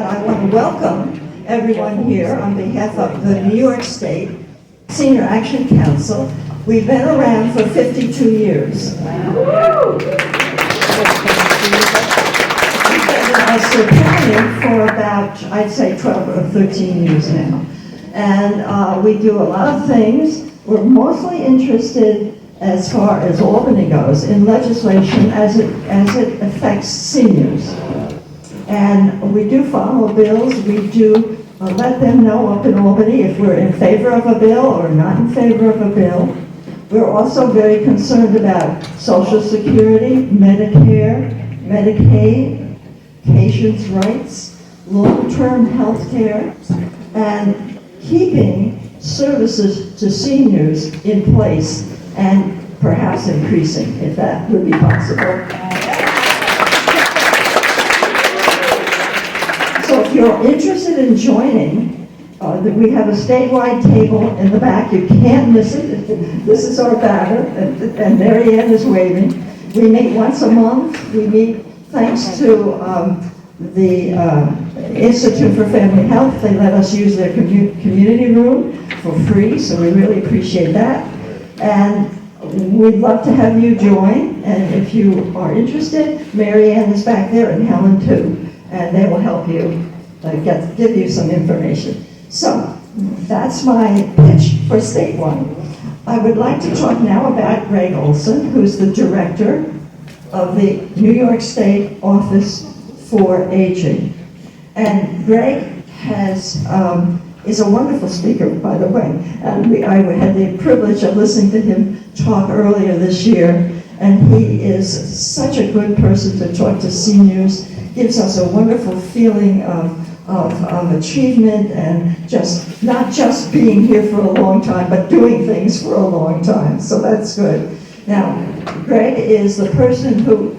that, I want to welcome everyone here on behalf of the New York State Senior Action Council. We've been around for 52 years. We've been in Ulster County for about, I'd say, 12 or 13 years now. And we do a lot of things. We're mostly interested, as far as Albany goes, in legislation as it affects seniors. And we do follow bills. We do let them know up in Albany if we're in favor of a bill or not in favor of a bill. We're also very concerned about Social Security, Medicare, Medicaid, patients' rights, long-term health care, and keeping services to seniors in place and perhaps increasing, if that would be possible. So if you're interested in joining, we have a statewide table in the back. You can't miss it. This is our banner, and Mary Ann is waving. We meet once a month. We meet thanks to the Institute for Family Health. They let us use their community room for free, so we really appreciate that. And we'd love to have you join. And if you are interested, Mary Ann is back there and Helen too, and they will help you give you some information. So that's my pitch for statewide. I would like to talk now about Greg Olson, who's the director of the New York State Office for Aging. And Greg is a wonderful speaker, by the way. And I had the privilege of listening to him talk earlier this year. And he is such a good person to talk to seniors, gives us a wonderful feeling of achievement and not just being here for a long time, but doing things for a long time. So that's good. Now, Greg is the person who,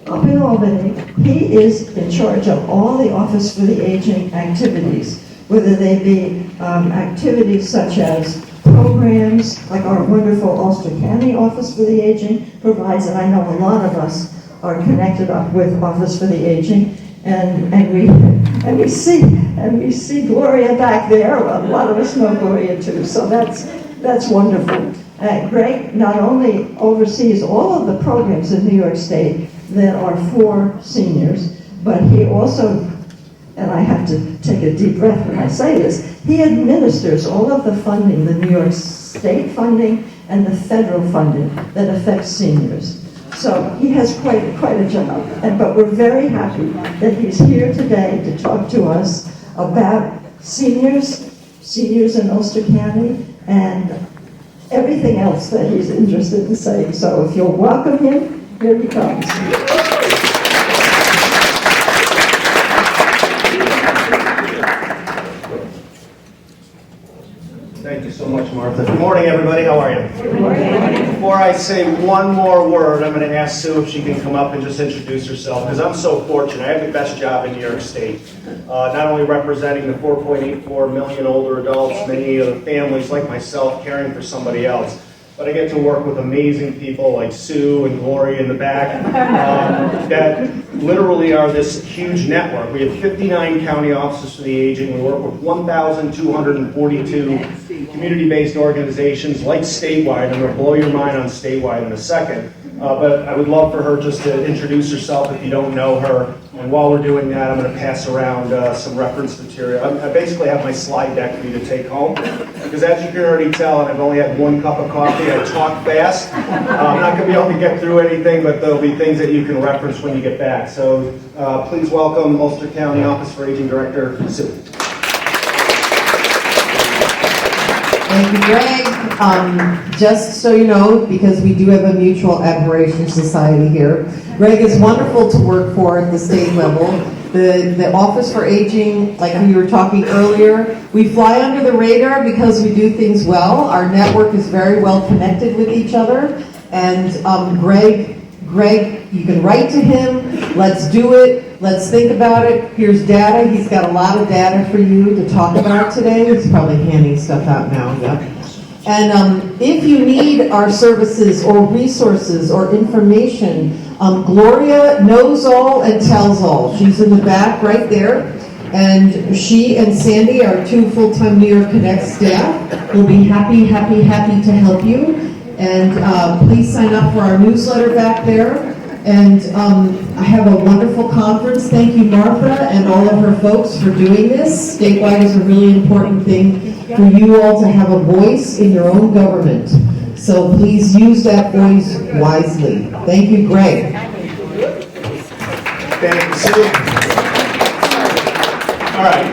up in Albany, he is in charge of all the Office for the Aging activities, whether they be activities such as programs, like our wonderful Ulster County Office for the Aging provides, and I know a lot of us are connected up with Office for the Aging. And we see Gloria back there. A lot of us know Gloria too, so that's wonderful. Greg not only oversees all of the programs in New York State that are for seniors, but he also, and I have to take a deep breath when I say this, he administers all of the funding, the New York State funding and the federal funding that affects seniors. So he has quite a job, but we're very happy that he's here today to talk to us about seniors in Ulster County, and everything else that he's interested in saying. So if you'll welcome him, here he comes. Thank you so much, Martha. Good morning, everybody. How are you? Good morning. Before I say one more word, I'm going to ask Sue if she can come up and just introduce herself, because I'm so fortunate. I have the best job in New York State, not only representing the 4.84 million older adults, many of the families like myself caring for somebody else, but I get to work with amazing people like Sue and Gloria in the back that literally are this huge network. We have 59 county offices for the aging. We work with 1,242 community-based organizations like StateWide. I'm going to blow your mind on StateWide in a second. But I would love for her just to introduce herself if you don't know her. And while we're doing that, I'm going to pass around some reference material. I basically have my slide deck for you to take home. Because as you can already tell, and I've only had one cup of coffee, I talk fast. I'm not going to be able to get through anything, but there'll be things that you can reference when you get back. So please welcome Ulster County Office for Aging Director, Sue. Thank you, Greg. Just so you know, because we do have a mutual admiration society here, Greg is wonderful to work for at the state level. The Office for Aging, like we were talking earlier, we fly under the radar because we do things well. Our network is very well connected with each other. And Greg, you can write to him. Let's do it. Let's think about it. Here's data. He's got a lot of data for you to talk about today. He's probably handing stuff out now. Yeah. And if you need our services or resources or information, Gloria knows all and tells all. She's in the back right there. And she and Sandy, our 2 full-time New York Connect staff, will be happy to help you. And please sign up for our newsletter back there. And I have a wonderful conference. Thank you, Martha, and all of her folks for doing this. Statewide is a really important thing for you all to have a voice in your own government. So please use that voice wisely. Thank you, Greg. Thank you, Sue. All right.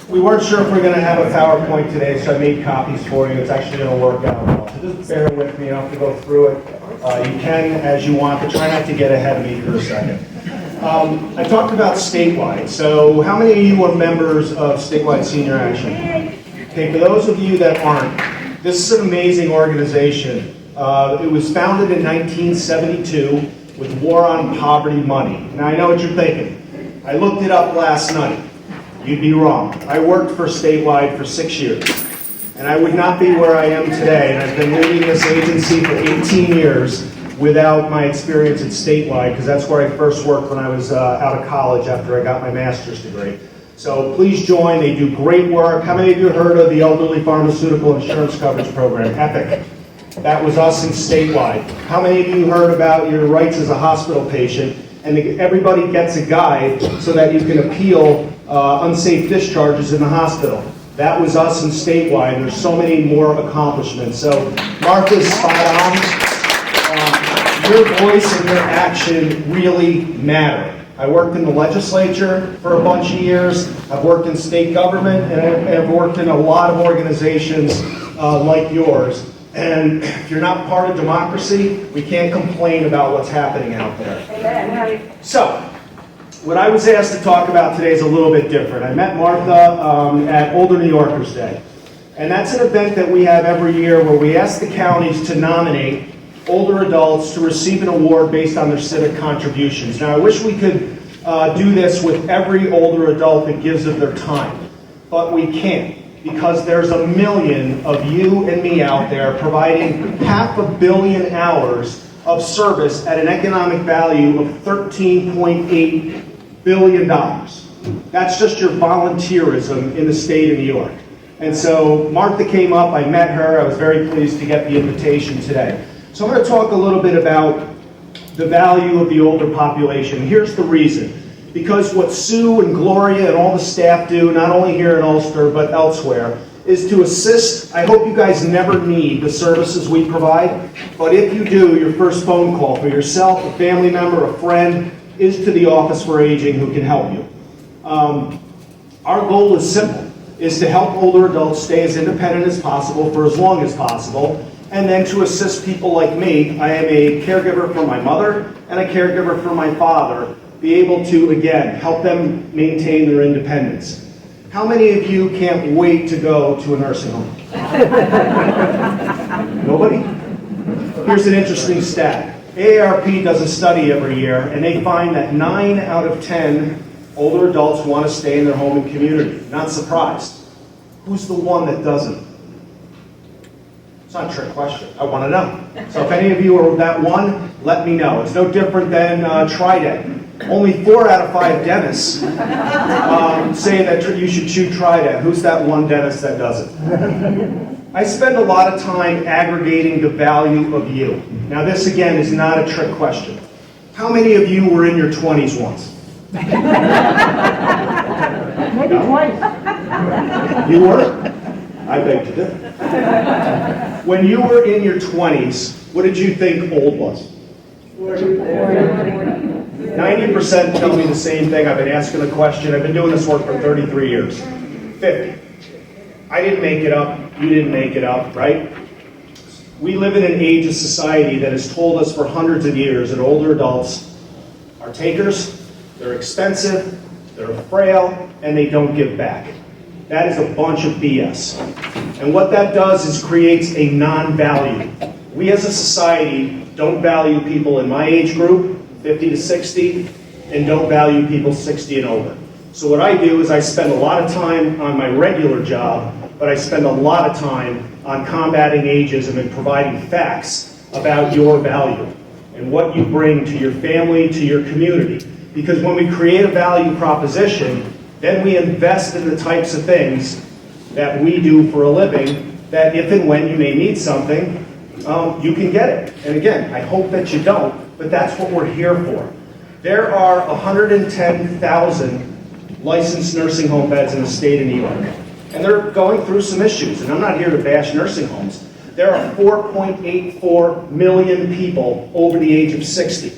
We weren't sure if we are going to have a PowerPoint today, so I made copies for you. It's actually going to work out well. So just bear with me. I don't have to go through it. You can as you want, but try not to get ahead of me for a second. I talked about statewide. So how many of you are members of Statewide Senior Action? Okay, for those of you that aren't, this is an amazing organization. It was founded in 1972 with War on Poverty money. Now I know what you're thinking. I looked it up last night. You'd be wrong. I worked for Statewide for 6 years. And I would not be where I am today, and I've been leading this agency for 18 years without my experience at Statewide, because that's where I first worked when I was out of college after I got my master's degree. So please join. They do great work. How many of you heard of the Elderly Pharmaceutical Insurance Coverage Program, EPIC? That was us in Statewide. How many of you heard about your rights as a hospital patient? And everybody gets a guide so that you can appeal unsafe discharges in the hospital. That was us in Statewide. There's so many more accomplishments. So Martha's spot on. Your voice and your action really matter. I worked in the legislature for a bunch of years. I've worked in state government, and I've worked in a lot of organizations like yours. And if you're not part of democracy, we can't complain about what's happening out there. So, what I was asked to talk about today is a little bit different. I met Martha at Older New Yorkers Day. And that's an event that we have every year where we ask the counties to nominate older adults to receive an award based on their civic contributions. Now, I wish we could do this with every older adult that gives of their time, but we can't, because there's a million of you and me out there providing 500 million hours of service at an economic value of $13.8 billion. That's just your volunteerism in the state of New York. And so Martha came up, I met her, I was very pleased to get the invitation today. So I'm going to talk a little bit about the value of the older population. Here's the reason. Because what Sue and Gloria and all the staff do, not only here in Ulster but elsewhere, is to assist. I hope you guys never need the services we provide, but if you do, your first phone call for yourself, a family member, a friend, is to the Office for Aging, who can help you. Our goal is simple, is to help older adults stay as independent as possible for as long as possible, and then to assist people like me. I am a caregiver for my mother and a caregiver for my father, be able to, again, help them maintain their independence. How many of you can't wait to go to a nursing home? Nobody? Here's an interesting stat. AARP does a study every year, and they find that 9 out of 10 older adults want to stay in their home and community. Not surprised. Who's the one that doesn't? It's not a trick question. I want to know. So if any of you are that one, let me know. It's no different than Trident. Only 4 out of 5 dentists say that you should chew Trident. Who's that one dentist that doesn't? I spend a lot of time aggregating the value of you. Now this again is not a trick question. How many of you were in your 20s once? Maybe twice. You were? I beg to differ. When you were in your 20s, what did you think old was? 90% tell me the same thing. I've been asking the question. I've been doing this work for 33 years. 50. I didn't make it up. You didn't make it up, right? We live in an age of society that has told us for hundreds of years that older adults are takers, they're expensive, they're frail, and they don't give back. That is a bunch of BS. And what that does is creates a non-value. We as a society don't value people in my age group, 50 to 60, and don't value people 60 and over. So what I do is I spend a lot of time on my regular job, but I spend a lot of time on combating ageism and providing facts about your value and what you bring to your family, to your community. Because when we create a value proposition, then we invest in the types of things that we do for a living, that if and when you may need something, you can get it. And again, I hope that you don't, but that's what we're here for. There are 110,000 licensed nursing home beds in the state of New York. And they're going through some issues, and I'm not here to bash nursing homes. There are 4.84 million people over the age of 60.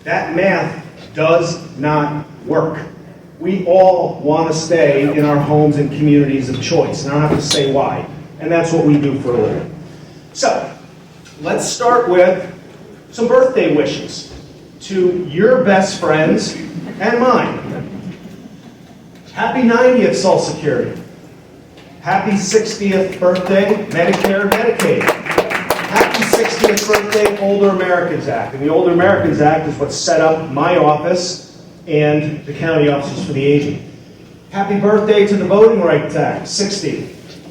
That math does not work. We all want to stay in our homes and communities of choice, and I don't have to say why. And that's what we do for a living. So, let's start with some birthday wishes to your best friends and mine. Happy 90th Social Security. Happy 60th birthday, Medicare, Medicaid. Happy 60th birthday, Older Americans Act. And the Older Americans Act is what set up my office and the county offices for the aging. Happy birthday to the Voting Rights Act, 60.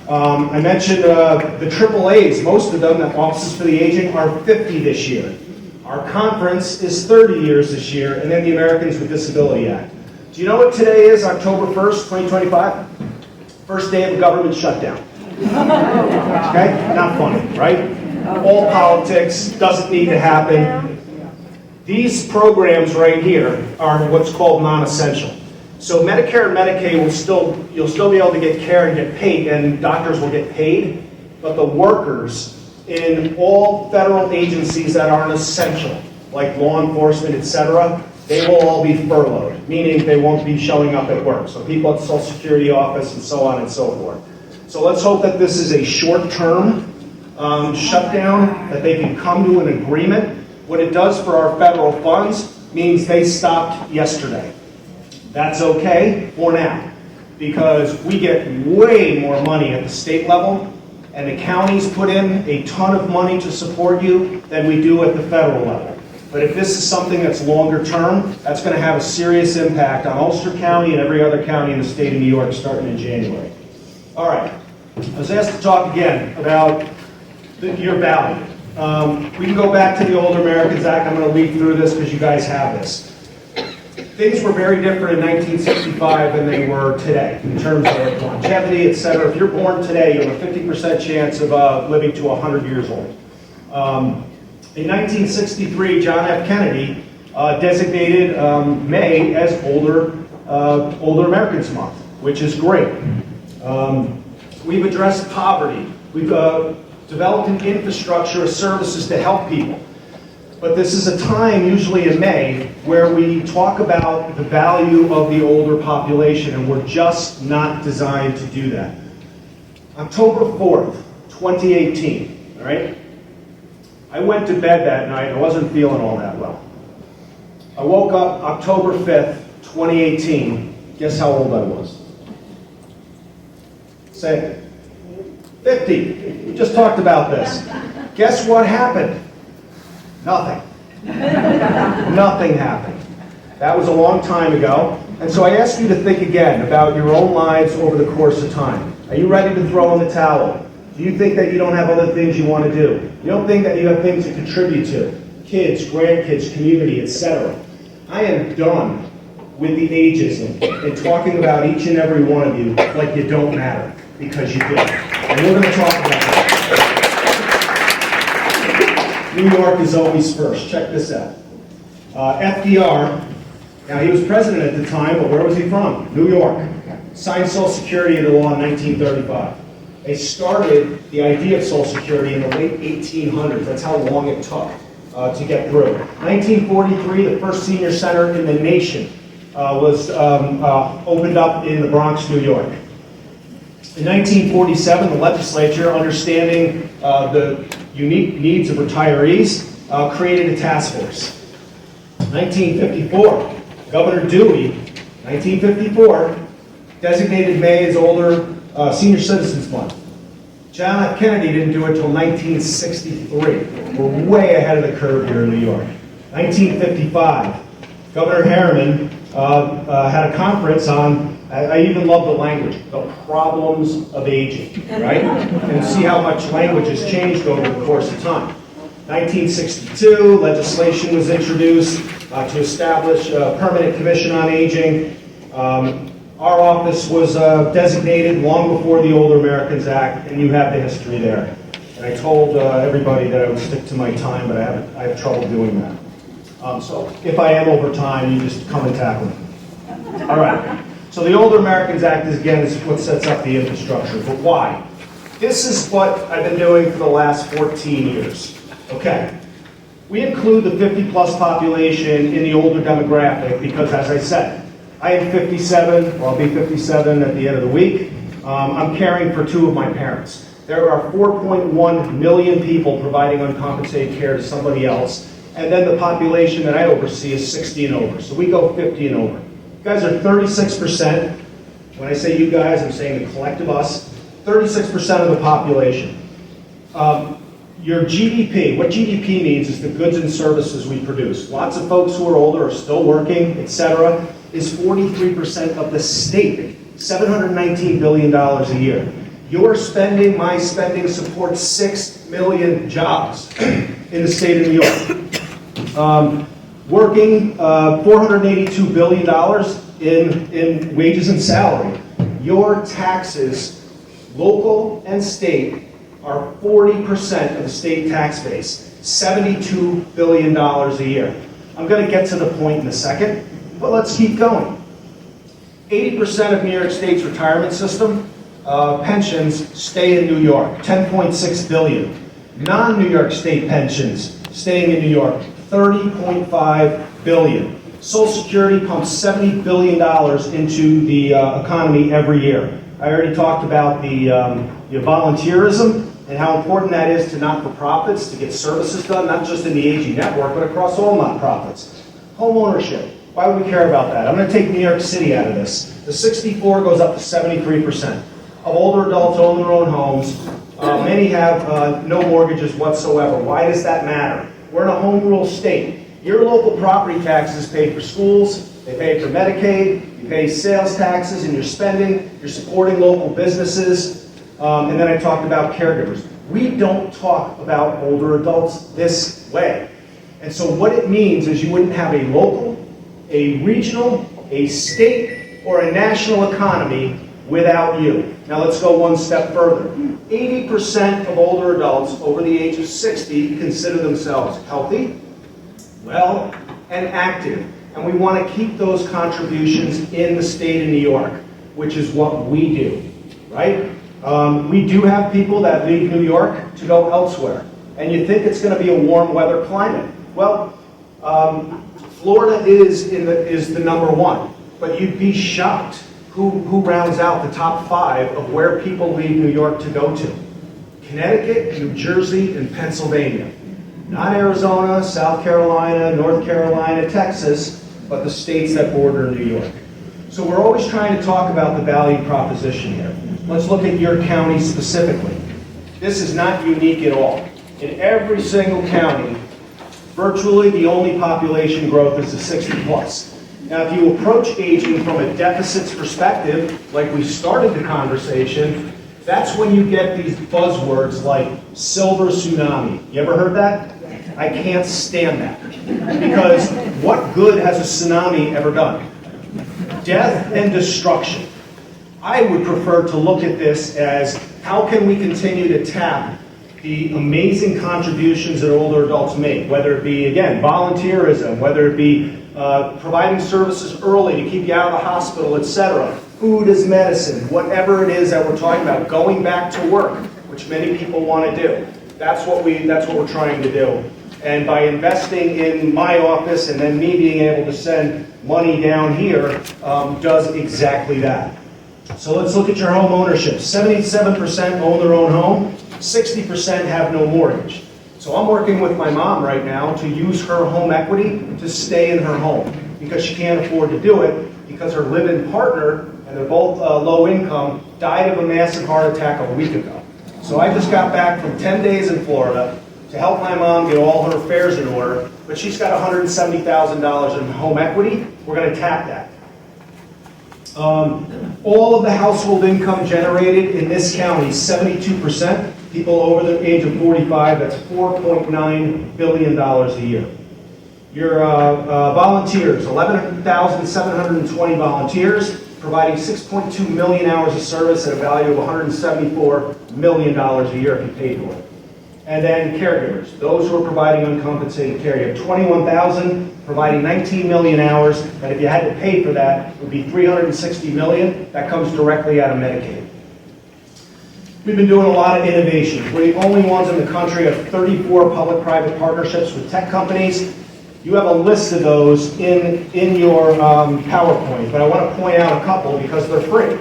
I mentioned the AAAs, most of them, the offices for the aging, are 50 this year. Our conference is 30 years this year, and then the Americans with Disability Act. Do you know what today is, October 1st, 2025? First day of a government shutdown. Okay? Not funny, right? All politics, doesn't need to happen. These programs right here are what's called non-essential. So Medicare and Medicaid you'll still be able to get care and get paid, and doctors will get paid, but the workers in all federal agencies that aren't essential, like law enforcement, etc., they will all be furloughed, meaning they won't be showing up at work. So people at the Social Security office and so on and so forth. So let's hope that this is a short-term shutdown, that they can come to an agreement. What it does for our federal funds means they stopped yesterday. That's okay for now, because we get way more money at the state level, and the counties put in a ton of money to support you than we do at the federal level. But if this is something that's longer term, that's going to have a serious impact on Ulster County and every other county in the state of New York starting in January. All right, I was asked to talk again about your value. We can go back to the Older Americans Act. I'm going to lead through this because you guys have this. Things were very different in 1965 than they were today in terms of longevity, etc. If you're born today, you have a 50% chance of living to 100 years old. In 1963, John F. Kennedy designated May as Older Americans Month, which is great. We've addressed poverty. We've developed an infrastructure of services to help people. But this is a time, usually in May, where we talk about the value of the older population, and we're just not designed to do that. October 4th, 2018, all right? I went to bed that night. I wasn't feeling all that well. I woke up October 5th, 2018. Guess how old I was? Say it. 50. We just talked about this. Guess what happened? Nothing. Nothing happened. That was a long time ago. And so I ask you to think again about your own lives over the course of time. Are you ready to throw in the towel? Do you think that you don't have other things you want to do? You don't think that you have things to contribute to? Kids, grandkids, community, etc. I am done with the ageism and talking about each and every one of you like you don't matter, because you do. And we're going to talk about that. New York is always first. Check this out. FDR, now he was president at the time, but where was he from? New York. Signed Social Security into law in 1935. They started the idea of Social Security in the late 1800s. That's how long it took to get through. 1943, the first senior center in the nation was opened up in the Bronx, New York. In 1947, the legislature, understanding the unique needs of retirees, created a task force. 1954, Governor Dewey, 1954, designated May as Older Senior Citizens Month. John F. Kennedy didn't do it until 1963. We're way ahead of the curve here in New York. 1955, Governor Harriman had a conference on, I even love the language, the problems of aging, right? And see how much language has changed over the course of time. 1962, legislation was introduced to establish a permanent commission on aging. Our office was designated long before the Older Americans Act, and you have the history there. And I told everybody that I would stick to my time, but I have trouble doing that. So if I am over time, you just come and tackle me. All right. So the Older Americans Act is, again, is what sets up the infrastructure. But why? This is what I've been doing for the last 14 years. Okay. We include the 50-plus population in the older demographic because, as I said, I am 57, or I'll be 57 at the end of the week. I'm caring for two of my parents. There are 4.1 million people providing uncompensated care to somebody else, and then the population that I oversee is 60 and over. So we go 50 and over. You guys are 36%. When I say you guys, I'm saying the collective us. 36% of the population. Your GDP, what GDP means is the goods and services we produce. Lots of folks who are older are still working, etc., is 43% of the state, $719 billion a year. Your spending, my spending, supports 6 million jobs in the state of New York. Working $482 billion in wages and salary. Your taxes, local and state, are 40% of the state tax base, $72 billion a year. I'm going to get to the point in a second, but let's keep going. 80% of New York State's retirement system, pensions, stay in New York, $10.6 billion. Non-New York State pensions staying in New York, $30.5 billion. Social Security pumps $70 billion into the economy every year. I already talked about the volunteerism and how important that is to not-for-profits to get services done, not just in the aging network, but across all not-profits. Home ownership. Why would we care about that? I'm going to take New York City out of this. The 64 goes up to 73% of older adults own their own homes. Many have no mortgages whatsoever. Why does that matter? We're in a home rule state. Your local property taxes pay for schools, they pay for Medicaid, you pay sales taxes, and you're spending, you're supporting local businesses. And then I talked about caregivers. We don't talk about older adults this way. And so what it means is you wouldn't have a local, a regional, a state, or a national economy without you. Now let's go one step further. 80% of older adults over the age of 60 consider themselves healthy, well, and active. And we want to keep those contributions in the state of New York, which is what we do, right? We do have people that leave New York to go elsewhere. And you think it's going to be a warm weather climate. Well, Florida is the number one, but you'd be shocked who rounds out the top 5 of where people leave New York to go to. Connecticut, New Jersey, and Pennsylvania. Not Arizona, South Carolina, North Carolina, Texas, but the states that border New York. So we're always trying to talk about the value proposition here. Let's look at your county specifically. This is not unique at all. In every single county, virtually the only population growth is the 60 plus. Now, if you approach aging from a deficits perspective, like we started the conversation, that's when you get these buzzwords like silver tsunami. You ever heard that? I can't stand that. Because what good has a tsunami ever done? Death and destruction. I would prefer to look at this as how can we continue to tap the amazing contributions that older adults make, whether it be, again, volunteerism, whether it be providing services early to keep you out of the hospital, etc. Food as medicine, whatever it is that we're talking about, going back to work, which many people want to do. That's what we're trying to do. And by investing in my office and then me being able to send money down here, does exactly that. So let's look at your home ownership. 77% own their own home, 60% have no mortgage. So I'm working with my mom right now to use her home equity to stay in her home because she can't afford to do it because her live-in partner, and they're both low income, died of a massive heart attack a week ago. So I just got back from 10 days in Florida to help my mom get all her affairs in order, but she's got $170,000 in home equity. We're going to tap that. All of the household income generated in this county, 72%. People over the age of 45, that's $4.9 billion a year. Your volunteers, 11,720 volunteers, providing 6.2 million hours of service at a value of $174 million a year if you pay for it. And then caregivers, those who are providing uncompensated care. You have 21,000 providing 19 million hours, and if you had to pay for that, it would be 360 million. That comes directly out of Medicaid. We've been doing a lot of innovation. We're the only ones in the country of 34 public-private partnerships with tech companies. You have a list of those in your PowerPoint, but I want to point out a couple because they're free.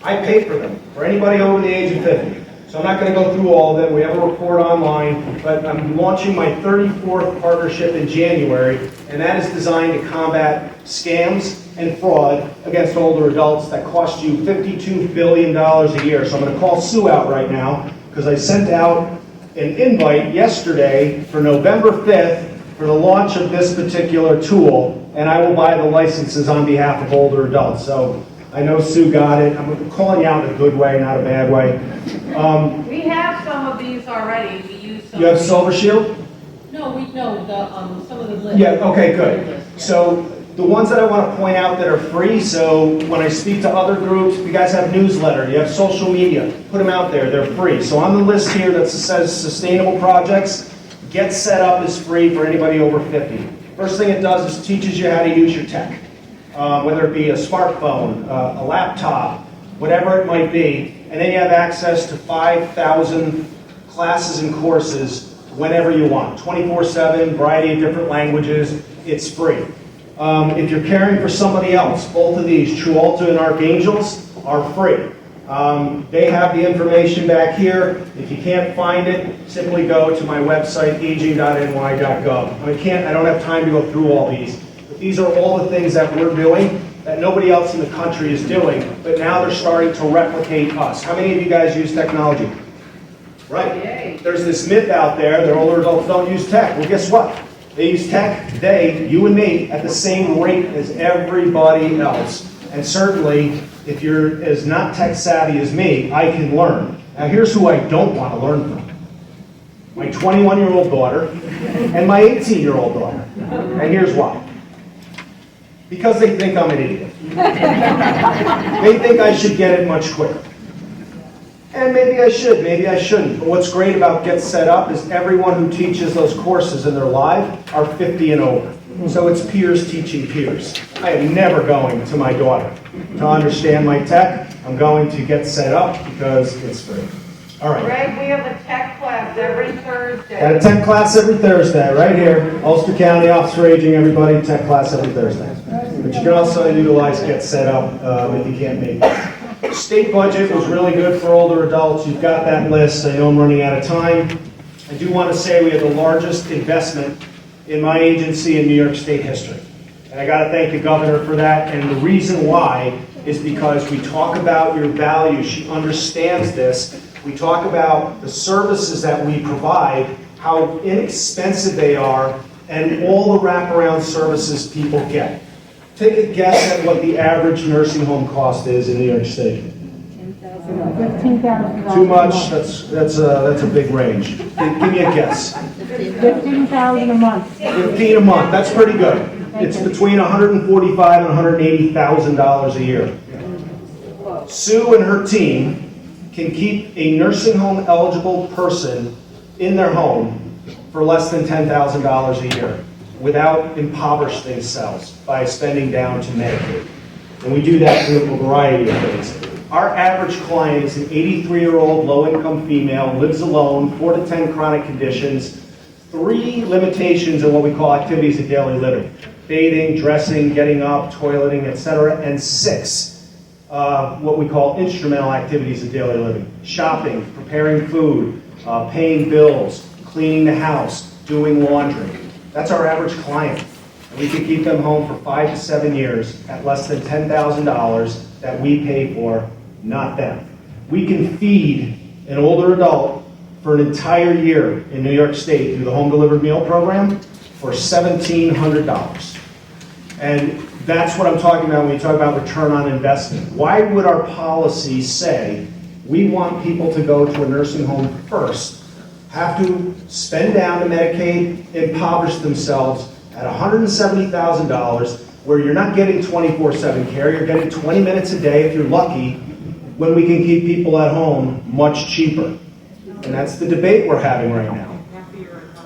I pay for them, for anybody over the age of 50. So I'm not going to go through all of them. We have a report online, but I'm launching my 34th partnership in January, and that is designed to combat scams and fraud against older adults that cost you $52 billion a year. So I'm going to call Sue out right now because I sent out an invite yesterday for November 5th for the launch of this particular tool, and I will buy the licenses on behalf of older adults. So I know Sue got it. I'm calling you out in a good way, not a bad way. We have some of these already. We use some. You have Silver Shield? No, some of the lists. Yeah, okay, good. So the ones that I want to point out that are free, so when I speak to other groups, you guys have newsletter, you have social media, put them out there, they're free. So on the list here that says sustainable projects, Get Set Up is free for anybody over 50. First thing it does is teaches you how to use your tech. Whether it be a smartphone, a laptop, whatever it might be, and then you have access to 5,000 classes and courses whenever you want, 24/7, variety of different languages, it's free. If you're caring for somebody else, both of these, Trualta and Archangels, are free. They have the information back here. If you can't find it, simply go to my website, aging.ny.gov. I don't have time to go through all these. These are all the things that we're doing that nobody else in the country is doing, but now they're starting to replicate us. How many of you guys use technology? Right. Yay. There's this myth out there that older adults don't use tech. Well, guess what? They use tech, you and me, at the same rate as everybody else. And certainly, if you're as not tech savvy as me, I can learn. Now, here's who I don't want to learn from. My 21-year-old daughter and my 18-year-old daughter. And here's why. Because they think I'm an idiot. They think I should get it much quicker. And maybe I should, maybe I shouldn't. But what's great about Get Set Up is everyone who teaches those courses in their live are 50 and over. So it's peers teaching peers. I am never going to my daughter to understand my tech. I'm going to Get Set Up because it's free. All right. Greg, we have a tech class every Thursday. Got a tech class every Thursday, right here. Ulster County Office for Aging, everybody, tech class every Thursday. But you can also utilize Get Set Up if you can't make it. State budget was really good for older adults. You've got that list. I know I'm running out of time. I do want to say we have the largest investment in my agency in New York State history. And I got to thank the governor for that. And the reason why is because we talk about your values. She understands this. We talk about the services that we provide, how inexpensive they are, and all the wraparound services people get. Take a guess at what the average nursing home cost is in New York State. $15,000. Too much? That's a big range. Give me a guess. $15,000 a month. 15 a month. That's pretty good. It's between $145,000 and $180,000 a year. Sue and her team can keep a nursing home eligible person in their home for less than $10,000 a year without impoverishing themselves by spending down to Medicaid. And we do that through a variety of things. Our average client is an 83-year-old low-income female, lives alone, 4 to 10 chronic conditions, 3 limitations in what we call activities of daily living: bathing, dressing, getting up, toileting, etc., and 6 what we call instrumental activities of daily living: shopping, preparing food, paying bills, cleaning the house, doing laundry. That's our average client. And we can keep them home for 5 to 7 years at less than $10,000 that we pay for, not them. We can feed an older adult for an entire year in New York State through the home delivered meal program for $1,700. And that's what I'm talking about when we talk about return on investment. Why would our policy say we want people to go to a nursing home first, have to spend down to Medicaid, impoverish themselves, at $170,000, where you're not getting 24/7 care, you're getting 20 minutes a day if you're lucky, when we can keep people at home much cheaper. And that's the debate we're having right now.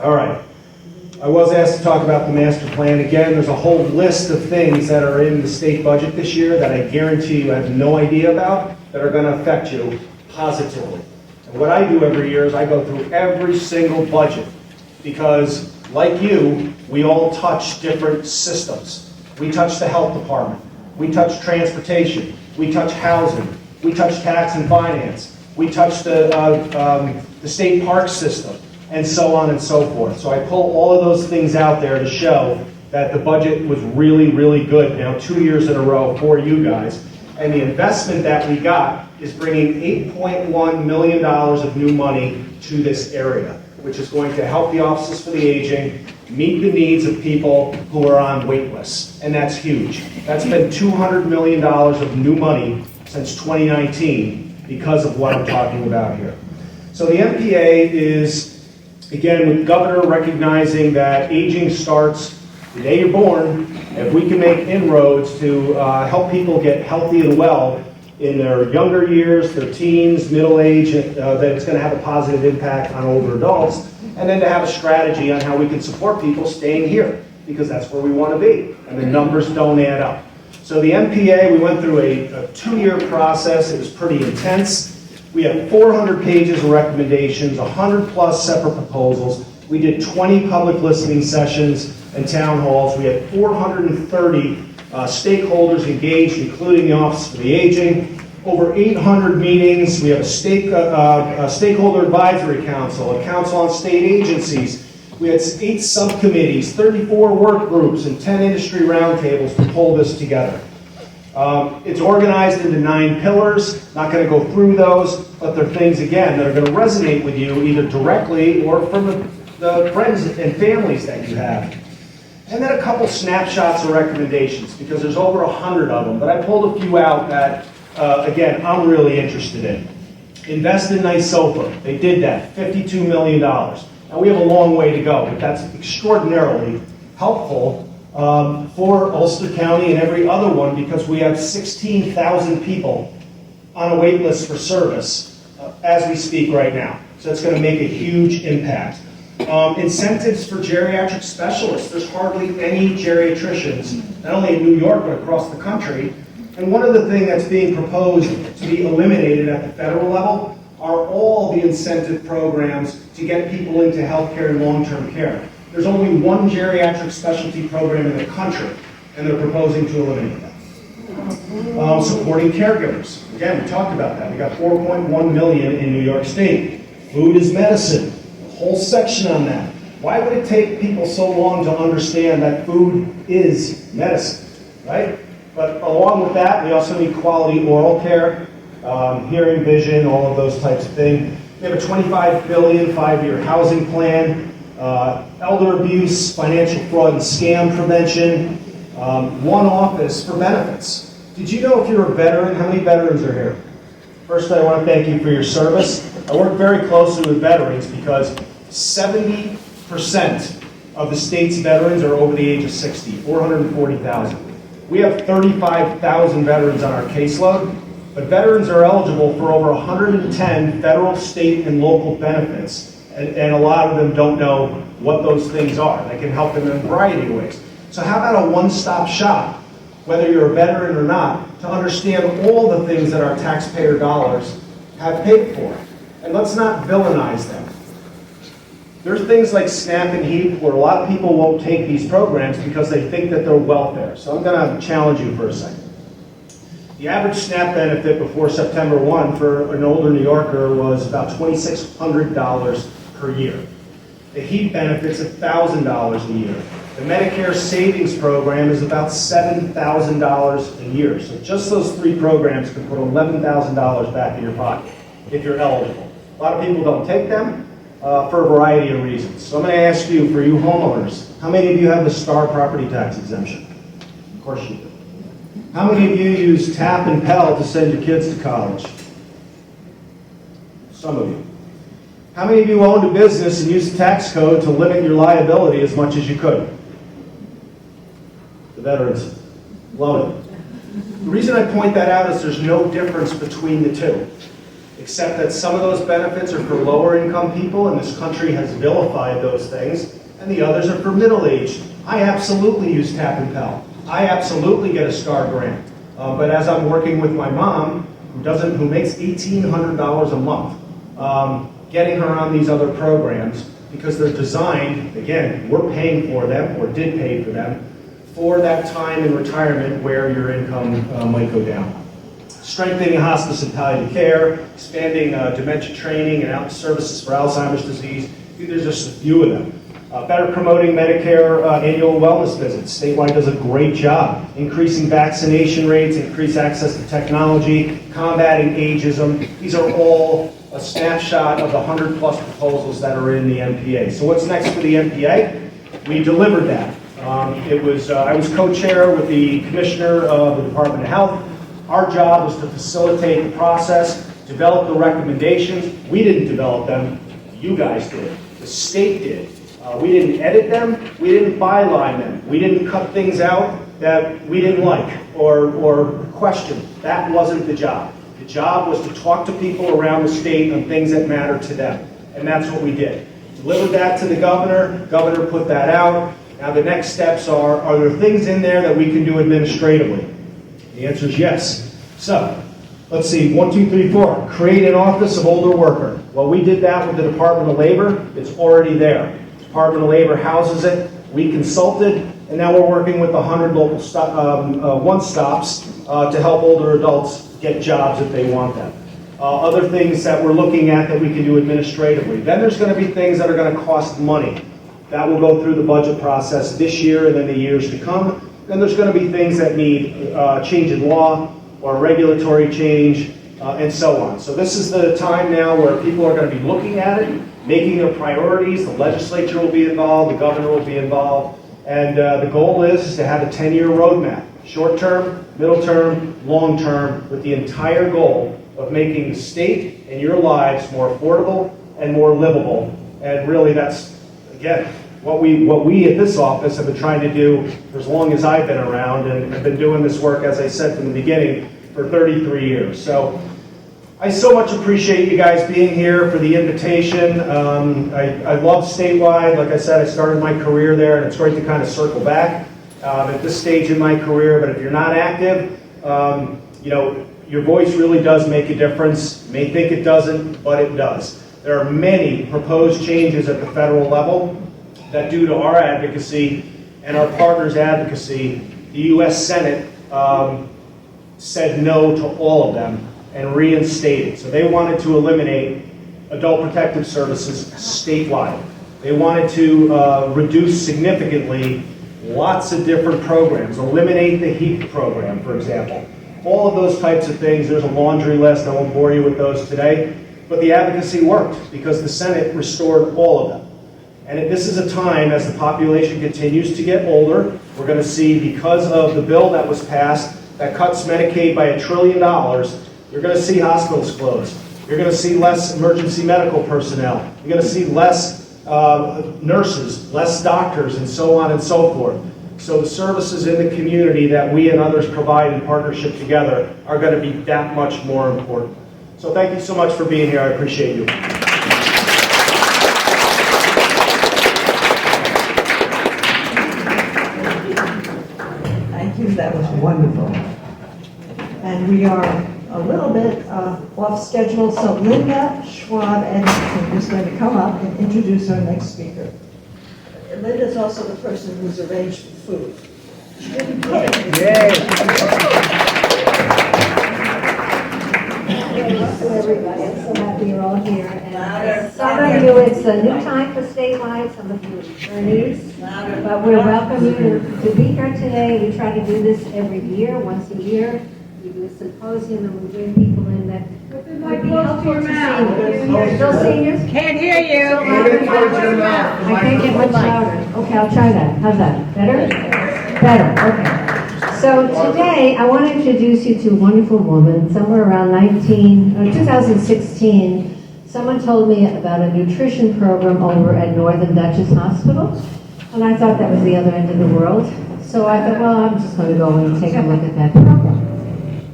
All right. I was asked to talk about the master plan. Again, there's a whole list of things that are in the state budget this year that I guarantee you have no idea about that are going to affect you positively. And what I do every year is I go through every single budget because, like you, we all touch different systems. We touch the health department. We touch transportation. We touch housing. We touch tax and finance. We touch the state park system, and so on and so forth. So I pull all of those things out there to show that the budget was really, really good now 2 years in a row for you guys. And the investment that we got is bringing $8.1 million of new money to this area, which is going to help the offices for the aging meet the needs of people who are on wait lists. And that's huge. That's been $200 million of new money since 2019 because of what I'm talking about here. So the MPA is, again, with the governor recognizing that aging starts the day you're born. If we can make inroads to help people get healthy and well in their younger years, their teens, middle age, that it's going to have a positive impact on older adults, and then to have a strategy on how we can support people staying here, because that's where we want to be, and the numbers don't add up. So the MPA, we went through a 2-year process. It was pretty intense. We had 400 pages of recommendations, 100 plus separate proposals. We did 20 public listening sessions and town halls. We had 430 stakeholders engaged, including the Office for the Aging. Over 800 meetings. We have a stakeholder advisory council, a council on state agencies. We had 8 subcommittees, 34 work groups, and 10 industry roundtables to pull this together. It's organized into 9 pillars. Not going to go through those, but they're things, again, that are going to resonate with you either directly or from the friends and families that you have. And then a couple snapshots of recommendations, because there's over 100 of them, but I pulled a few out that, again, I'm really interested in. Invest in NYSOFA. They did that, $52 million. Now, we have a long way to go, but that's extraordinarily helpful for Ulster County and every other one, because we have 16,000 people on a wait list for service as we speak right now. So it's going to make a huge impact. Incentives for geriatric specialists. There's hardly any geriatricians, not only in New York, but across the country. And one of the things that's being proposed to be eliminated at the federal level are all the incentive programs to get people into healthcare and long-term care. There's only one geriatric specialty program in the country, and they're proposing to eliminate that. Supporting caregivers. Again, we talked about that. We got 4.1 million in New York State. Food is medicine. A whole section on that. Why would it take people so long to understand that food is medicine, right? But along with that, we also need quality oral care, hearing, vision, all of those types of things. We have a $25 billion 5-year housing plan, elder abuse, financial fraud and scam prevention, one office for benefits. Did you know if you're a veteran, how many veterans are here? First, I want to thank you for your service. I work very closely with veterans because 70% of the state's veterans are over the age of 60, 440,000. We have 35,000 veterans on our caseload, but veterans are eligible for over 110 federal, state, and local benefits, and a lot of them don't know what those things are. They can help them in a variety of ways. So how about a one-stop shop, whether you're a veteran or not, to understand all the things that our taxpayer dollars have paid for? And let's not villainize them. There's things like SNAP and HEAP where a lot of people won't take these programs because they think that they're welfare. So I'm going to challenge you for a second. The average SNAP benefit before September 1 for an older New Yorker was about $2,600 per year. The HEAP benefit's $1,000 a year. The Medicare Savings Program is about $7,000 a year. So just those 3 programs can put $11,000 back in your pocket if you're eligible. A lot of people don't take them for a variety of reasons. So I'm going to ask you, for you homeowners, how many of you have the STAR property tax exemption? Of course you do. How many of you use TAP and Pell to send your kids to college? Some of you. How many of you owned a business and used the tax code to limit your liability as much as you could? The veterans love it. The reason I point that out is there's no difference between the two, except that some of those benefits are for lower income people, and this country has vilified those things, and the others are for middle-aged. I absolutely use Tap and Pell. I absolutely get a STAR grant. But as I'm working with my mom, who makes $1,800 a month, getting her on these other programs, because they're designed, again, we're paying for them, or did pay for them, for that time in retirement where your income might go down. Strengthening hospice and palliative care, expanding dementia training and out services for Alzheimer's disease. These are just a few of them. Better promoting Medicare annual wellness visits. StateWide does a great job. Increasing vaccination rates, increased access to technology, combating ageism. These are all a snapshot of the 100+ proposals that are in the MPA. So what's next for the MPA? We delivered that. I was co-chair with the commissioner of the Department of Health. Our job was to facilitate the process, develop the recommendations. We didn't develop them, you guys did. The state did. We didn't edit them, we didn't byline them. We didn't cut things out that we didn't like or question. That wasn't the job. The job was to talk to people around the state on things that matter to them. And that's what we did. Delivered that to the governor, governor put that out. Now the next steps are there things in there that we can do administratively? The answer is yes. So, let's see, 1, 2, 3, 4. Create an Office of Older Worker. Well, we did that with the Department of Labor. It's already there. Department of Labor houses it. We consulted, and now we're working with 100 local one-stops to help older adults get jobs if they want them. Other things that we're looking at that we can do administratively. Then there's going to be things that are going to cost money. That will go through the budget process this year and then the years to come. Then there's going to be things that need change in law or regulatory change and so on. So this is the time now where people are going to be looking at it, making their priorities. The legislature will be involved, the governor will be involved, and the goal is to have a 10-year roadmap, short-term, middle-term, long-term, with the entire goal of making the state and your lives more affordable and more livable. And really that's, again, what we at this office have been trying to do for as long as I've been around, and have been doing this work, as I said from the beginning, for 33 years. So I so much appreciate you guys being here for the invitation. I love StateWide. Like I said, I started my career there, and it's great to kind of circle back at this stage in my career. But if you're not active, your voice really does make a difference. You may think it doesn't, but it does. There are many proposed changes at the federal level that, due to our advocacy and our partners' advocacy, the U.S. Senate said no to all of them and reinstated. So they wanted to eliminate adult protective services statewide. They wanted to reduce significantly lots of different programs, eliminate the HEAP program, for example. All of those types of things, there's a laundry list, I won't bore you with those today, but the advocacy worked because the Senate restored all of them. And this is a time, as the population continues to get older, we're going to see, because of the bill that was passed that cuts Medicaid by $1 trillion, you're going to see hospitals close. You're going to see less emergency medical personnel. You're going to see less nurses, less doctors, and so on and so forth. So the services in the community that we and others provide in partnership together are going to be that much more important. So thank you so much for being here. I appreciate you. Thank you, that was wonderful. And we are a little bit off schedule, so Linda Schwab Edmonton is going to come up and introduce our next speaker. Linda is also the person who's arranged the food. She didn't cook it. Welcome everybody, I'm so happy you're all here. And some of you, it's a new time for statewide, some of you attorneys. But we welcome you to be here today. We try to do this every year, once a year. We do a symposium and we bring people in that would be helpful to seniors. Still seniors? Can't hear you. I can't get much louder. Okay, I'll try that. How's that? Better? Better, okay. So today, I want to introduce you to a wonderful woman. Somewhere around 2016, someone told me about a nutrition program over at Northern Dutchess Hospital, and I thought that was the other end of the world. So I thought, well, I'm just going to go and take a look at that program.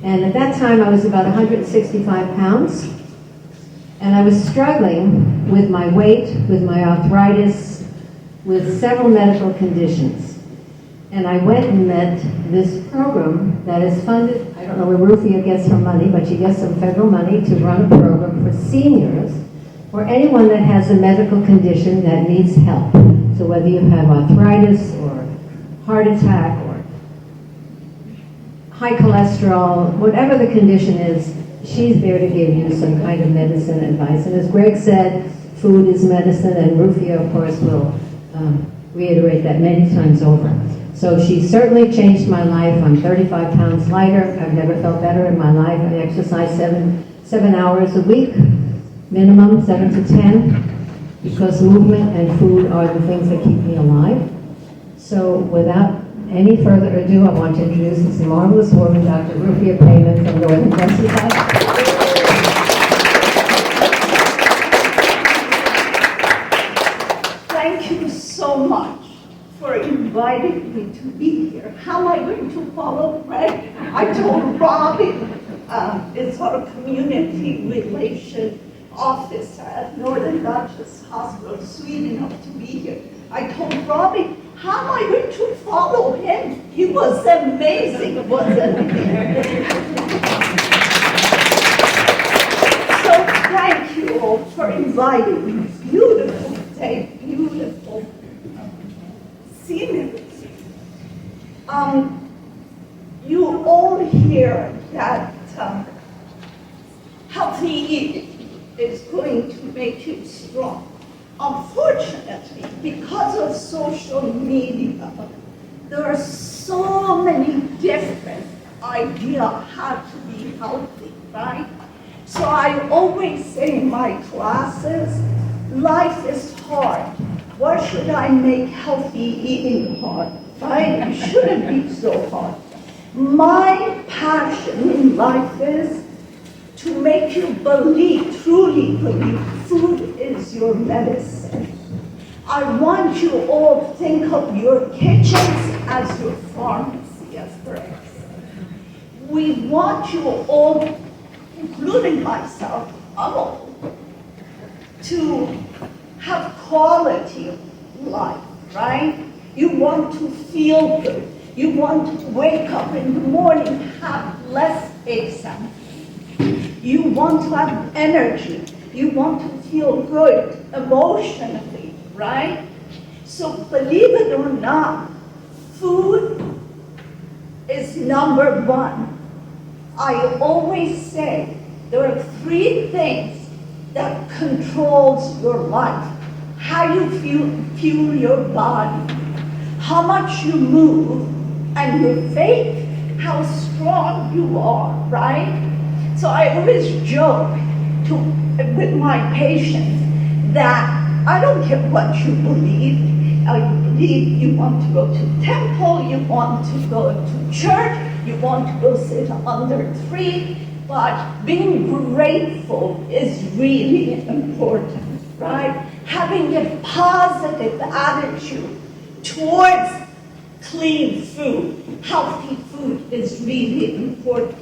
And at that time, I was about 165 pounds. And I was struggling with my weight, with my arthritis, with several medical conditions. And I went and met this program that is funded, I don't know where Rufia gets her money, but she gets some federal money to run a program for seniors or anyone that has a medical condition that needs help. So whether you have arthritis or heart attack or high cholesterol, whatever the condition is, she's there to give you some kind of medicine advice. And as Greg said, food is medicine, and Rufia, of course, will reiterate that many times over. So she certainly changed my life. I'm 35 pounds lighter. I've never felt better in my life. I exercise seven hours a week, minimum 7 to 10, because movement and food are the things that keep me alive. So without any further ado, I want to introduce this marvelous woman, Dr. Rufia Payman from Northern Kentucky. Thank you so much for inviting me to be here. How am I going to follow Greg? I told Robin, is our community relation officer at Northern Dutchess Hospital, sweet enough to be here. I told Robin, how am I going to follow him? He was amazing, wasn't he? So thank you all for inviting me. Beautiful day, beautiful scenery. You all hear that healthy eating is going to make you strong. Unfortunately, because of social media, there are so many different ideas how to be healthy, right? So I always say in my classes, life is hard. Why should I make healthy eating hard, right? It shouldn't be so hard. My passion in life is to make you believe, truly believe, food is your medicine. I want you all to think of your kitchens as your pharmacy, as Greg said. We want you all, including myself, all, to have quality of life, right? You want to feel good. You want to wake up in the morning, have less aches and pains. You want to have energy. You want to feel good emotionally, right? So believe it or not, food is number one. I always say there are three things that controls your life. How you fuel your body, how much you move, and your faith, how strong you are, right? So I always joke with my patients that I don't care what you believe. I believe you want to go to temple, you want to go to church, you want to go sit under a tree, but being grateful is really important, right? Having a positive attitude towards clean food, healthy food is really important.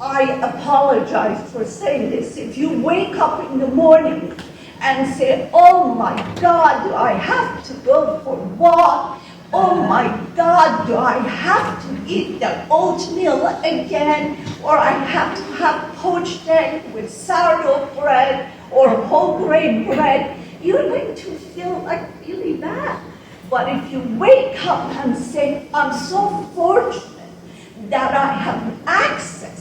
I apologize for saying this, if you wake up in the morning and say, oh my God, do I have to go for a walk? Oh my God, do I have to eat the oatmeal again? Or I have to have poached egg with sourdough bread or whole grain bread? You're going to feel like really bad. But if you wake up and say, I'm so fortunate that I have access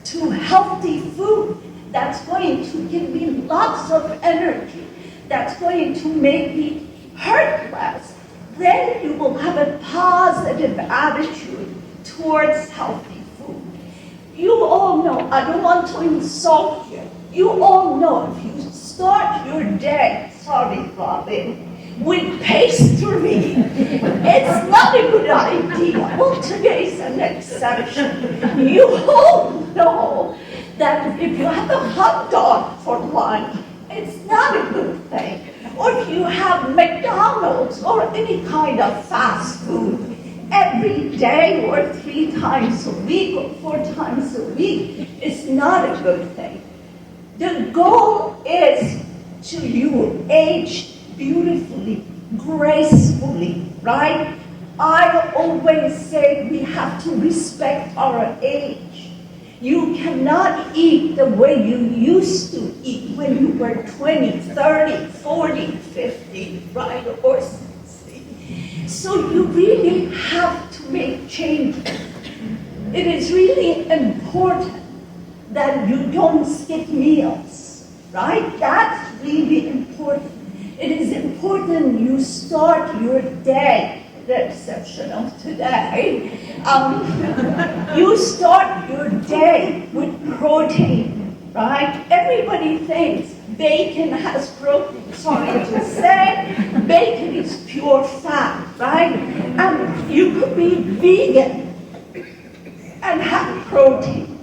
to healthy food that's going to give me lots of energy, that's going to make me hurt less, then you will have a positive attitude towards healthy food. You all know, I don't want to insult you, you all know if you start your day, sorry Robin, with pastry, it's not a good idea. Well, today's an exception. You all know that if you have a hot dog for lunch, it's not a good thing. or if you have McDonald's or any kind of fast food every day or 3 times a week or 4 times a week, it's not a good thing. The goal is to you age beautifully, gracefully, right? I always say we have to respect our age. You cannot eat the way you used to eat when you were 20, 30, 40, 50, right, or 60. So you really have to make changes. It is really important that you don't skip meals, right? That's really important. It is important you start your day, the exception of today, you start your day with protein, right? Everybody thinks bacon has protein. Sorry to say, bacon is pure fat, right? And you could be vegan and have protein.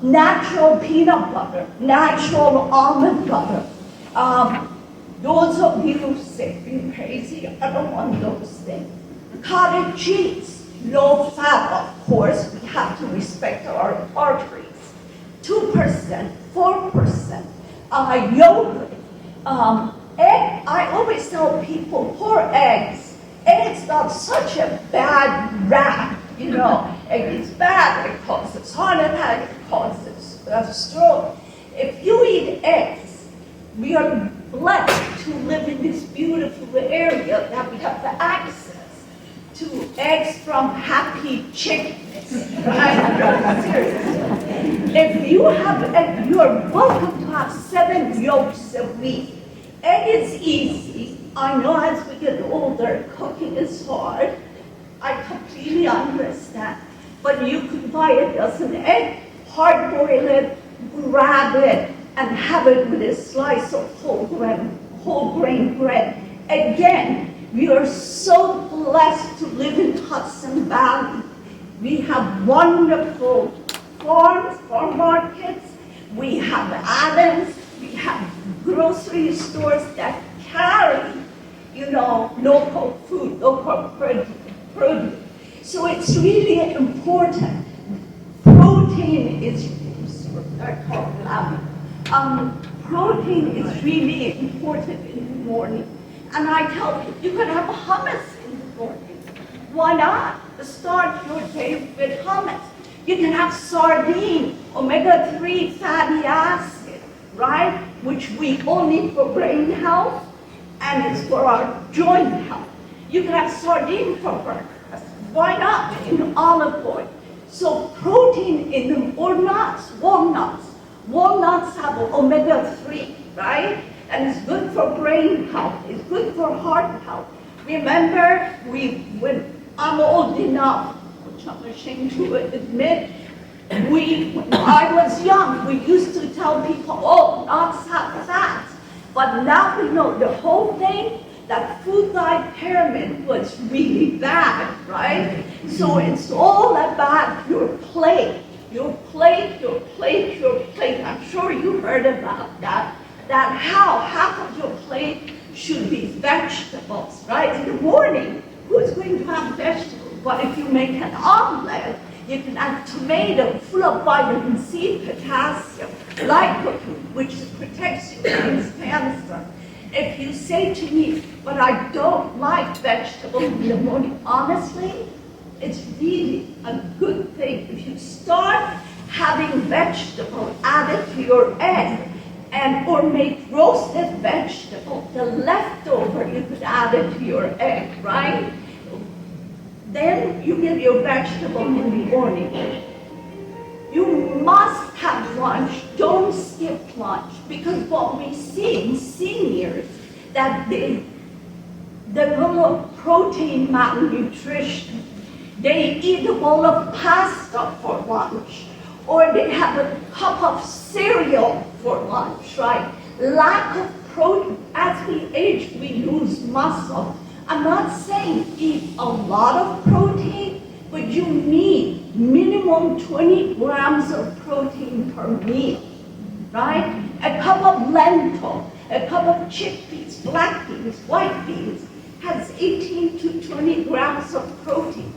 Natural peanut butter, natural almond butter. Those of you who say being crazy, I don't want those things. Cottage cheese, low fat, of course, we have to respect our arteries. 2%, 4%. Yogurt. Egg, I always tell people, pour eggs. Eggs got such a bad rap, you know. Egg is bad, it causes heart attack, it causes stroke. If you eat eggs, we are blessed to live in this beautiful area that we have the access to eggs from happy chickens, right? Seriously. If you have egg, you are welcome to have 7 yolks a week. Egg is easy. I know as we get older, cooking is hard. I completely understand. But you could buy a dozen eggs, hard boil it, grab it, and have it with a slice of whole grain bread. Again, we are so blessed to live in Hudson Valley. We have wonderful farms, farm markets. We have Adams. We have grocery stores that carry, you know, local food, local produce. So it's really important. Protein is, protein is really important in the morning. And I tell you, you can have hummus in the morning. Why not? Start your day with hummus. You can have sardine, omega-3 fatty acid, right? Which we all need for brain health, and it's for our joint health. You can have sardine for breakfast. Why not? In olive oil. So protein in them, or nuts, walnuts. Walnuts have omega-3, right? And it's good for brain health. It's good for heart health. Remember, when I'm old enough, which I'm ashamed to admit, when I was young, we used to tell people, oh, nuts have fat. But now we know the whole thing, that food guide pyramid was really bad, right? So it's all about your plate. Your plate, your plate, your plate. I'm sure you heard about that. That how half of your plate should be vegetables, right? In the morning, who's going to have vegetables? But if you make an omelet, you can add tomato full of vitamin C, potassium, lycopene, which protects you against cancer. If you say to me, but I don't like vegetables in the morning, honestly, it's really a good thing. If you start having vegetables added to your egg, or make roasted vegetable, the leftover you could add it to your egg, right? Then you get your vegetable in the morning. You must have lunch. Don't skip lunch, because what we see in seniors, that they develop protein malnutrition. They eat a bowl of pasta for lunch, or they have a cup of cereal for lunch, right? Lack of protein. As we age, we lose muscle. I'm not saying eat a lot of protein, but you need minimum 20 grams of protein per meal, right? A cup of lentil, A cup of chickpeas, black beans, white beans has 18 to 20 grams of protein.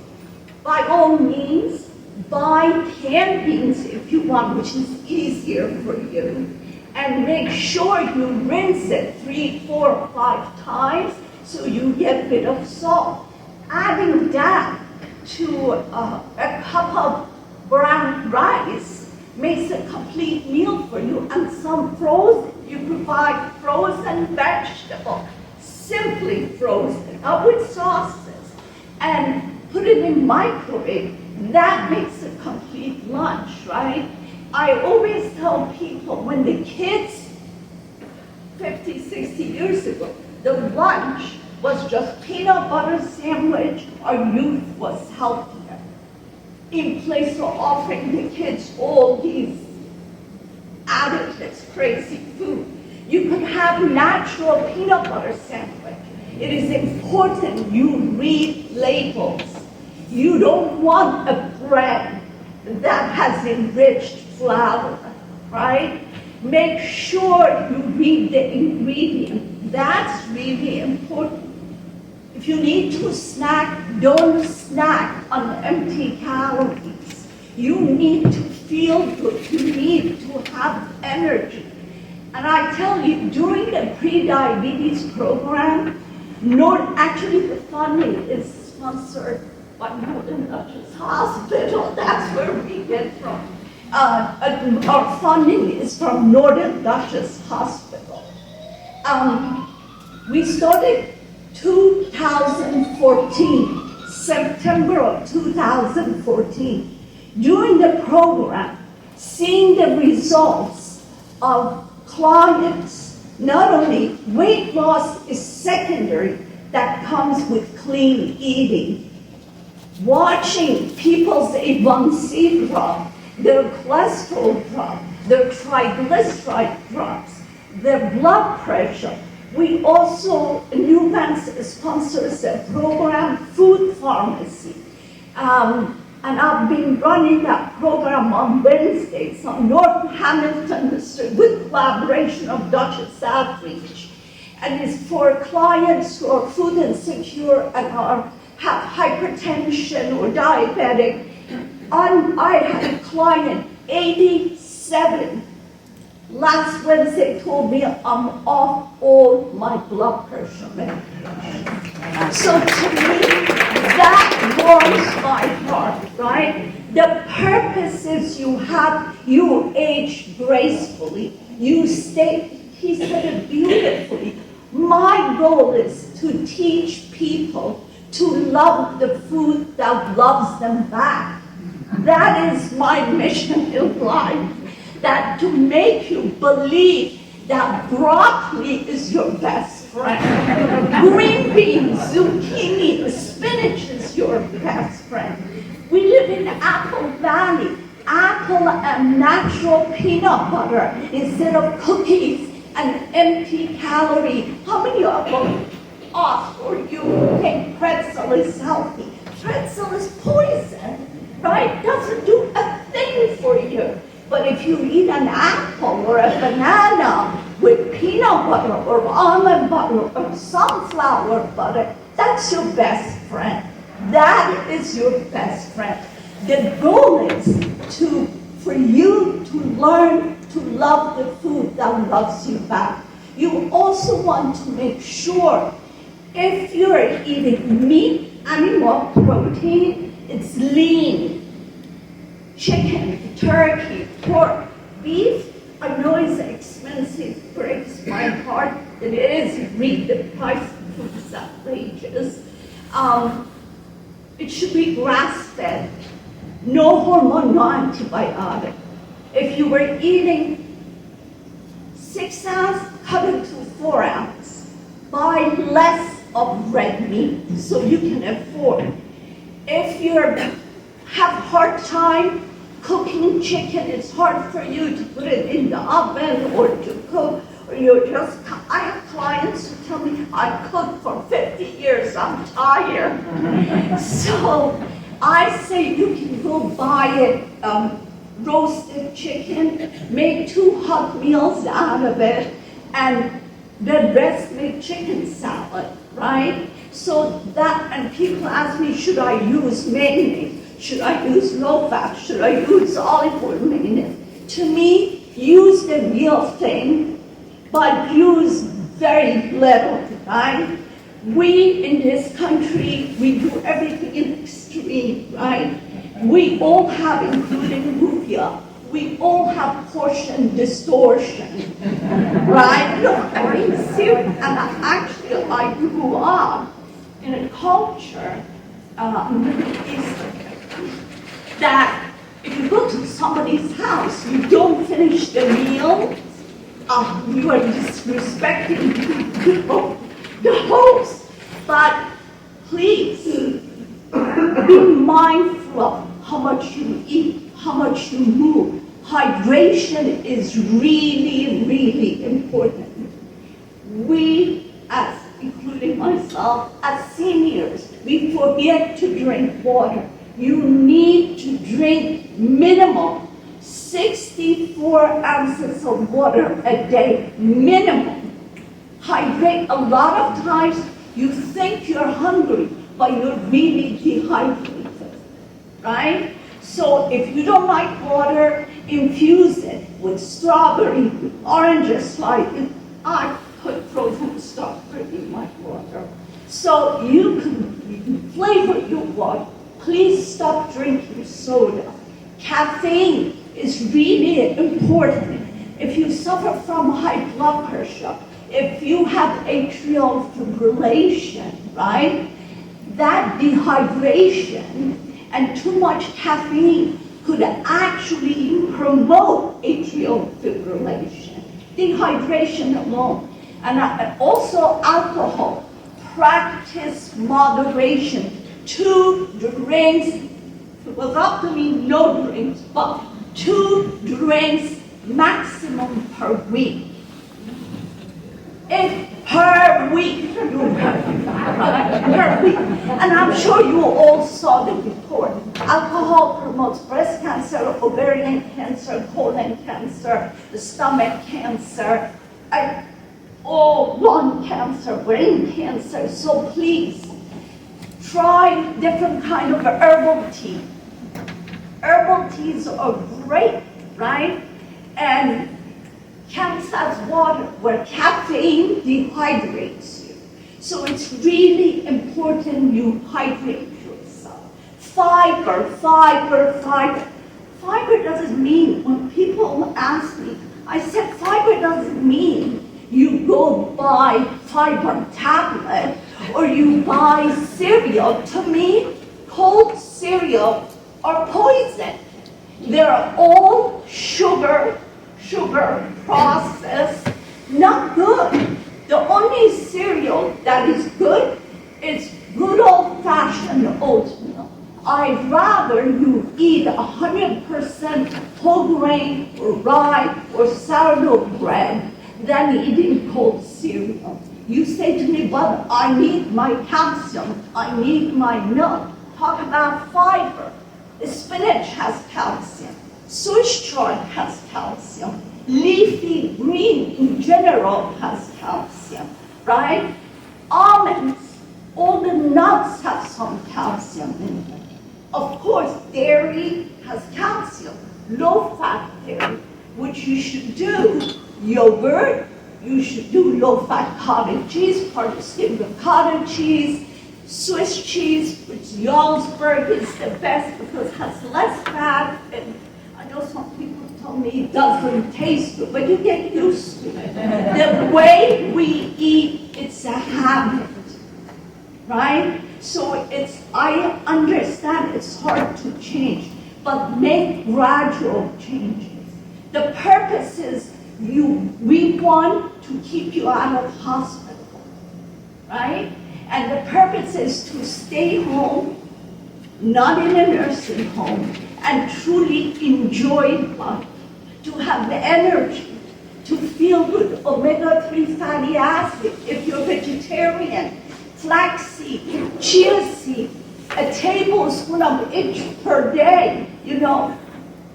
By all means, buy canned beans if you want, which is easier for you. And make sure you rinse it 3, 4, 5 times so you get rid of salt. Adding that to a cup of brown rice makes a complete meal for you. And some frozen, you provide frozen vegetables, simply frozen, not with sauces, and put it in microwave. That makes a complete lunch, right? I always tell people when the kids, 50, 60 years ago, the lunch was just peanut butter sandwich, our youth was healthier. In place of offering the kids all these additives, crazy food, you could have natural peanut butter sandwich. It is important you read labels. You don't want a bread that has enriched flour, right? Make sure you read the ingredient. That's really important. If you need to snack, don't snack on empty calories. You need to feel good. You need to have energy. And I tell you, during the pre-diabetes program, actually the funding is sponsored by Northern Dutchess Hospital. That's where we get from. Our funding is from Northern Dutchess Hospital. We started 2014, September of 2014. During the program, seeing the results of clients, not only weight loss is secondary, that comes with clean eating. Watching people's A1C drop, their cholesterol drop, their triglyceride drops, their blood pressure. We also, Newbanks sponsors a program, Food Pharmacy. And I've been running that program on Wednesdays on North Hamilton Street with collaboration of Dutchess Outreach. And it's for clients who are food insecure and have hypertension or diabetic. I had a client, 87, last Wednesday told me I'm off all my blood pressure medication. So to me, that warms my heart, right? The purpose is you age gracefully, you stay, he said it beautifully. My goal is to teach people to love the food that loves them back. That is my mission in life, that to make you believe that broccoli is your best friend. Green beans, zucchini, spinach is your best friend. We live in Apple Valley. Apple and natural peanut butter instead of cookies and empty calorie. How many of them off or you think pretzel is healthy? Pretzel is poison, right? Doesn't do a thing for you. But if you eat an apple or a banana with peanut butter or almond butter or sunflower butter, that's your best friend. That is your best friend. The goal is for you to learn to love the food that loves you back. You also want to make sure if you're eating meat, animal protein, it's lean. Chicken, turkey, pork, beef, I know it's expensive, breaks my heart. It is, read the price of food is outrageous. It should be grass-fed, no hormone, no antibiotic. If you were eating 6 ounce, cut it to 4 ounce. Buy less of red meat so you can afford. If you have hard time cooking chicken, it's hard for you to put it in the oven or to cook, or I have clients who tell me, I cooked for 50 years, I'm tired. So I say you can go buy it, roasted chicken, make 2 hot meals out of it, and the breast meat chicken salad, right? So that, and people ask me, should I use mayonnaise? Should I use low fat? Should I use olive oil mayonnaise? To me, use the real thing, but use very little, right? We in this country, we do everything in extreme, right? We all have, including Rufia, we all have portion distortion, right? Look, I'm serious, and I grew up in a culture is that if you go to somebody's house, you don't finish the meal, you are disrespecting people, the host. But please, be mindful of how much you eat, how much you move. Hydration is really, really important. We, as including myself, as seniors, we forget to drink water. You need to drink minimum 64 ounces of water a day, minimum. Hydrate. A lot of times you think you're hungry, but you're really dehydrated, right? So if you don't like water, infuse it with strawberry, oranges, like I put frozen strawberry in my water. So you can flavor your water. Please stop drinking soda. Caffeine is really important. If you suffer from high blood pressure, if you have atrial fibrillation, right? That dehydration and too much caffeine could actually promote atrial fibrillation. Dehydration alone. And also alcohol. Practice moderation. 2 drinks, if it was up to me, no drinks, but 2 drinks maximum per week. If per week, per week. And I'm sure you all saw the report. Alcohol promotes breast cancer, ovarian cancer, colon cancer, the stomach cancer, lung cancer, brain cancer. So please, try different kind of herbal tea. Herbal teas are great, right? And counts as water, where caffeine dehydrates you. So it's really important you hydrate yourself. Fiber, fiber, fiber. Fiber doesn't mean, when people ask me, I said fiber doesn't mean you go buy fiber tablet or you buy cereal. To me, cold cereal are poison. They're all sugar processed, not good. The only cereal that is good is good old-fashioned oatmeal. I'd rather you eat 100% whole grain or rye or sourdough bread than eating cold cereal. You say to me, but I need my calcium, I need my milk. Talk about fiber. Spinach has calcium. Swiss chard has calcium. Leafy green in general has calcium, right? Almonds, all the nuts have some calcium in them. Of course, dairy has calcium, low-fat dairy, which you should do. Yogurt, you should do low-fat cottage cheese, particularly the cottage cheese, Swiss cheese, which Jarlsberg is the best because it has less fat. And I know some people tell me it doesn't taste good, but you get used to it. The way we eat, it's a habit, right? So I understand it's hard to change, but make gradual changes. The purpose is we want to keep you out of hospital, right? And the purpose is to stay home, not in a nursing home, and truly enjoy life, to have the energy, to feel good. Omega-3 fatty acid, if you're vegetarian, flaxseed, chia seed, a tablespoon of each per day,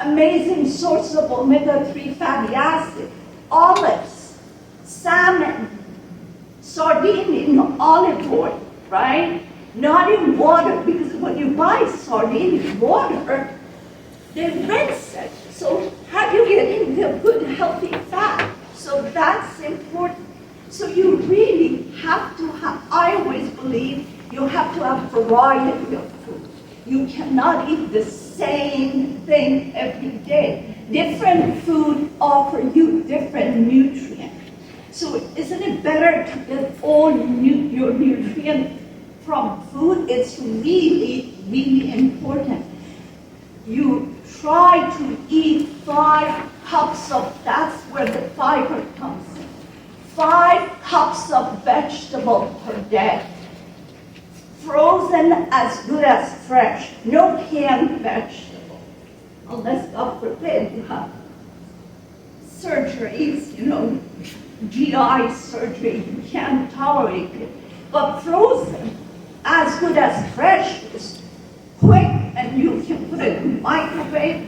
amazing source of omega-3 fatty acid, olives, salmon, sardine in olive oil, right? Not in water, because when you buy sardine in water, they rinse it. So how are you getting the good, healthy fat? So that's important. So you really have to have, I always believe, you have to have variety of food. You cannot eat the same thing every day. Different food offer you different nutrients. So isn't it better to get all your nutrients from food? It's really, really important. You try to eat 5 cups of, that's where the fiber comes in. 5 cups of vegetable per day. Frozen as good as fresh. No canned vegetable. Unless, God forbid, you have surgeries, GI surgery, you can't tolerate it. But frozen, as good as fresh, is quick, and you can put it in the microwave.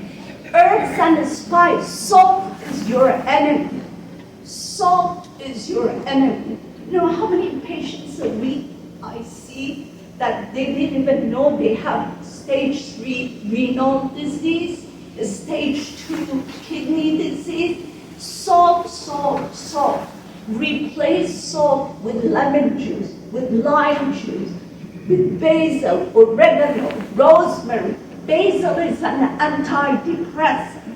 Herbs and spice, salt is your enemy. Salt is your enemy. You know how many patients a week I see that they didn't even know they have stage 3 renal disease, stage 2 kidney disease? Salt, salt, salt. Replace salt with lemon juice, with lime juice, with basil, oregano, rosemary. Basil is an antidepressant.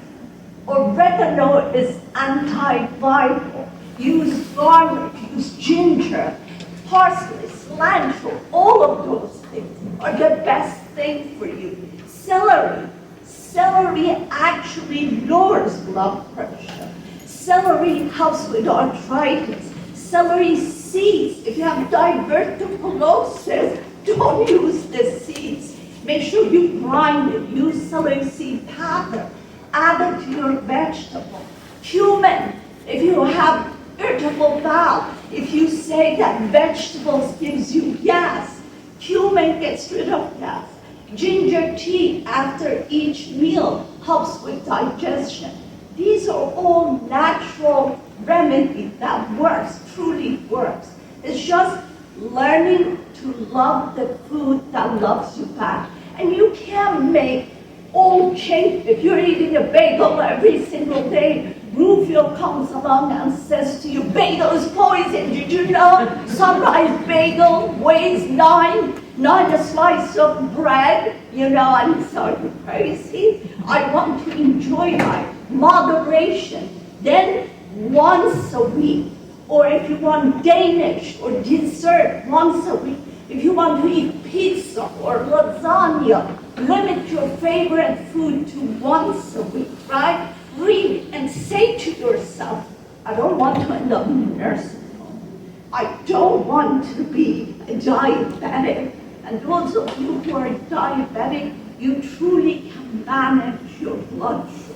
Oregano is antiviral. Use garlic, use ginger, parsley, cilantro. All of those things are the best thing for you. Celery. Celery actually lowers blood pressure. Celery helps with arthritis. Celery seeds, if you have diverticulosis, don't use the seeds. Make sure you grind it. Use celery seed powder. Add it to your vegetable. Cumin, if you have irritable bowel, if you say that vegetables gives you gas, cumin gets rid of gas. Ginger tea after each meal helps with digestion. These are all natural remedies that works, truly works. It's just learning to love the food that loves you back. And you can't make all change. If you're eating a bagel every single day, Rufio comes along and says to you, bagel is poison. Did you know sunrise bagel weighs 9 a slice of bread? And so are you crazy? I want to enjoy life. Moderation. Then once a week, or if you want Danish or dessert, once a week. If you want to eat pizza or lasagna, limit your favorite food to once a week, right? Read and say to yourself, I don't want to end up in a nursing home. I don't want to be a diabetic. And those of you who are diabetic, you truly can manage your blood sugar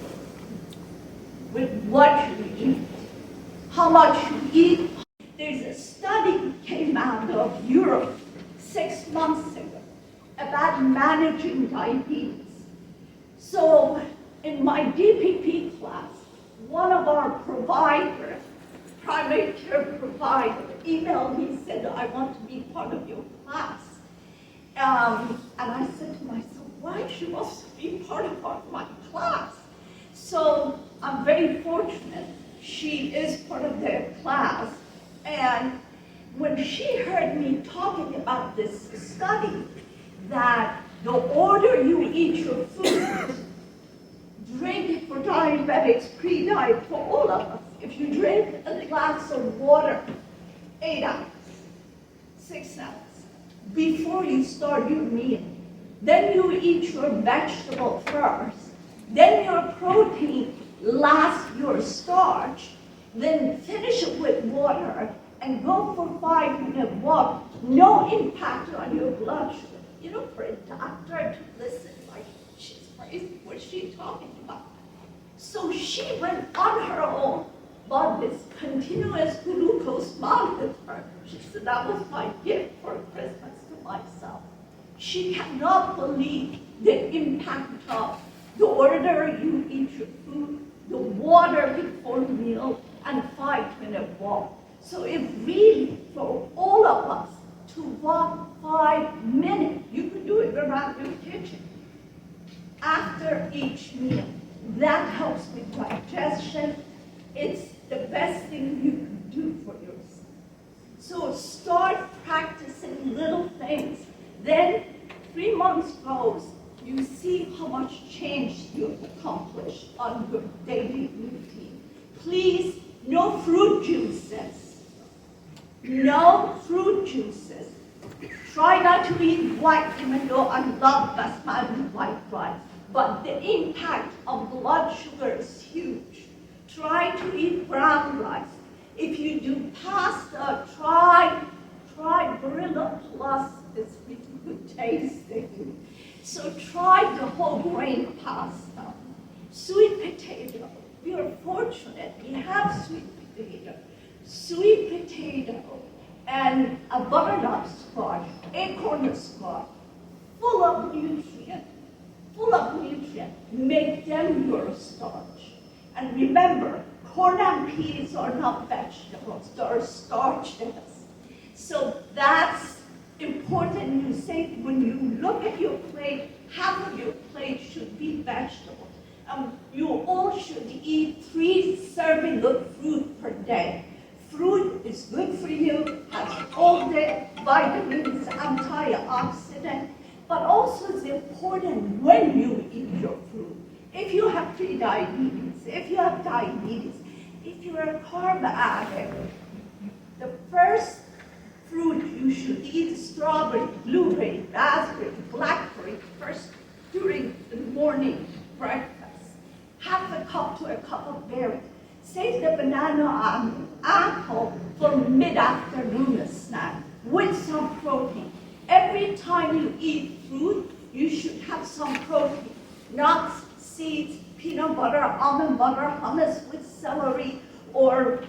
with what you eat, how much you eat. There's a study came out of Europe 6 months ago about managing diabetes. So in my DPP class, one of our providers, primary care provider, emailed me, said, I want to be part of your class. And I said to myself, why she wants to be part of my class? So I'm very fortunate. She is part of their class. And when she heard me talking about this study, that the order you eat your food, drink for diabetics, pre-diet for all of us. If you drink a glass of water, 8 ounces, 6 ounces, before you start your meal, then you eat your vegetable first, then your protein, last your starch, then finish it with water, and go for 5-minute walk, no impact on your blood sugar. For a doctor to listen, like, she's crazy, what's she talking about? So she went on her own, bought this continuous glucose monitor. She said, that was my gift for Christmas to myself. She cannot believe the impact of the order you eat your food, the water before meal, and 5-minute walk. So it really for all of us to walk 5 minutes. You could do it around your kitchen after each meal. That helps with digestion. It's the best thing you can do for yourself. So start practicing little things. Then 3 months goes, you see how much change you've accomplished on your daily routine. Please, no fruit juices. No fruit juices. Try not to eat white, even though I love basmati white rice. But the impact of blood sugar is huge. Try to eat brown rice. If you do pasta, try Barilla Plus. It's really good tasting. So try the whole grain pasta. Sweet potato. We are fortunate. We have sweet potato. Sweet potato and a butternut squash, acorn squash, full of nutrient. Make them your starch. And remember, corn and peas are not vegetables, they're starches. So that's important. You say when you look at your plate, half of your plate should be vegetables. You all should eat 3 servings of fruit per day. Fruit is good for you, has all the vitamins, antioxidant, but also it's important when you eat your fruit. If you have prediabetes, if you have diabetes, if you're a carb addict, the first fruit you should eat is strawberry, blueberry, raspberry, blackberry, first during the morning breakfast. Half a cup to a cup of berries. Save the banana and apple for mid-afternoon snack with some protein. Every time you eat fruit, you should have some protein. Nuts, seeds, peanut butter, almond butter, hummus with celery, or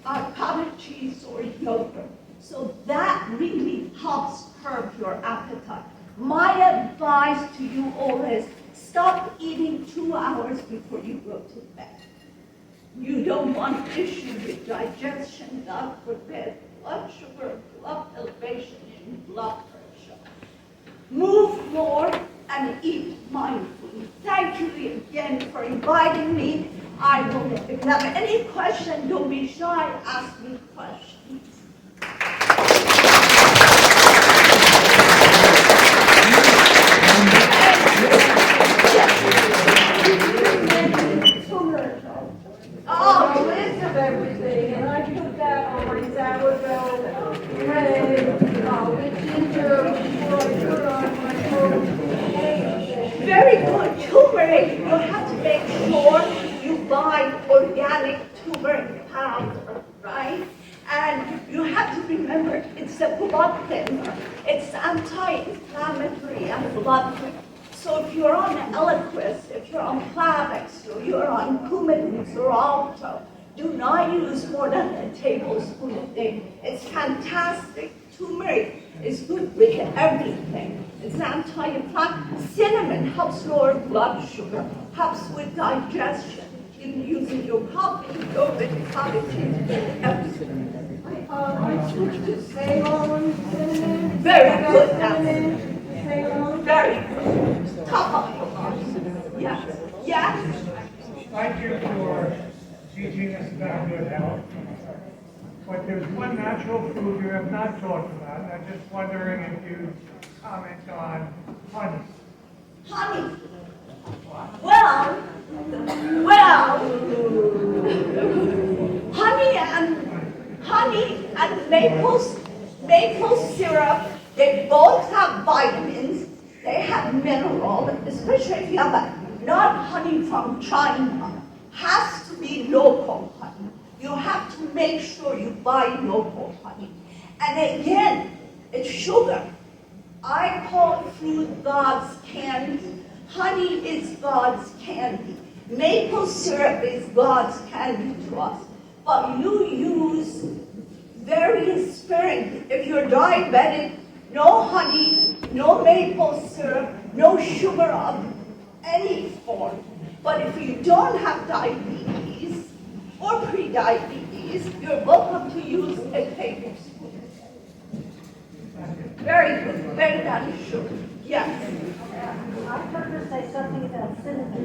cottage cheese or yogurt. So that really helps curb your appetite. My advice to you all is stop eating 2 hours before you go to bed. You don't want issues with digestion, God forbid, blood sugar, blood elevation, and blood pressure. Move more and eat mindfully. Thank you again for inviting me. I will, if you have any questions, don't be shy, ask me questions. Oh, list of everything, and I put that on my sourdough bread, with ginger, before I put on my toast. Very good. Turmeric, you have to make sure you buy organic turmeric powder, right? And you have to remember it's a blood thinner. It's anti-inflammatory and blood thinner. So if you're on Eliquis, if you're on Plavix, or you're on Coumadin or Alto, do not use more than a tablespoon a day. It's fantastic. Turmeric is good with everything. It's anti-inflammatory. Cinnamon helps lower blood sugar, helps with digestion. Even using your coffee, yogurt, cottage cheese, everything. I switched to Ceylon cinnamon. Very good. Cinnamon, Ceylon. Very good. Top of your list. Yes. Yes. Thank you for teaching us about good health. But there's one natural food you have not talked about, and I'm just wondering if you comment on honey. Honey. Honey and maple syrup, they both have vitamins, they have mineral, especially if you have not honey from China, has to be local honey. You have to make sure you buy local honey. And again, it's sugar. I call fruit God's candy. Honey is God's candy. Maple syrup is God's candy to us. But you use very sparingly. If you're diabetic, no honey, no maple syrup, no sugar of any form. But if you don't have diabetes or pre-diabetes, you're welcome to use a tablespoon. Very good, very darn sure. Yes. I heard her say something about cinnamon,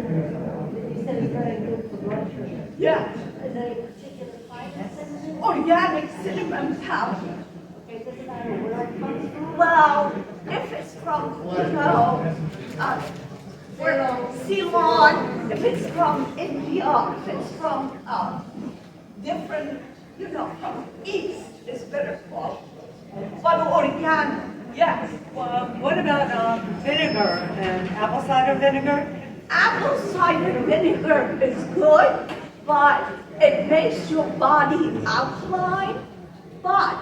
that you said it's very good for blood sugar. Yes. Is there a particular type of cinnamon? Organic cinnamon powder. Okay, does it matter where it comes from? Well, if it's from, Ceylon, if it's from India, if it's from different, from East, it's better quality. But organic, yes. Well, what about vinegar and apple cider vinegar? Apple cider vinegar is good, but it makes your body alkaline. But,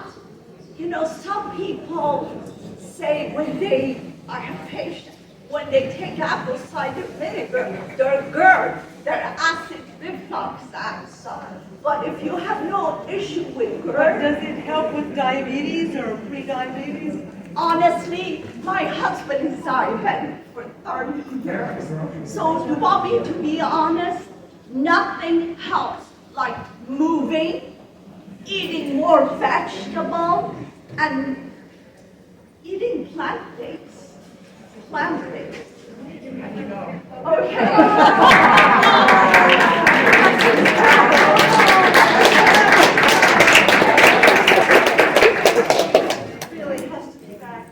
some people say I have patients, when they take apple cider vinegar, their GERD, their acid reflux acts up. But if you have no issue with But GERD, does it help with diabetes or pre-diabetes? honestly, my husband is diabetic for 30 years. So you want me to be honest? Nothing helps like moving, eating more vegetable, and eating plant-based. Plant-based. Really has to be back.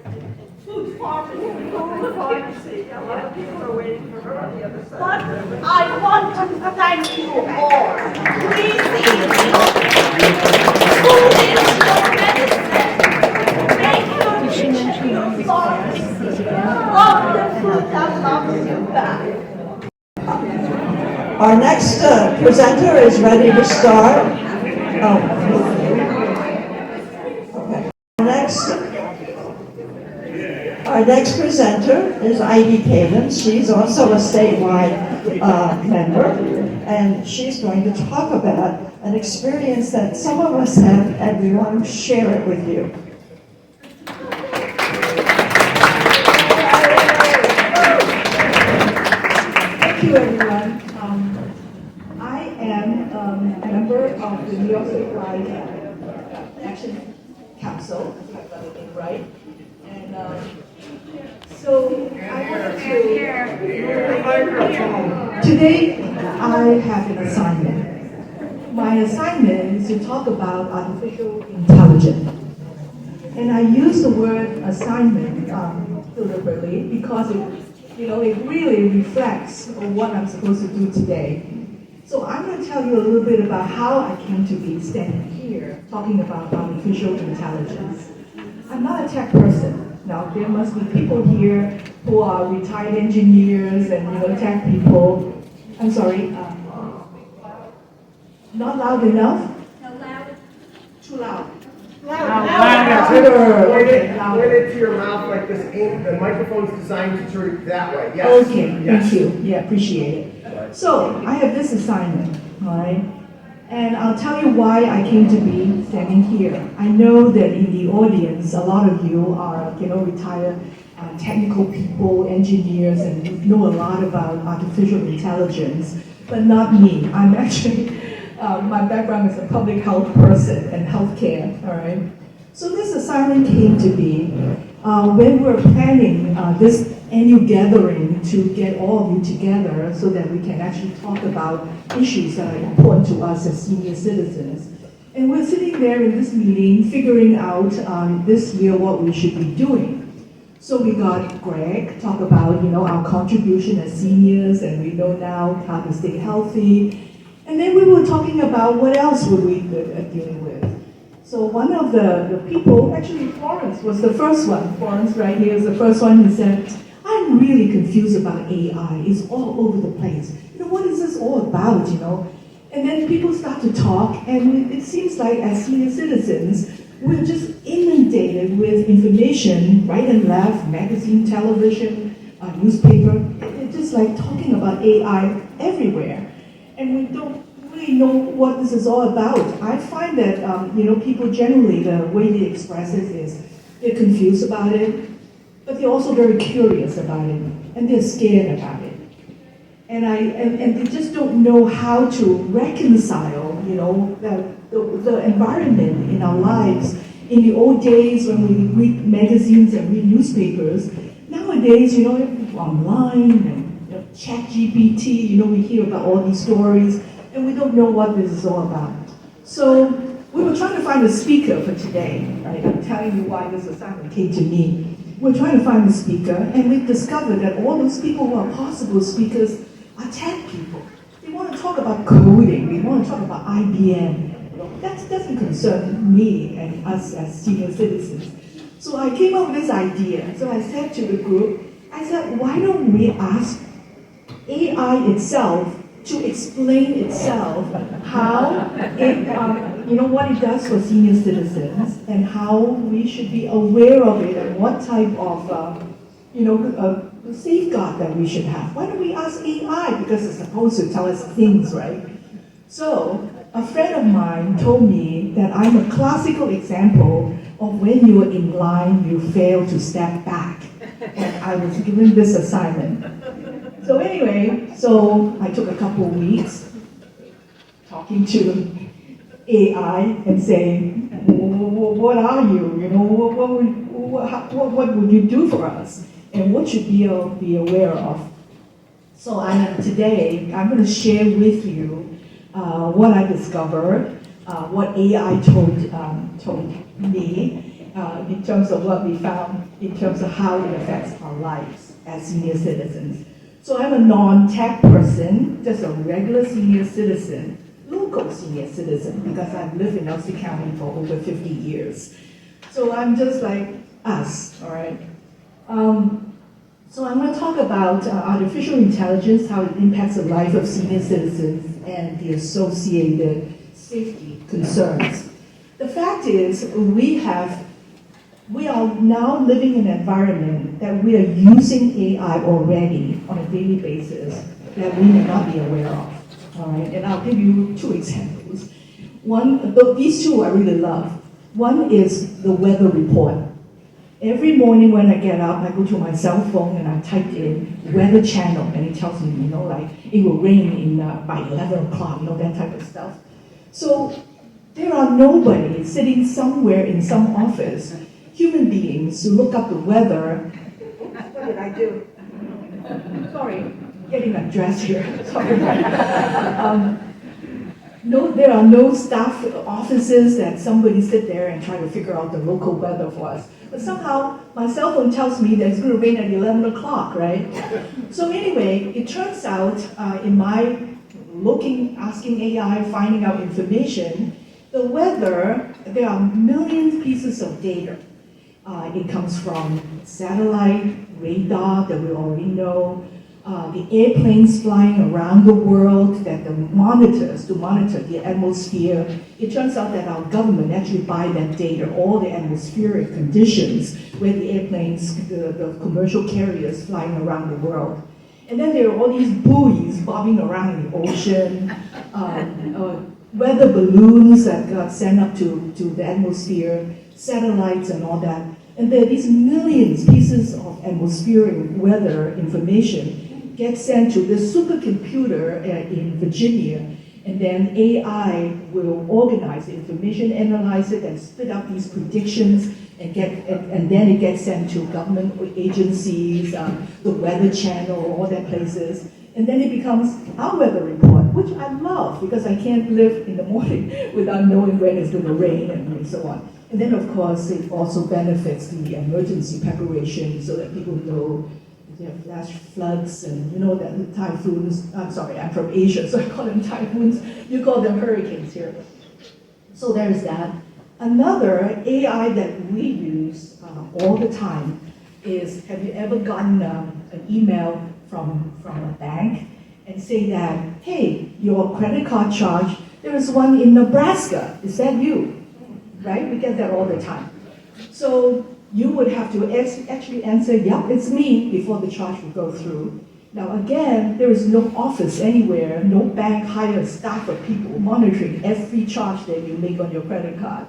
Food pharmacy. A lot of people are waiting for her on the other side. But I want to thank you all. Please eat. Food is your medicine. Make your kitchen your pharmacy. Love the food that loves you back. Our next presenter is ready to start. Oh. Okay. Our next presenter is Ivy Cadence. She's also a statewide member, and she's going to talk about an experience that some of us have, and we want to share it with you. Thank you, everyone. I am a member of the New York StateWide Action Council, if I got it right. And so I wanted to. Today, I have an assignment. My assignment is to talk about artificial intelligence. And I use the word assignment deliberately because it really reflects on what I'm supposed to do today. So I'm going to tell you a little bit about how I came to be standing here talking about artificial intelligence. I'm not a tech person. Now, there must be people here who are retired engineers and tech people. I'm sorry. Not loud enough? No louder. Too loud. Louder. Okay, louder. Point it to your mouth like this. The microphone's designed to turn it that way. Yes. Okay, Yes. thank you. Yeah, appreciate it. So, I have this assignment, all right? And I'll tell you why I came to be standing here. I know that in the audience, a lot of you are, retired technical people, engineers, and you know a lot about artificial intelligence, but not me. I'm actually, my background is a public health person and healthcare, all right? So this assignment came to be when we're planning this annual gathering to get all of you together so that we can actually talk about issues that are important to us as senior citizens. And we're sitting there in this meeting figuring out this year what we should be doing. So we got Greg talk about, our contribution as seniors, and we know now how to stay healthy. And then we were talking about what else would we be dealing with. So one of the people, actually Florence was the first one. Florence right here is the first one who said, I'm really confused about AI. It's all over the place. What is this all about, And then people start to talk, and it seems like as senior citizens, we're just inundated with information, right and left, magazine, television, newspaper. It's just like talking about AI everywhere. And we don't really know what this is all about. I find that, people generally, the way they express it is they're confused about it, but they're also very curious about it, and they're scared about it. And they just don't know how to reconcile, the environment in our lives In the old days when we read magazines and read newspapers, nowadays, online and ChatGPT, we hear about all these stories and we don't know what this is all about. So we were trying to find a speaker for today, right? I'm telling you why this assignment came to me. We're trying to find a speaker, and we discovered that all those people who are possible speakers are tech people. They want to talk about coding, they want to talk about IBM. That doesn't concern me and us as senior citizens. So I came up with this idea. So I said to the group, I said, why don't we ask AI itself to explain itself how it, what it does for senior citizens and how we should be aware of it and what type of, safeguard that we should have. Why don't we ask AI? Because it's supposed to tell us things, right? So a friend of mine told me that I'm a classical example of when you are in line, you fail to step back. And I was given this assignment. So anyway, I took a couple of weeks talking to AI and saying, what are you? What would you do for us? And what should we be aware of? So today, I'm going to share with you what I discovered, what AI told me in terms of what we found, in terms of how it affects our lives as senior citizens. So I'm a non-tech person, just a regular senior citizen, local senior citizen, because I've lived in Ulster County for over 50 years. So I'm just like us, all right? So I'm going to talk about artificial intelligence, how it impacts the life of senior citizens and the associated safety concerns. The fact is, we are now living in an environment that we are using AI already on a daily basis that we may not be aware of. All right, and I'll give you two examples. These two I really love. One is the weather report. Every morning when I get up, I go to my cell phone and I type in weather channel, and it tells me, it will rain by 11 o'clock, that type of stuff. So there are nobody sitting somewhere in some office, human beings, who look up the weather. What did I do? Sorry, getting undressed here. Sorry. No, there are no staff offices that somebody sit there and try to figure out the local weather for us. But somehow, my cell phone tells me that it's going to rain at 11 o'clock, right? So anyway, it turns out in my asking AI, finding out information, the weather, there are millions of pieces of data. It comes from satellite, radar that we already know, the airplanes flying around the world that the monitors to monitor the atmosphere. It turns out that our government actually buy that data, all the atmospheric conditions where the airplanes, the commercial carriers flying around the world. And then there are all these buoys bobbing around in the ocean, weather balloons that got sent up to the atmosphere, satellites and all that. And there are these millions pieces of atmospheric weather information get sent to this supercomputer in Virginia, and then AI will organize the information, analyze it, and spit out these predictions, and then it gets sent to government agencies, the Weather Channel, all that places, and then it becomes our weather report, which I love because I can't live in the morning without knowing when it's going to rain and so on. And then, of course, it also benefits the emergency preparation so that people know if they have flash floods and that the typhoons. I'm sorry, I'm from Asia, so I call them typhoons. You call them hurricanes here. So there's that. Another AI that we use all the time is, have you ever gotten an email from a bank and say that, hey, your credit card charge, there is one in Nebraska. Is that you? Right? We get that all the time. So you would have to actually answer, yep, it's me, before the charge will go through. Now again, there is no office anywhere, no bank hires staff of people monitoring every charge that you make on your credit card.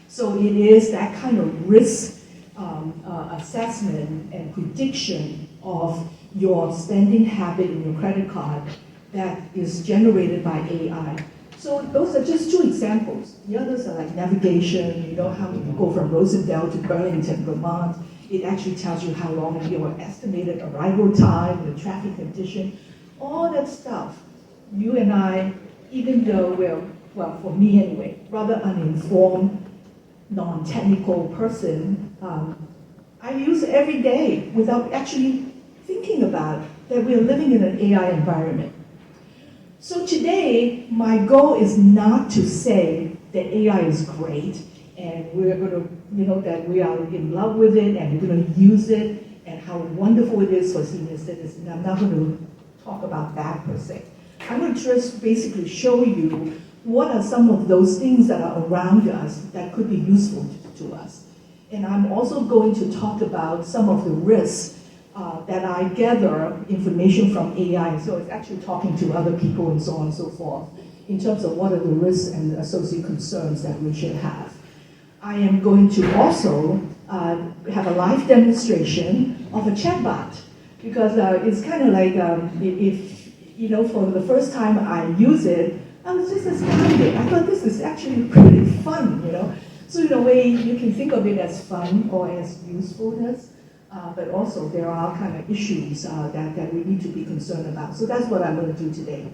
So it is that kind of risk assessment and prediction of your spending habit in your credit card that is generated by AI So those are just two examples. The others are like navigation, you know, how you go from Rosendale to Burlington, Vermont. It actually tells you how long your estimated arrival time, the traffic condition, all that stuff. You and I, even though we're, well, for me anyway, rather uninformed, non-technical person, I use it every day without actually thinking about that we're living in an AI environment. So today, my goal is not to say that AI is great and we're going to, you know, that we are in love with it and we're going to use it and how wonderful it is for senior citizens. I'm not going to talk about that per se. I'm going to just basically show you what are some of those things that are around us that could be useful to us. And I'm also going to talk about some of the risks that I gather information from AI. So it's actually talking to other people and so on and so forth in terms of what are the risks and associated concerns that we should have. I am going to also have a live demonstration of a chatbot because it's kind of like if, you know, for the first time I use it, I was just astounded. I thought this is actually pretty fun, you know. So in a way, you can think of it as fun or as usefulness, but also there are kind of issues that we need to be concerned about. So that's what I'm going to do today.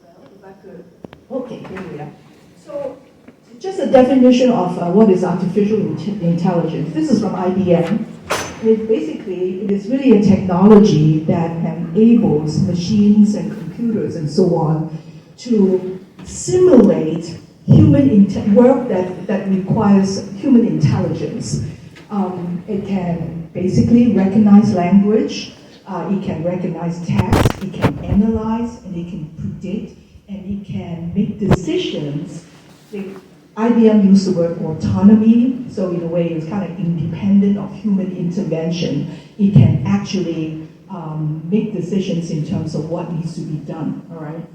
Well, if I could. Okay, here we are. So just a definition of what is artificial intelligence. This is from IBM. It is really a technology that enables machines and computers and so on to simulate work that requires human intelligence. It can basically recognize language, it can recognize text, it can analyze, and it can predict, and it can make decisions. IBM used the word autonomy, so in a way it's kind of independent of human intervention. It can actually make decisions in terms of what needs to be done, all right?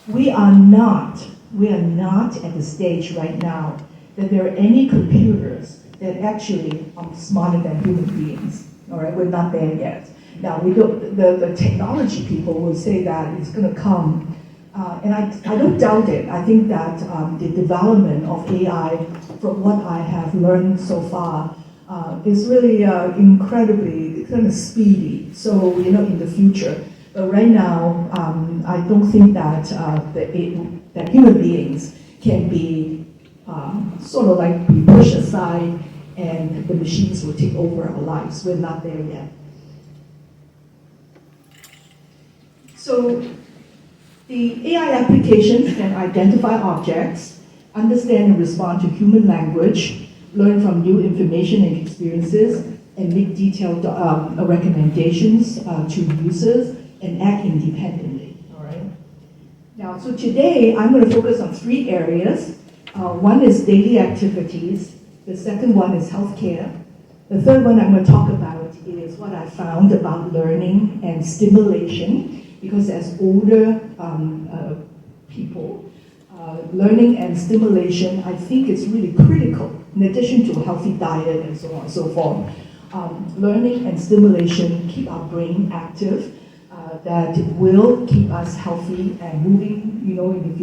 We are not at the stage right now that there are any computers that actually are smarter than human beings, all right? We're not there yet. Now, the technology people will say that it's gonna come. And I don't doubt it. I think that the development of AI, from what I have learned so far, is really incredibly kind of speedy. So, you know, in the future. But right now, I don't think that that human beings can be sort of like be pushed aside and the machines will take over our lives. We're not there yet. So the AI applications can identify objects, understand and respond to human language, learn from new information and experiences, and make detailed recommendations to users, and act independently, all right? Now, so today, I'm going to focus on three areas. One is daily activities. The second one is healthcare. The third one I'm going to talk about is what I found about learning and stimulation. Because as older people, learning and stimulation, I think is really critical, in addition to a healthy diet and so on and so forth. Learning and stimulation keep our brain active, that will keep us healthy and moving, you know, in the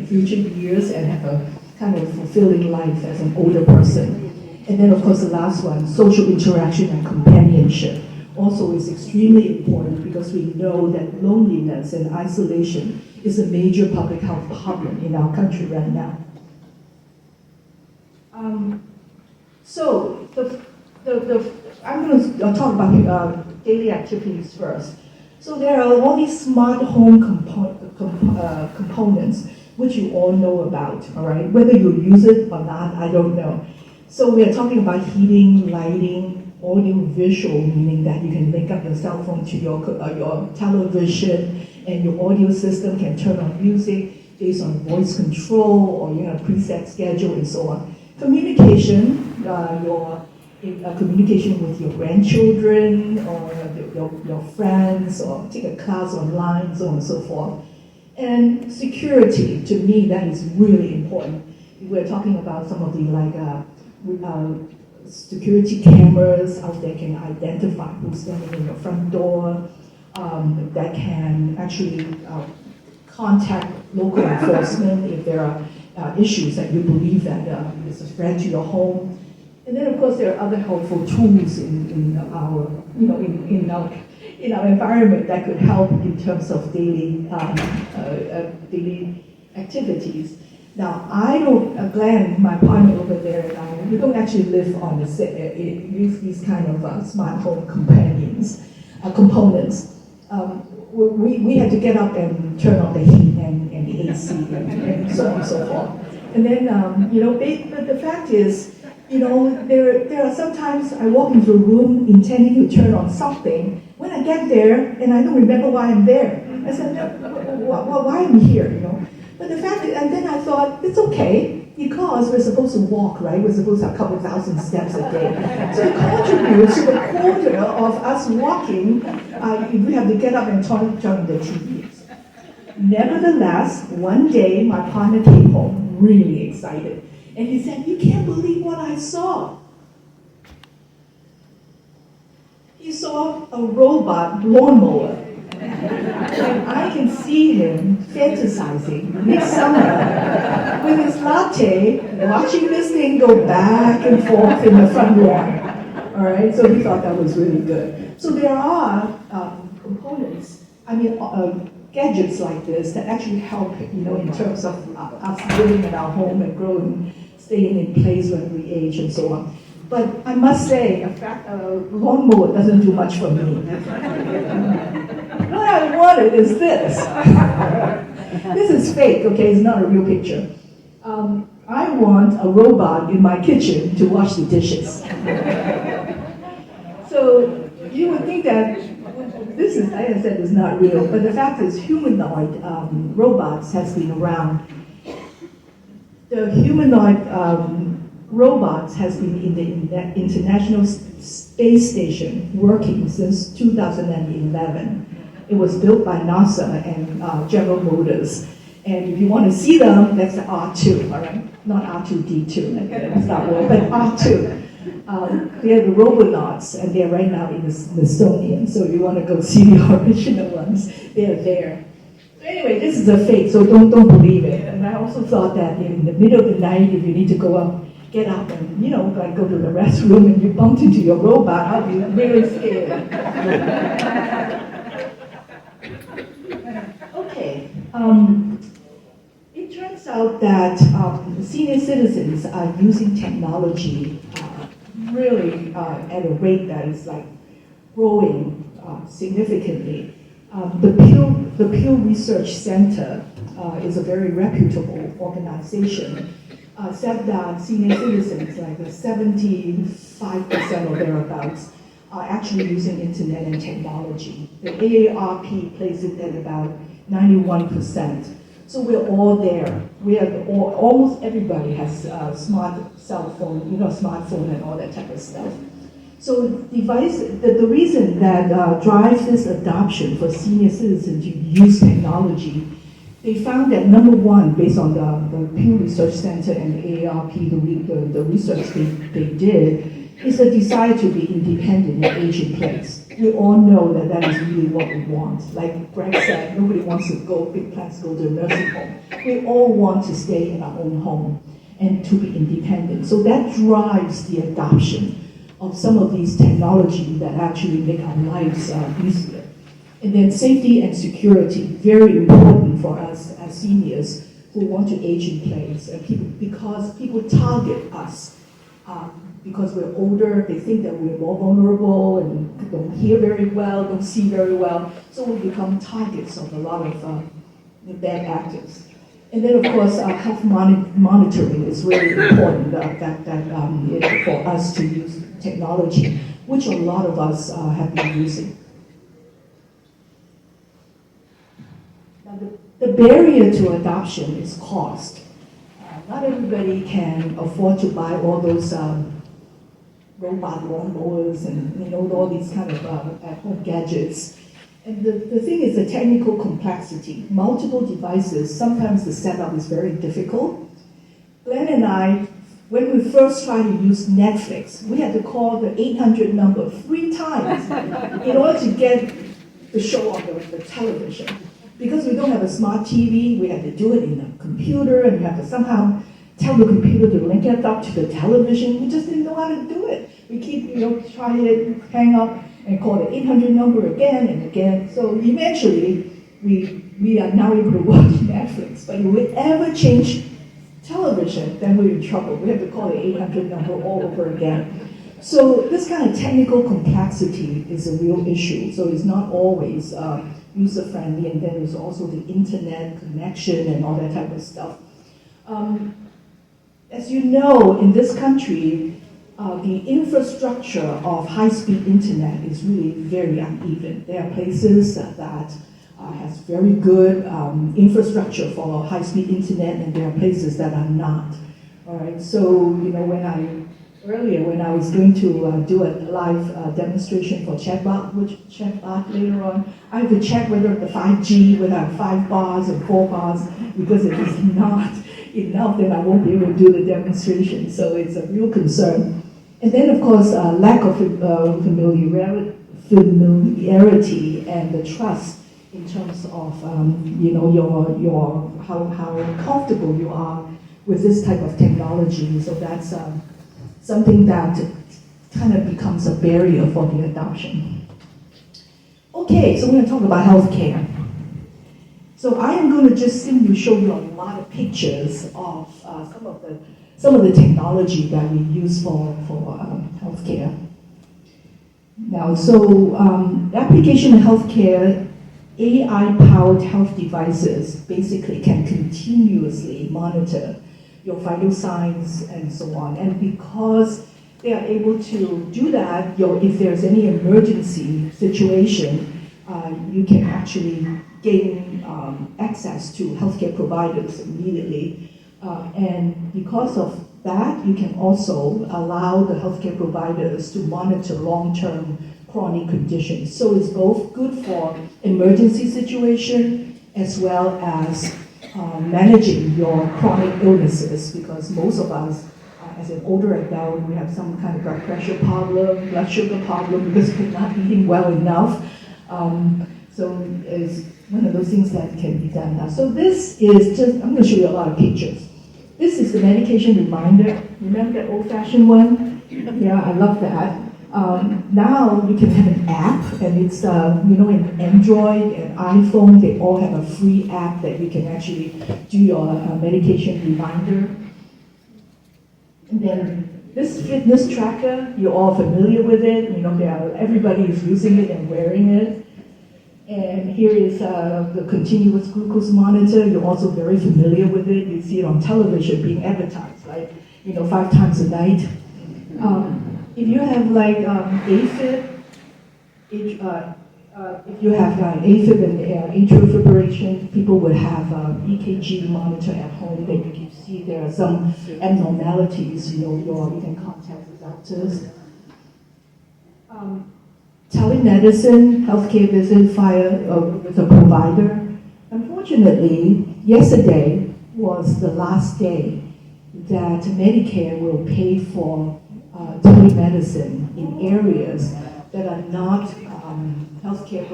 future years and have a kind of fulfilling life as an older person. And then, of course, the last one, social interaction and companionship. Also is extremely important because we know that loneliness and isolation is a major public health problem in our country right now. So I'm going to talk about daily activities first. So there are all these smart home components which you all know about, all right? Whether you use it or not, I don't know. So we are talking about heating, lighting, audio visual, meaning that you can link up your cell phone to your television and your audio system can turn on music based on voice control or preset schedule and so on. Communication, your communication with your grandchildren or your friends or take a class online, so on and so forth. And security, to me, that is really important. We're talking about some of the security cameras out there can identify who's standing in your front door, that can actually contact local enforcement if there are issues that you believe that is a threat to your home. And then, of course, there are other helpful tools in our, in our environment that could help in terms of daily activities. Now, I don't, Glenn, my partner over there, and I, we don't actually live on the use these kind of smart home components. We had to get up and turn on the heat and the AC and so on and so forth. And then, but the fact is, there are sometimes I walk into a room intending to turn on something. When I get there, and I don't remember why I'm there. I said, why am I here, But the fact is, and then I thought, it's okay, because we're supposed to walk, right? We're supposed to have a couple thousand steps a day. So it contributes to the quarter of us walking, we have to get up and turn the TV. Nevertheless, one day my partner came home really excited. And he said, you can't believe what I saw. He saw a robot lawnmower. And I can see him fantasizing next summer with his latte, watching this thing go back and forth in the front lawn. All right, so he thought that was really good. So there are components, gadgets like this that actually help, in terms of us living in our home and growing, staying in place when we age and so on. But I must say, a lawnmower doesn't do much for me. What I wanted is this. This is fake, okay? It's not a real picture. I want a robot in my kitchen to wash the dishes. So you would think that this is, like I said, is not real, but the fact is humanoid robots has been around. The humanoid robots has been in the International Space Station working since 2011. It was built by NASA and General Motors. And if you want to see them, that's the R2, all right? Not R2-D2, that's not word, but R2. They're the robonauts, and they're right now in the Smithsonian. So if you want to go see the original ones, they're there. So anyway, this is a fake, so don't believe it. And I also thought that in the middle of the night, if you need to go up, get up and, like go to the restroom and you bumped into your robot, I'll be really scared. Okay. It turns out that senior citizens are using technology really at a rate that is like growing significantly. The Pew Research Center is a very reputable organization. Said that senior citizens, like 75% or thereabouts, are actually using internet and technology. The AARP places it at about 91%. So we're all there. Almost everybody has a smart cell phone, smartphone and all that type of stuff. So the reason that drives this adoption for senior citizens to use technology, they found that number one, based on the Pew Research Center and the AARP, the research they did, is the desire to be independent and age in place. We all know that is really what we want. Like Greg said, nobody wants to go, big plans to go to a nursing home. We all want to stay in our own home and to be independent. So that drives the adoption of some of these technology that actually make our lives easier. And then safety and security, very important for us as seniors who want to age in place. And because people target us because we're older, they think that we're more vulnerable and don't hear very well, don't see very well. So we become targets of a lot of bad actors. And then, of course, health monitoring is really important for us to use technology, which a lot of us have been using. Now, the barrier to adoption is cost. Not everybody can afford to buy all those robot lawnmowers and all these kind of at-home gadgets. And the thing is the technical complexity. Multiple devices, sometimes the setup is very difficult. Glenn and I when we first tried to use Netflix, we had to call the 800 number 3 times in order to get the show on the television. Because we don't have a smart TV, we had to do it in a computer, and we had to somehow tell the computer to link it up to the television. We just didn't know how to do it. We keep, trying it, hang up, and call the 800 number again and again. So eventually, we are now able to watch Netflix. But if we ever change television, then we're in trouble. We have to call the 800 number all over again. So this kind of technical complexity is a real issue. So it's not always user-friendly, and then there's also the internet connection and all that type of stuff. As you know, in this country, the infrastructure of high-speed internet is really very uneven. There are places that has very good infrastructure for high-speed internet, and there are places that are not. All right. So when I was going to do a live demonstration for chatbot later on, I have to check whether the 5G, whether I have 5 bars or 4 bars, because if it's not enough, then I won't be able to do the demonstration. So it's a real concern. And then, of course, lack of familiarity and the trust in terms of your how comfortable you are with this type of technology. So that's something that kind of becomes a barrier for the adoption. Okay, so we're going to talk about healthcare. So I am going to just simply show you a lot of pictures of some of the technology that we use for healthcare. Now, so application in healthcare, AI-powered health devices basically can continuously monitor your vital signs and so on. And because they are able to do that, if there's any emergency situation, you can actually gain access to healthcare providers immediately. And because of that, you can also allow the healthcare providers to monitor long-term chronic conditions. So it's both good for emergency situation as well as managing your chronic illnesses, because most of us, as an older adult, we have some kind of blood pressure problem, blood sugar problem, because we're not eating well enough. So it's one of those things that can be done now. So this is just, I'm going to show you a lot of pictures. This is the medication reminder. Remember that old-fashioned one? Yeah, I love that. Now you can have an app, and it's, in Android and iPhone, they all have a free app that you can actually do your medication reminder. And then this fitness tracker, you're all familiar with it. Everybody is using it and wearing it. And here is the continuous glucose monitor. You're also very familiar with it. You see it on television being advertised, 5 times a night. If you have AFib, if you have AFib and atrial fibrillation, people would have EKG monitor at home. That you can see there are some abnormalities. You can contact the doctors. Telemedicine, healthcare visit with a provider. Unfortunately, yesterday was the last day that Medicare will pay for telemedicine in areas that are not healthcare,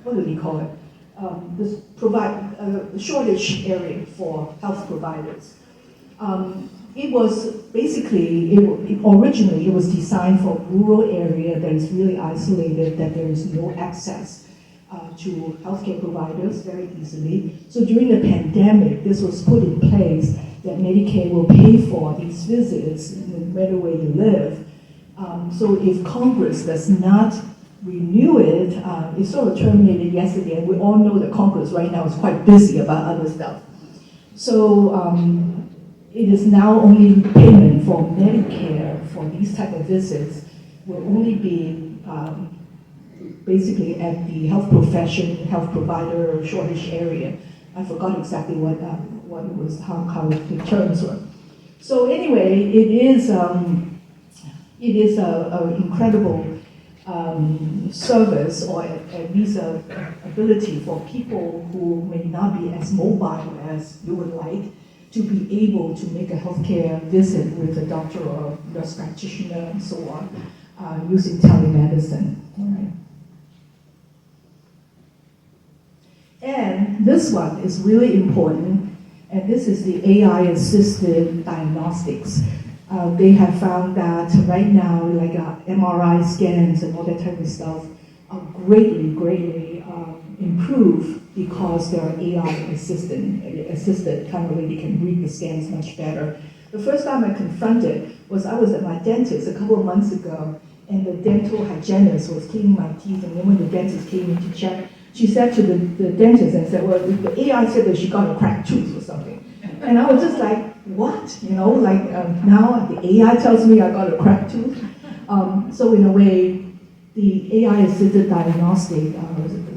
what do we call it? The shortage area for health providers. It was basically, originally it was designed for rural area that is really isolated, that there is no access to healthcare providers very easily. So during the pandemic, this was put in place that Medicare will pay for these visits no matter where you live. So if Congress does not renew it, it sort of terminated yesterday, and we all know that Congress right now is quite busy about other stuff. So it is now only payment for Medicare for these type of visits will only be basically at the health profession, health provider shortage area. I forgot exactly what it was, how the terms were. So anyway, it is an incredible service, or at least ability for people who may not be as mobile as you would like, to be able to make a healthcare visit with a doctor or nurse practitioner and so on, using telemedicine. All right. And this one is really important, and this is the AI-assisted diagnostics. They have found that right now, like MRI scans and all that type of stuff are greatly improved because they are AI assisted, kind of really can read the scans much better. The first time I confronted was I was at my dentist a couple of months ago, and the dental hygienist was cleaning my teeth, and then when the dentist came in to check, she said to the dentist and said, well, the AI said that she got a cracked tooth or something. And I was just like, what? You know, like now the AI tells me I got a cracked tooth. So in a way, the AI-assisted diagnostic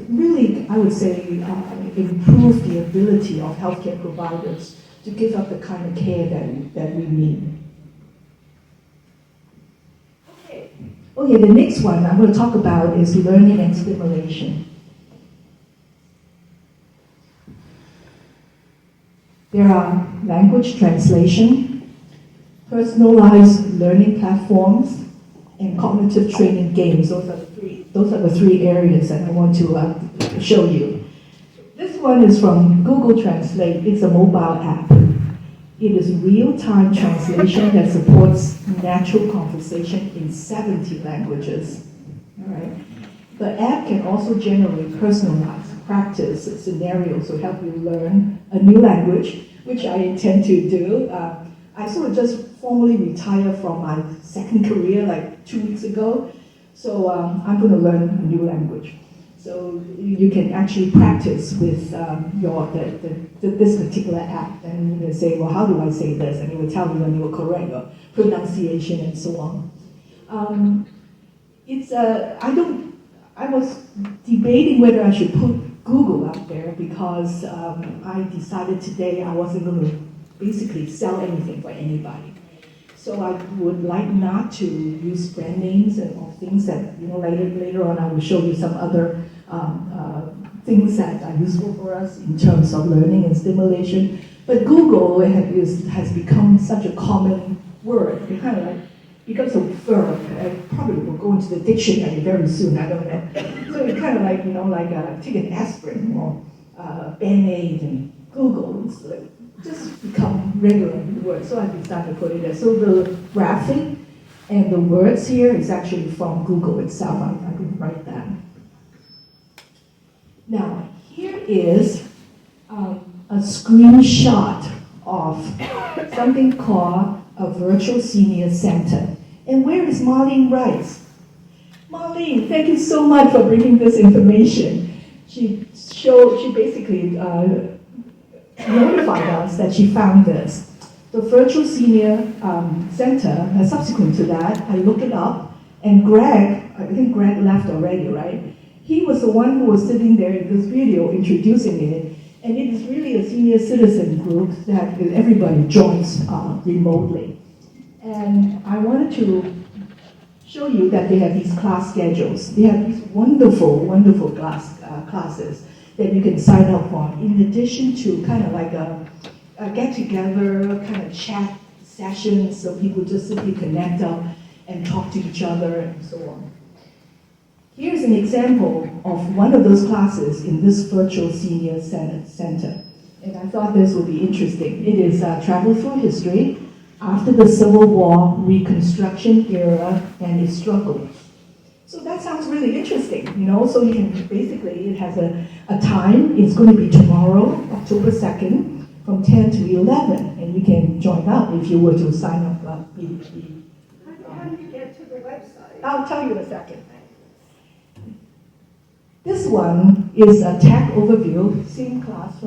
really, I would say, improve the ability of healthcare providers to give up the kind of care that we need. Okay, the next one I'm going to talk about is learning and stimulation. There are language translation, personalized learning platforms, and cognitive training games. Those are the three areas that I want to show you. This one is from Google Translate. It's a mobile app. It is real-time translation that supports natural conversation in 70 languages. All right. The app can also generate personalized practice scenarios to help you learn a new language, which I intend to do. I sort of just formally retired from my second career like 2 weeks ago, so I'm going to learn a new language. So you can actually practice with this particular app, and you can say, well, how do I say this? And it will tell you when you will correct your pronunciation and so on. I was debating whether I should put Google out there because I decided today I wasn't going to basically sell anything for anybody. So I would like not to use brand names or things that, you know, later on I will show you some other things that are useful for us in terms of learning and stimulation. But Google has become such a common word. It kind of like becomes a verb. It probably will go into the dictionary very soon, I don't know. So it's kind of like, you know, like take an aspirin or Band-Aid and Google. It's like just become regular words. So I decided to put it there. So the graphic and the words here is actually from Google itself. I can write that. Now, here is a screenshot of something called a virtual senior center. And where is Marlene Rice? Marlene, thank you so much for bringing this information. She basically notified us that she found this. The virtual senior center, subsequent to that, I looked it up, and Greg, I think Greg left already, right? He was the one who was sitting there in this video introducing it, and it is really a senior citizen group that everybody joins remotely. And I wanted to show you that they have these class schedules. They have these wonderful, wonderful classes that you can sign up for, in addition to kind of like a get-together, kind of chat sessions, so people just simply connect up and talk to each other and so on. Here's an example of one of those classes in this virtual senior center. And I thought this would be interesting. It is travel through history after the Civil War, Reconstruction era, and its struggles. So that sounds really interesting, you know? So you can basically, it has a time. It's going to be tomorrow, October 2nd, from 10 to 11. And you can join up if you were to sign up. How do you get to the website? I'll tell you in a second. This one is a tech overview, same class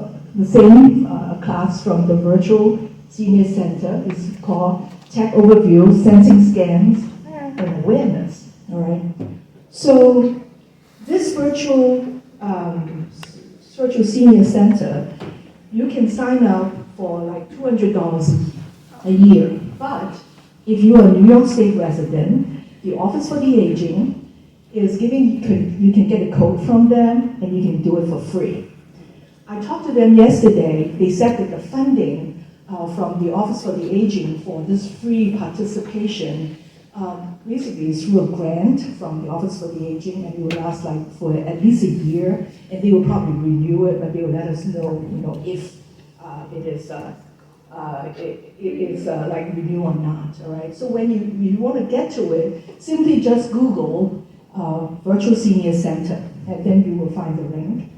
from the virtual senior center. It's called Tech Overview, Sensing Scans, and Awareness. All right. So this virtual senior center, you can sign up for like $200 a year. But if you are a New York State resident, the Office for the Aging is giving, you can get a code from them and you can do it for free. I talked to them yesterday. They said that the funding from the Office for the Aging for this free participation. Basically, it's through a grant from the Office for the Aging, and it will last like for at least a year, and they will probably renew it, but they will let us know, if it is like renew or not. All right. So when you want to get to it, simply just Google Virtual Senior Center, and then you will find the link.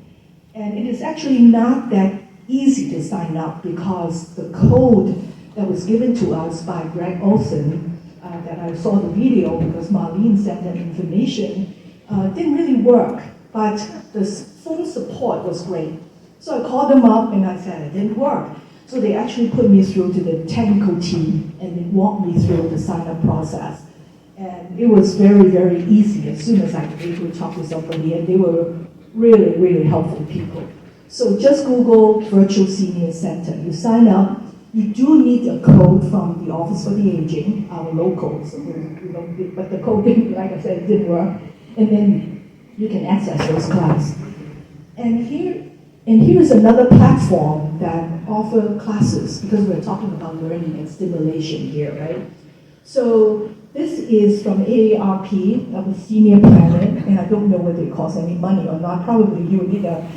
And it is actually not that easy to sign up because the code that was given to us by Greg Olson, that I saw the video because Marlene sent that information, didn't really work, but the phone support was great. So I called them up and I said it didn't work. So they actually put me through to the technical team and they walked me through the sign-up process. And it was very, very easy as soon as I was able to talk to somebody, and they were really, really helpful people. So just Google Virtual Senior Center. You sign up. You do need a code from the Office for the Aging, our local. So but the code didn't, like I said, it didn't work. And then you can access those classes. And here's another platform that offers classes, because we're talking about learning and stimulation here, right? So this is from AARP, of a senior planet, and I don't know whether it costs any money or not. Probably you would need a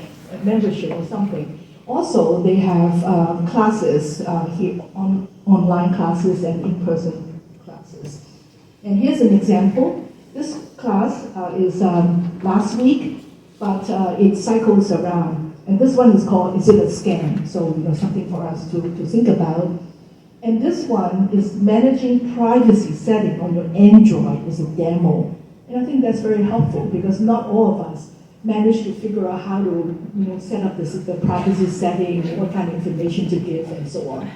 membership or something. Also, they have classes here, online classes and in-person classes. And here's an example. This class is last week, but it cycles around. And this one is called, is it a scam? So, something for us to think about. And this one is managing privacy setting on your Android is a demo. And I think that's very helpful because not all of us manage to figure out how to set up the privacy setting, what kind of information to give, and so on.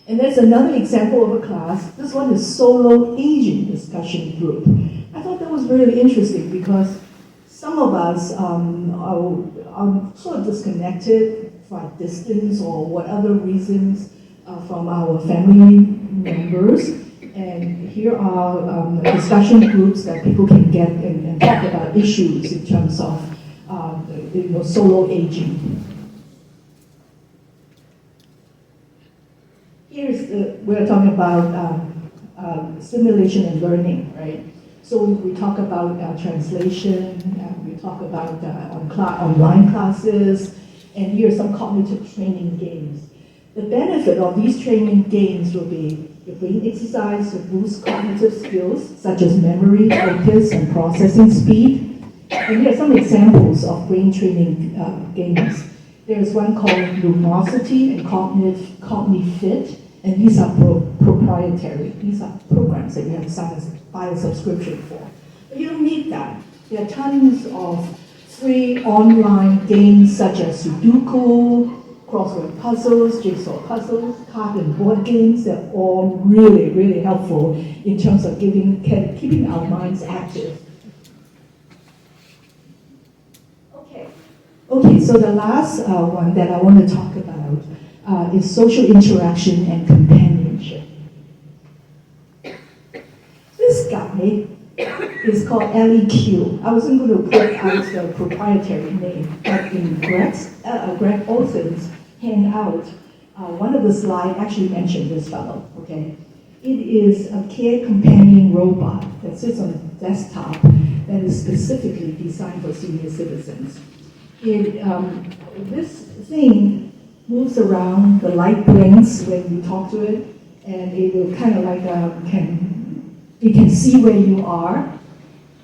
And there's another example of a class. This one is solo aging discussion group. I thought that was really interesting because some of us are sort of disconnected for distance or what other reasons from our family members. And here are discussion groups that people can get and talk about issues in terms of solo aging. We're talking about stimulation and learning, right? So we talk about translation, we talk about online classes, and here are some cognitive training games. The benefit of these training games will be your brain exercise to boost cognitive skills such as memory, focus, and processing speed. And here are some examples of brain training games. There's one called Lumosity and CogniFit, and these are proprietary. These are programs that you have to buy a subscription for. But you don't need that. There are tons of free online games such as Sudoku, crossword puzzles, jigsaw puzzles, card and board games. They're all really, really helpful in terms of keeping our minds active. Okay, so the last one that I want to talk about is social interaction and companionship. This guy is called LEQ. I wasn't going to put out the proprietary name, but in Greg Olson's handout, one of the slides actually mentioned this fellow, okay? It is a care companion robot that sits on a desktop that is specifically designed for senior citizens. This thing moves around, the light blinks when you talk to it, and it will kind of like it can see where you are.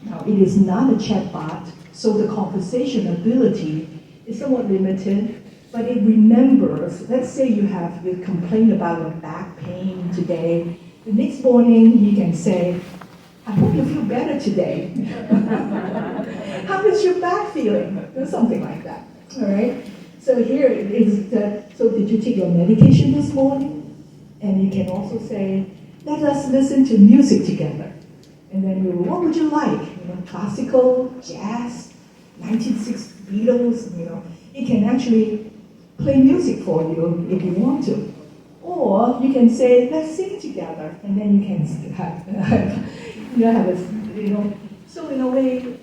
Now, it is not a chatbot, so the conversation ability is somewhat limited, but it remembers. Let's say you complain about your back pain today. The next morning, you can say, I hope you feel better today. How is your back feeling? Or something like that, all right? So here it is so did you take your medication this morning? And you can also say, let us listen to music together. And then what would you like? Classical, jazz, 1960s Beatles, It can actually play music for you if you want to. Or you can say, let's sing together. And then you can So in a way,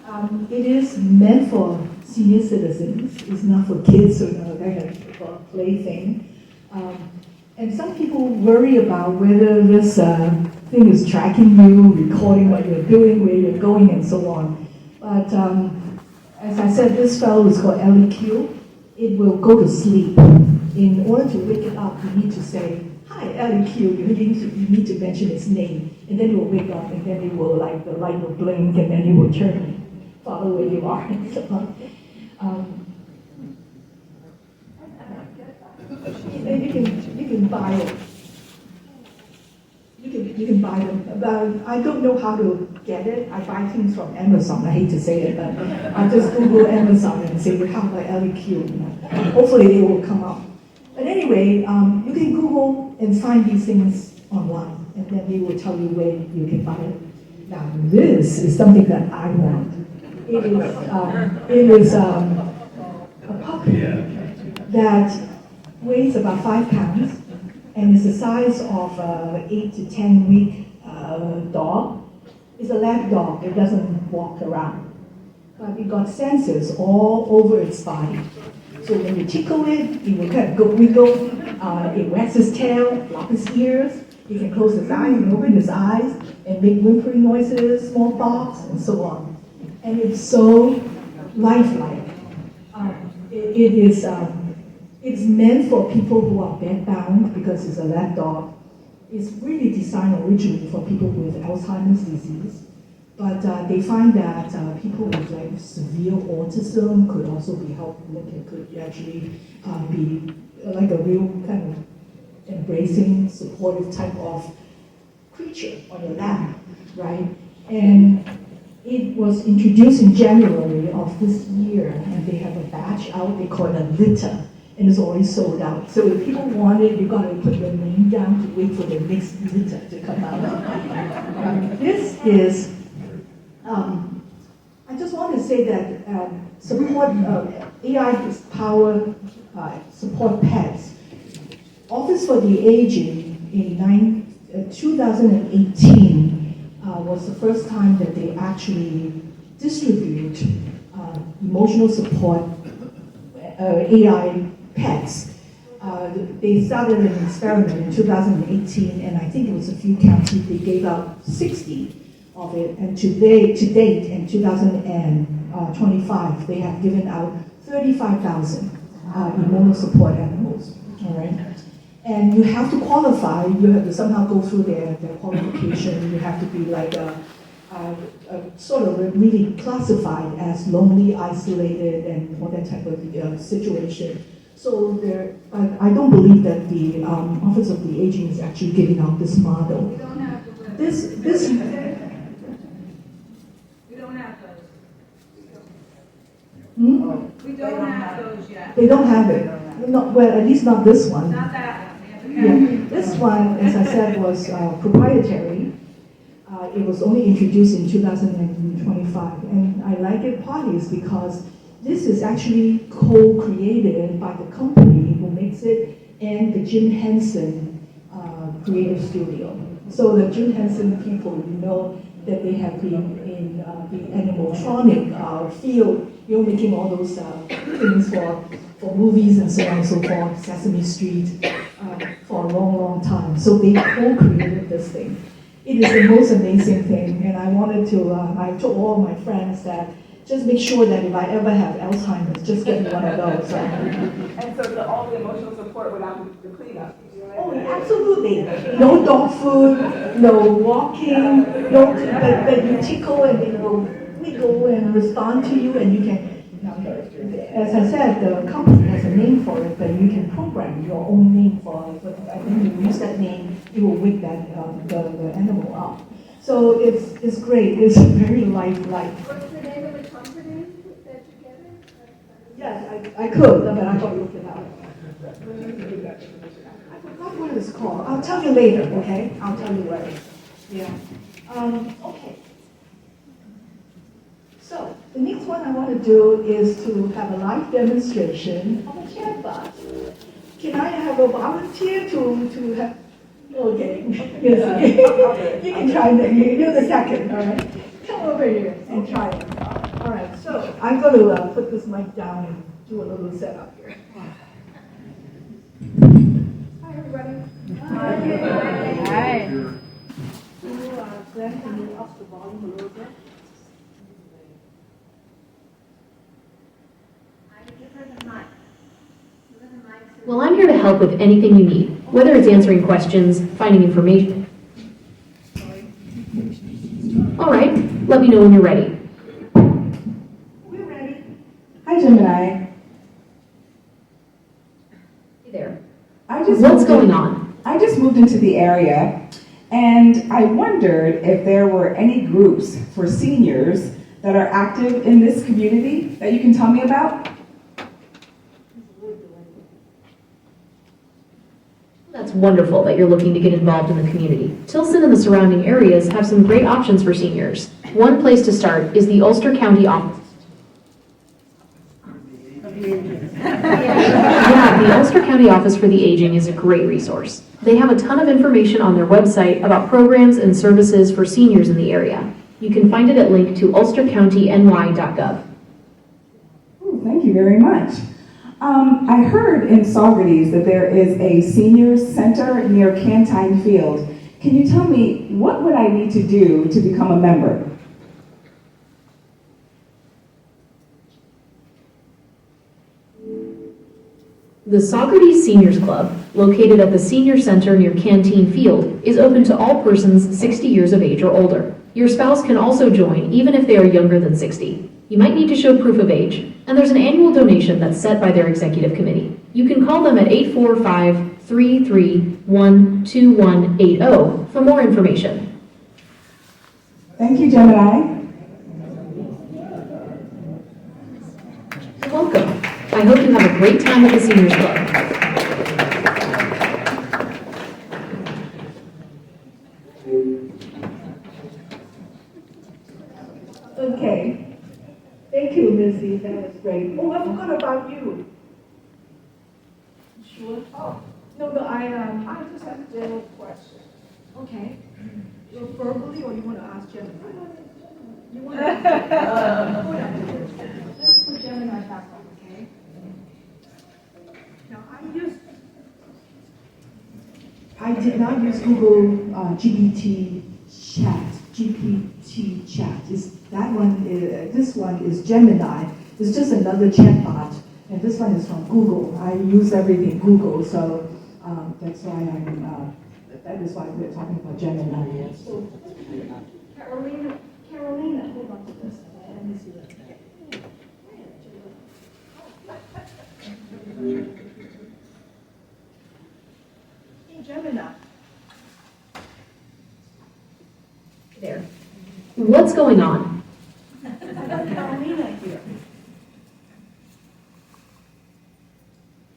it is meant for senior citizens. It's not for kids, for a plaything. And some people worry about whether this thing is tracking you, recording what you're doing, where you're going, and so on. But as I said, this fellow is called LEQ. It will go to sleep. In order to wake it up, you need to say, "Hi, LEQ." You need to mention its name, and then it will wake up, and then it will, like, the light will blink, and then it will turn and follow where you are. And so on. You can buy it. You can buy them. But I don't know how to get it. I buy things from Amazon. I hate to say it, but I just Google Amazon and say, "How about LEQ?" Hopefully they will come up. But anyway, you can Google and find these things online, and then they will tell you where you can buy it. Now, this is something that I want. It is a puppy that weighs about 5 pounds and is the size of an 8 to 10 week dog. It's a lap dog. It doesn't walk around. But it got sensors all over its body. So when you tickle it, it will kind of go wiggle. It wags its tail, flop its ears. He can close his eyes and open his eyes and make whimpering noises, small barks, and so on. And it's so lifelike. It's meant for people who are bedbound because it's a lap dog. It's really designed originally for people with Alzheimer's disease. But they find that people with like severe autism could also be helped. It could actually be like a real kind of embracing, supportive type of creature on your lap, right? And it was introduced in January of this year, and they have a batch out. They call it a litter, and it's already sold out. So if people want it, you got to put your name down to wait for the next litter to come out. This is. I just want to say that support AI-powered support pets. Office for the Aging in 2018 was the first time that they actually distribute emotional support AI pets. They started an experiment in 2018, and I think it was a few counties. They gave out 60 of it, and to date, in 2025, they have given out 35,000 emotional support animals. All right, and you have to qualify. You have to somehow go through their qualification. You have to be like a sort of really classified as lonely, isolated, and all that type of situation. So I don't believe that the Office of the Aging is actually giving out this model. We don't have to live. This. We don't have those. We don't have those yet. They don't have it. Not, well, at least not this one. Not that one. We have the Yeah. This one, as I said, was proprietary. It was only introduced in 2025, and I like it partly is because this is actually co-created by the company who makes it and the Jim Henson Creative Studio. So the Jim Henson people, you know that they have been in the animatronic field, making all those things for movies and so on and so forth, Sesame Street, for a long, long time. So they co-created this thing. It is the most amazing thing, and I wanted to, I told all my friends that just make sure that if I ever have Alzheimer's, just get me one of those. And so all the emotional support without the cleanup. Oh, absolutely. No dog food, no walking, no, but you tickle and they will wiggle and respond to you, and you can, as I said, the company has a name for it, but you can program your own name for it. But I think you use that name, it will wake that the animal up. So it's great. It's very lifelike. What's the name of the company that you get it? Yes, I could, but I thought you looked it up. I forgot what it's called. I'll tell you later, okay? I'll tell you later. Yeah. Okay. So the next one I want to do is to have a live demonstration of a chatbot. Can I have a volunteer to have? Okay. Yes. You can try that. You're the second. All right. Come over here and try it. All right. So I'm going to put this mic down and do a little setup here. Hi, everybody. Hi. Glenn, can you up the volume a little bit? Well, I'm here to help with anything you need, whether it's answering questions, finding information. All right, let me know when you're ready. We're ready. Hi, Gemini. Hey there. What's What's going on? I just moved into the area, and I wondered if there were any groups for seniors that are active in this community that you can tell me about. That's wonderful that you're looking to get involved in the community. Tilson and the surrounding areas have some great options for seniors. One place to start is the Ulster County office. Yeah, the Ulster County Office for the Aging is a great resource. They have a ton of information on their website about programs and services for seniors in the area. You can find it at link to ulstercountyny.gov. Ooh, thank you very much. I heard in Saugerties that there is a seniors center near Cantine Field. Can you tell me what would I need to do to become a member? The Saugerties Seniors Club, located at the Senior Center near Canteen Field, is open to all persons 60 years of age or older. Your spouse can also join even if they are younger than 60. You might need to show proof of age, and there's an annual donation that's set by their executive committee. You can call them at 845-331-2180 for more information. Thank you, Gemini. You're welcome. I hope you have a great time at the Seniors Club. Okay. Thank you, Missy. That was great. Oh, I forgot about you. Sure. Oh, no, I just have a general question. Okay. So verbally, or you want to ask Gemini? You want to ask Gemini? Let's put Gemini back on, okay? Now, I did not use Google GPT chat. This one is Gemini. It's just another chatbot, and this one is from Google. I use everything Google, so that's why that is why we're talking about Gemini. So, Carolina, hold on to this. Let me see that. Hey, Gemini. There. What's going on? I got Carolina here.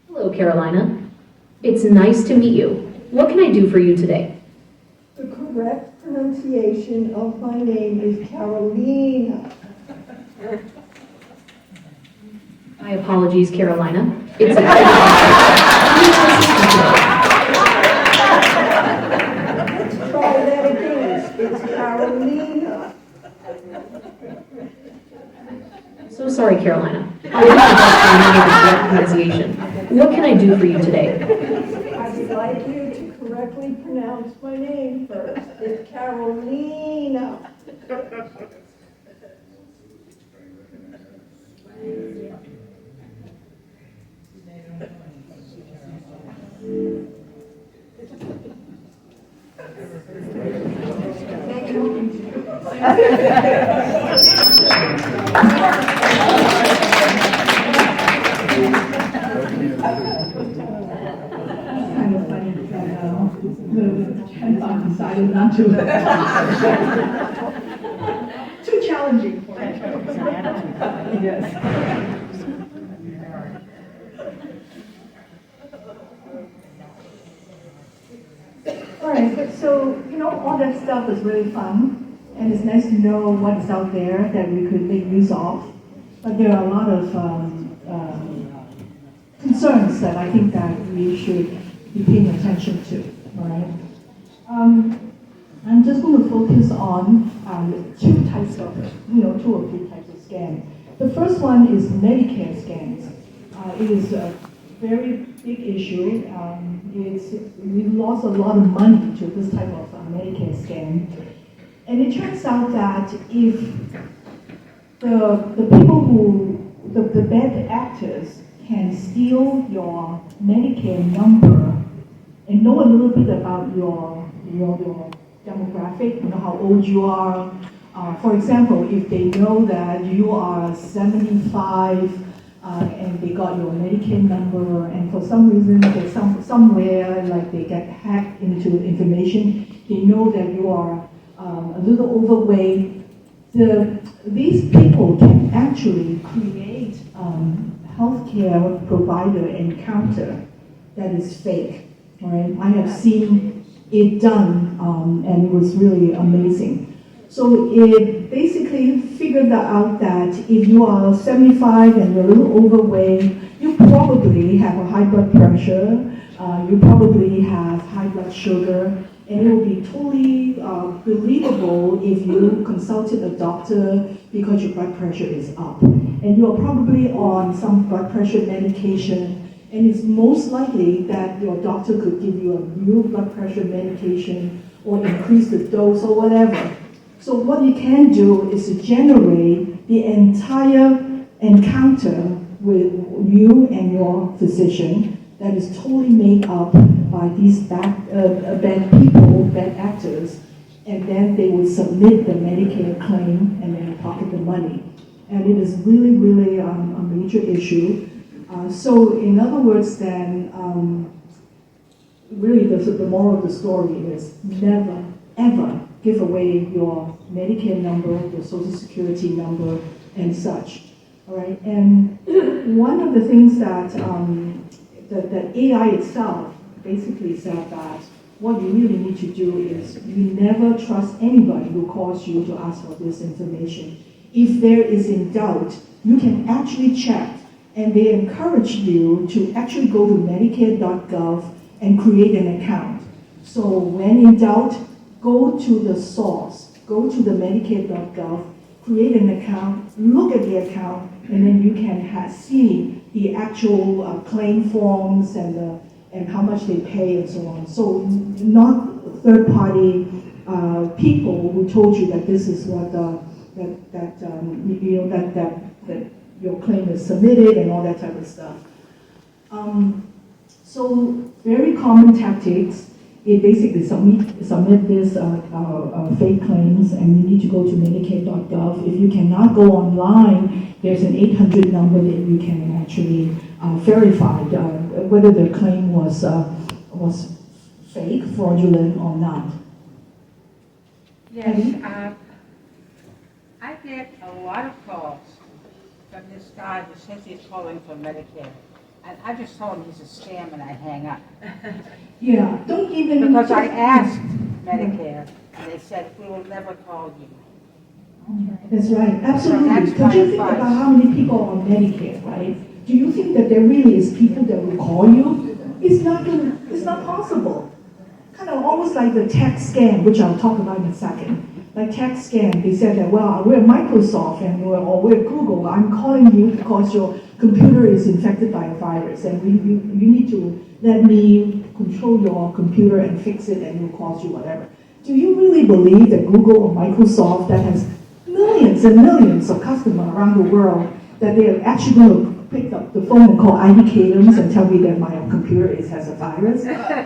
Hello, Carolina. It's nice to meet you. What can I do for you today? The correct pronunciation of my name is Carolina. My apologies, Carolina. It's a Try that again. It's Carolina. So sorry, Carolina. I'll do my best to remember the correct pronunciation. What can I do for you today? I'd like you to correctly pronounce my name first. It's Carolina. Kind of funny that the chatbot decided not to. Too challenging for me. Yes. All right, but so, all that stuff is really fun, and it's nice to know what is out there that we could make use of. But there are a lot of concerns that I think that we should be paying attention to, right? I'm just going to focus on two types of, two or three types of scams. The first one is Medicare scams. It is very big issue. We lost a lot of money to this type of Medicare scam. And it turns out that if the people the bad actors can steal your Medicare number and know a little bit about your demographic, how old you are. For example, if they know that you are 75 and they got your Medicare number, and for some reason, there's somewhere like they get hacked into information, they know that you are a little overweight. These people can actually create healthcare provider encounter that is fake. Right? I have seen it done, and it was really amazing. So it basically figured out that if you are 75 and you're a little overweight, you probably have a high blood pressure, you probably have high blood sugar, and it will be totally believable if you consulted a doctor because your blood pressure is up. And you are probably on some blood pressure medication, and it's most likely that your doctor could give you a new blood pressure medication or increase the dose or whatever. So what you can do is to generate the entire encounter with you and your physician that is totally made up by these bad people, bad actors, and then they will submit the Medicare claim and then pocket the money. And it is really, really a major issue. So in other words, then, really the moral of the story is never, ever give away your Medicare number, your Social Security number, and such. All right. And one of the things that that AI itself basically said that what you really need to do is you never trust anybody who calls you to ask for this information. If there is in doubt, you can actually check, and they encourage you to actually go to Medicare.gov and create an account. So when in doubt, go to the source, go to the Medicare.gov, create an account, look at the account, and then you can see the actual claim forms and how much they pay and so on. So not third-party people who told you that this is what that your claim is submitted and all that type of stuff. So very common tactics. It basically submit this fake claims, and you need to go to Medicare.gov. If you cannot go online, there's an 800 number that you can actually verify whether the claim was fake, fraudulent, or not. Yes, I get a lot of calls from this guy who says he's calling for Medicare. And I just told him he's a scam and I hang up. Yeah, don't even... Because I asked Medicare and they said, we will never call you. That's right, absolutely. So that's Could my you think advice. about how many people are on Medicare, right? Do you think that there really is people that will call you? It's not possible. Kind of almost like the text scam, which I'll talk about in a second. Like text scam, they said that, well, we're Microsoft or we're Google. I'm calling you because your computer is infected by a virus, and you need to let me control your computer and fix it, and it will cost you whatever. Do you really believe that Google or Microsoft, that has millions and millions of customers around the world, that they're actually going to pick up the phone and call IDKDMs and tell me that my computer has a virus?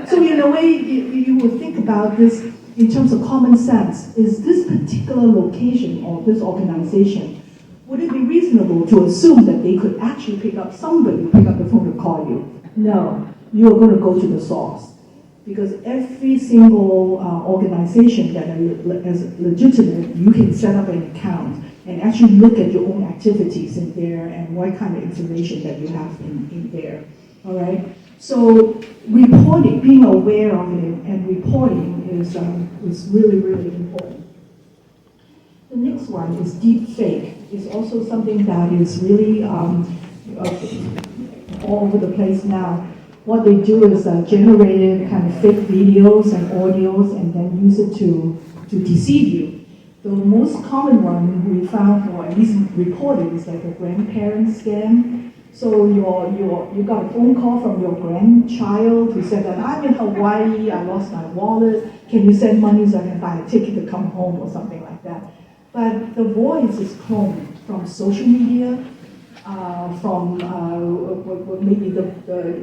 So in a way, you would think about this in terms of common sense. Is this particular location or this organization, would it be reasonable to assume that they could actually pick up the phone to call you? No, you are going to go to the source. Because every single organization that is legitimate, you can set up an account and actually look at your own activities in there and what kind of information that you have in there. All right? So reporting, being aware of it and reporting is really, really important. The next one is deep fake. It's also something that is really all over the place now. What they do is generate kind of fake videos and audios and then use it to deceive you. The most common one we found, or at least reported, is like a grandparent scam. So you got a phone call from your grandchild who said that I'm in Hawaii, I lost my wallet, can you send money so I can buy a ticket to come home or something like that. But the voice is cloned from social media, from maybe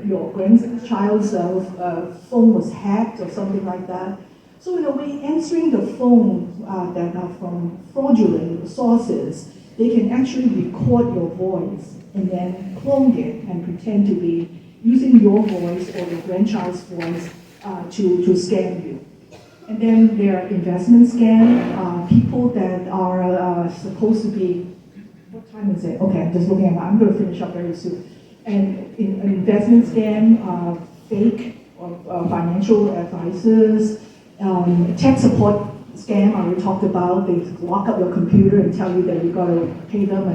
your grandchild's phone was hacked or something like that. So in a way, answering the phone that are from fraudulent sources, they can actually record your voice and then clone it and pretend to be using your voice or your grandchild's voice to scam you. And then there are investment scams, people that are supposed to be, what time is it? Okay, I'm just looking at I'm going to finish up very soon. And in an investment scam, fake or financial advisors, tech support scam I already talked about. They lock up your computer and tell you that you got to pay them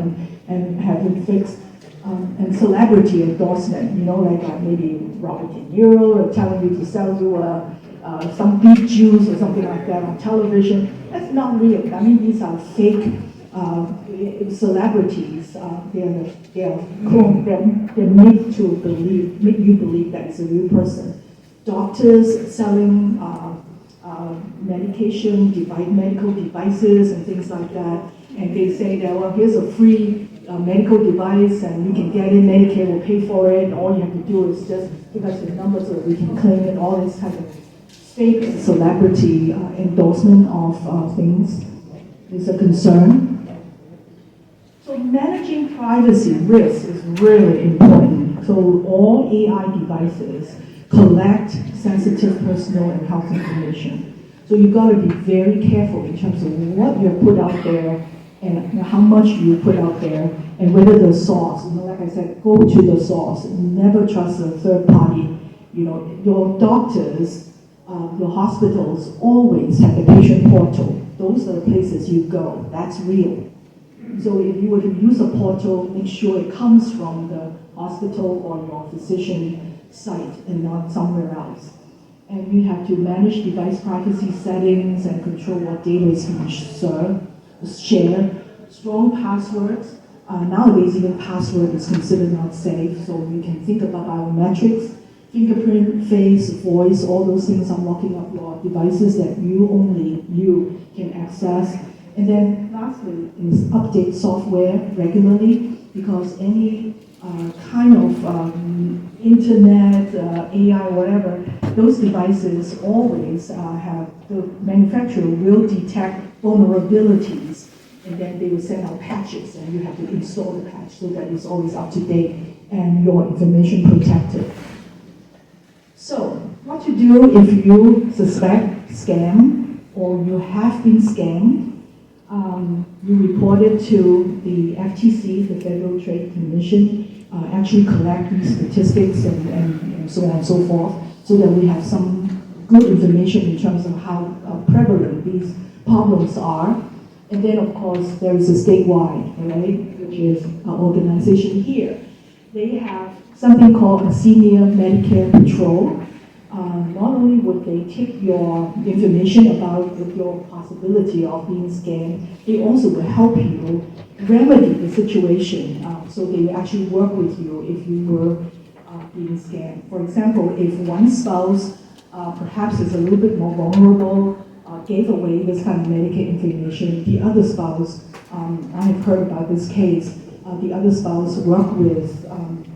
and have it fixed. And celebrity endorsement, like maybe Robert De Niro telling you to sell you some beet juice or something like that on television. That's not real. I mean, these are fake celebrities. They're made to make you believe that it's a real person. Doctors selling medication, medical devices and things like that. And they say that, well, here's a free medical device and you can get it, Medicare will pay for it, and all you have to do is just give us the number so that we can claim it, all this type of fake celebrity endorsement of things is a concern. So managing privacy risk is really important. So all AI devices collect sensitive personal and health information. So you've got to be very careful in terms of what you put out there and how much you put out there and whether the source, like I said, go to the source. Never trust a third party. Your doctors, your hospitals always have a patient portal. Those are the places you go. That's real. So if you were to use a portal, make sure it comes from the hospital or your physician site and not somewhere else. And you have to manage device privacy settings and control what data is being shared. Strong passwords. Nowadays, even password is considered not safe, so you can think about biometrics, fingerprint, face, voice, all those things are locking up your devices that only you can access. And then lastly is update software regularly, because any kind of internet, AI, whatever, those devices always the manufacturer will detect vulnerabilities, and then they will send out patches, and you have to install the patch so that it's always up to date and your information protected. So, what to do if you suspect scam or you have been scammed? You report it to the FTC, the Federal Trade Commission, actually collect these statistics and so on and so forth, so that we have some good information in terms of how prevalent these problems are. And then, of course, there is a StateWide, right, which is an organization here. They have something called a Senior Medicare Patrol. Not only would they take your information about your possibility of being scammed, they also will help you remedy the situation. So they will actually work with you if you were being scammed. For example, if one spouse perhaps is a little bit more vulnerable, gave away this kind of Medicare information, the other spouse, I have heard about this case, the other spouse worked with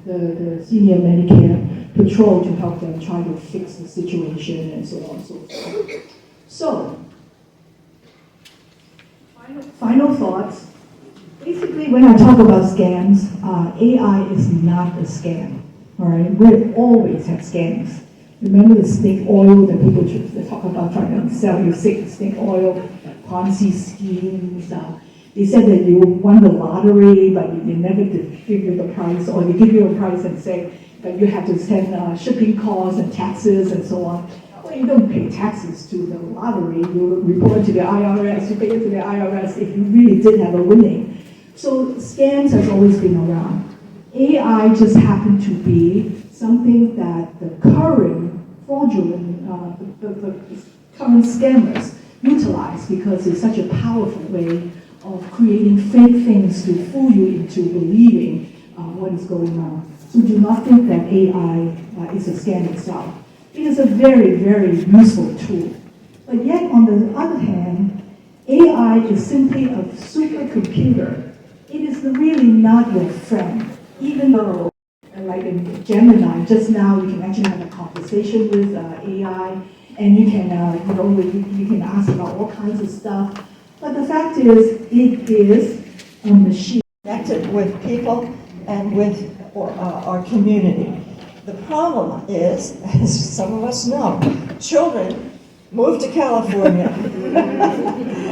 the Senior Medicare Patrol to help them try to fix the situation and so on and so forth. So, final thoughts. Basically, when I talk about scams, AI is not a scam. All right, we've always had scams. Remember the snake oil that people talk about trying to sell you snake oil, Ponzi schemes. They said that you won the lottery, but they never did give you the price, or they give you a price and say that you have to send shipping costs and taxes and so on. Well, you don't pay taxes to the lottery. You report it to the IRS. You pay it to the IRS if you really did have a winning. So scams has always been around. AI just happened to be something that the current fraudulent, the current scammers utilize, because it's such a powerful way of creating fake things to fool you into believing what is going on. So do not think that AI is a scam itself. It is a very, very useful tool. But yet, on the other hand, AI is simply a supercomputer. It is really not your friend, even though, like in Gemini, just now you can actually have a conversation with AI, and you can, you can ask about all kinds of stuff. But the fact is, it is a machine. Connected with people and with our community. The problem is, as some of us know, children move to California.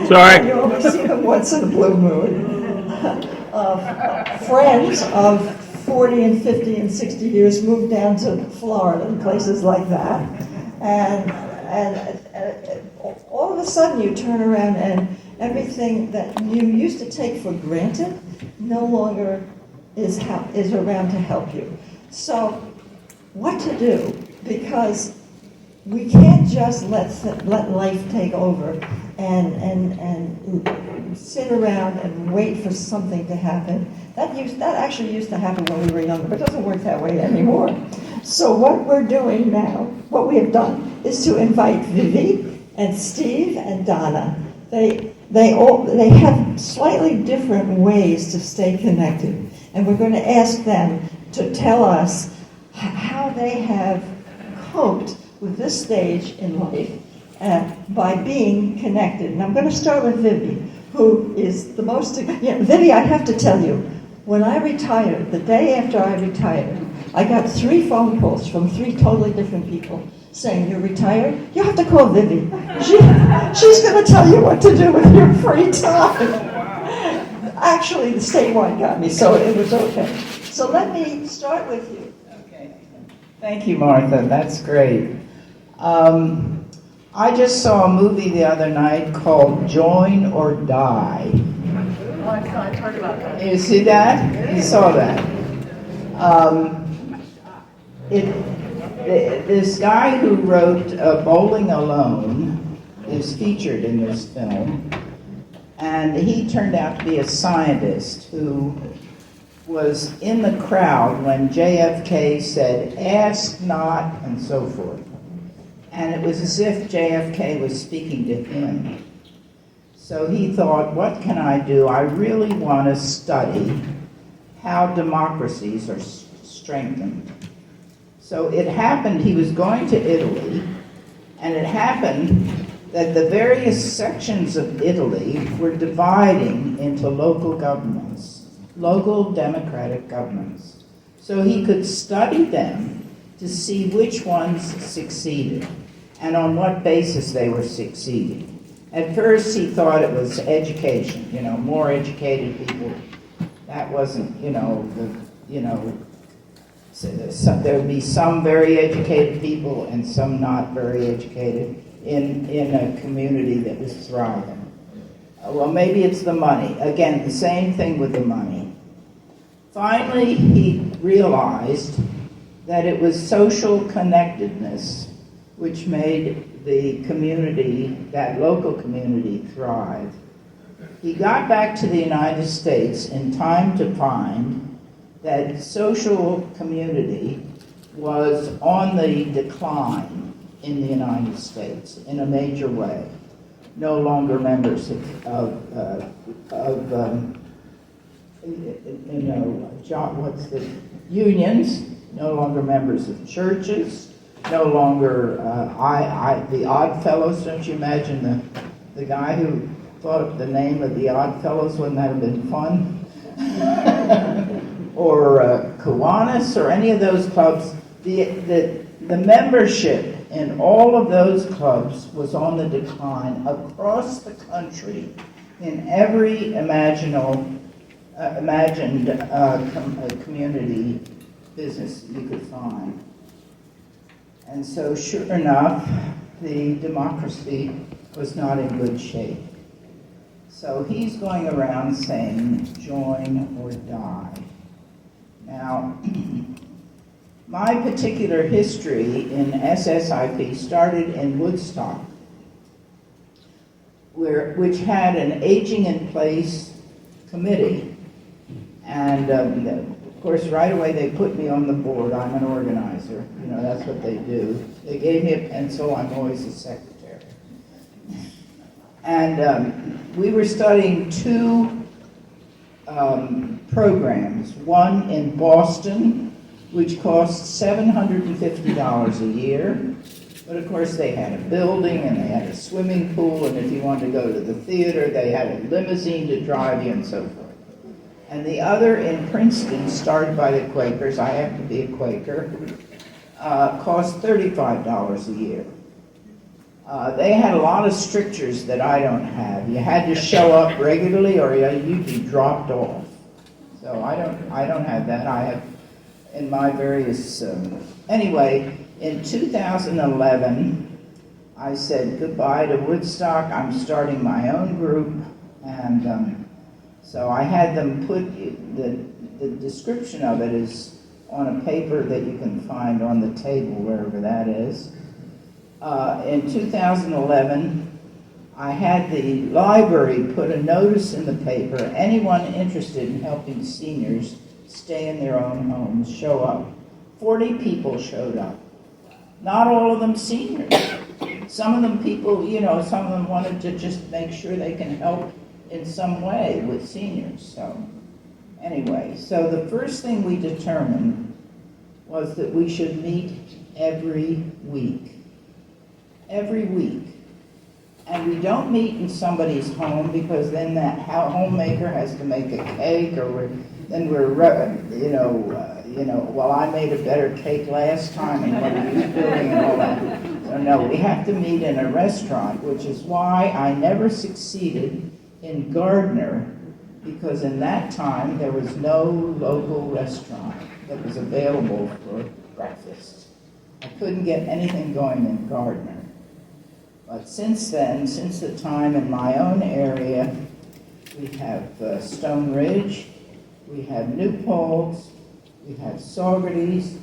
Sorry. You only see them once in a blue moon. Friends of 40 and 50 and 60 years move down to Florida and places like that. And all of a sudden you turn around and everything that you used to take for granted no longer is around to help you. So what to do? Because we can't just let life take over and sit around and wait for something to happen. That actually used to happen when we were younger, but it doesn't work that way anymore. So what we're doing now, what we have done, is to invite Vivi and Steve and Donna. They have slightly different ways to stay connected, and we're going to ask them to tell us how they have coped with this stage in life by being connected. And I'm going to start with Vivi, who is the most... Vivi, I have to tell you, when I retired, the day after I retired, I got 3 phone calls from 3 totally different people saying, "You're retired? You have to call Vivi. She's going to tell you what to do with your free time." Actually, the statewide got me, so it was okay. So let me start with you. Okay. Thank you, Martha. That's great. I just saw a movie the other night called Join or Die. Oh, I've heard about that. You see that? You saw that. This guy who wrote Bowling Alone is featured in this film, and he turned out to be a scientist who was in the crowd when JFK said, "Ask not," and so forth. And it was as if JFK was speaking to him. So he thought, what can I do? I really want to study how democracies are strengthened. So it happened, he was going to Italy, and it happened that the various sections of Italy were dividing into local governments, local democratic governments. So he could study them to see which ones succeeded and on what basis they were succeeding. At first he thought it was education, more educated people. That wasn't, there would be some very educated people and some not very educated in a community that was thriving. Well, maybe it's the money. Again, the same thing with the money. Finally, he realized that it was social connectedness which made the community, that local community, thrive. He got back to the United States in time to find that social community was on the decline in the United States in a major way. No longer members unions, no longer members of churches, no longer the Odd Fellows. Don't you imagine the guy who thought of the name of the Odd Fellows? Wouldn't that have been fun? Or Kiwanis, or any of those clubs. The membership in all of those clubs was on the decline across the country in every imagined community business you could find. And so sure enough, the democracy was not in good shape. So he's going around saying, join or die. Now, my particular history in SSIP started in Woodstock, which had an aging in place committee. And Of course, right away they put me on the board. I'm an organizer. You know, that's what they do. They gave me a pencil. I'm always the secretary. And we were studying two programs. One in Boston, which cost $750 a year. But of course, they had a building and they had a swimming pool, and if you wanted to go to the theater, they had a limousine to drive you and so forth. And the other in Princeton, started by the Quakers, I happen to be a Quaker, cost $35 a year. They had a lot of strictures that I don't have. You had to show up regularly or you'd be dropped off. So I don't have that. I have in my various, anyway, in 2011, I said goodbye to Woodstock. I'm starting my own group, and so I had them put, the description of it is on a paper that you can find on the table, wherever that is. In 2011, I had the library put a notice in the paper, anyone interested in helping seniors stay in their own homes, show up. 40 people showed up. Not all of them seniors. Some of them people, you know, some of them wanted to just make sure they can help in some way with seniors. So anyway, so the first thing we determined was that we should meet every week. Every week. And we don't meet in somebody's home because then that homemaker has to make a cake, or then well, I made a better cake last time and what are you doing and all that. So no, we have to meet in a restaurant, which is why I never succeeded in Gardner, because in that time there was no local restaurant that was available for breakfast. I couldn't get anything going in Gardner. But since then, since the time in my own area, we have Stone Ridge, we have New Paltz, we have Saugerties,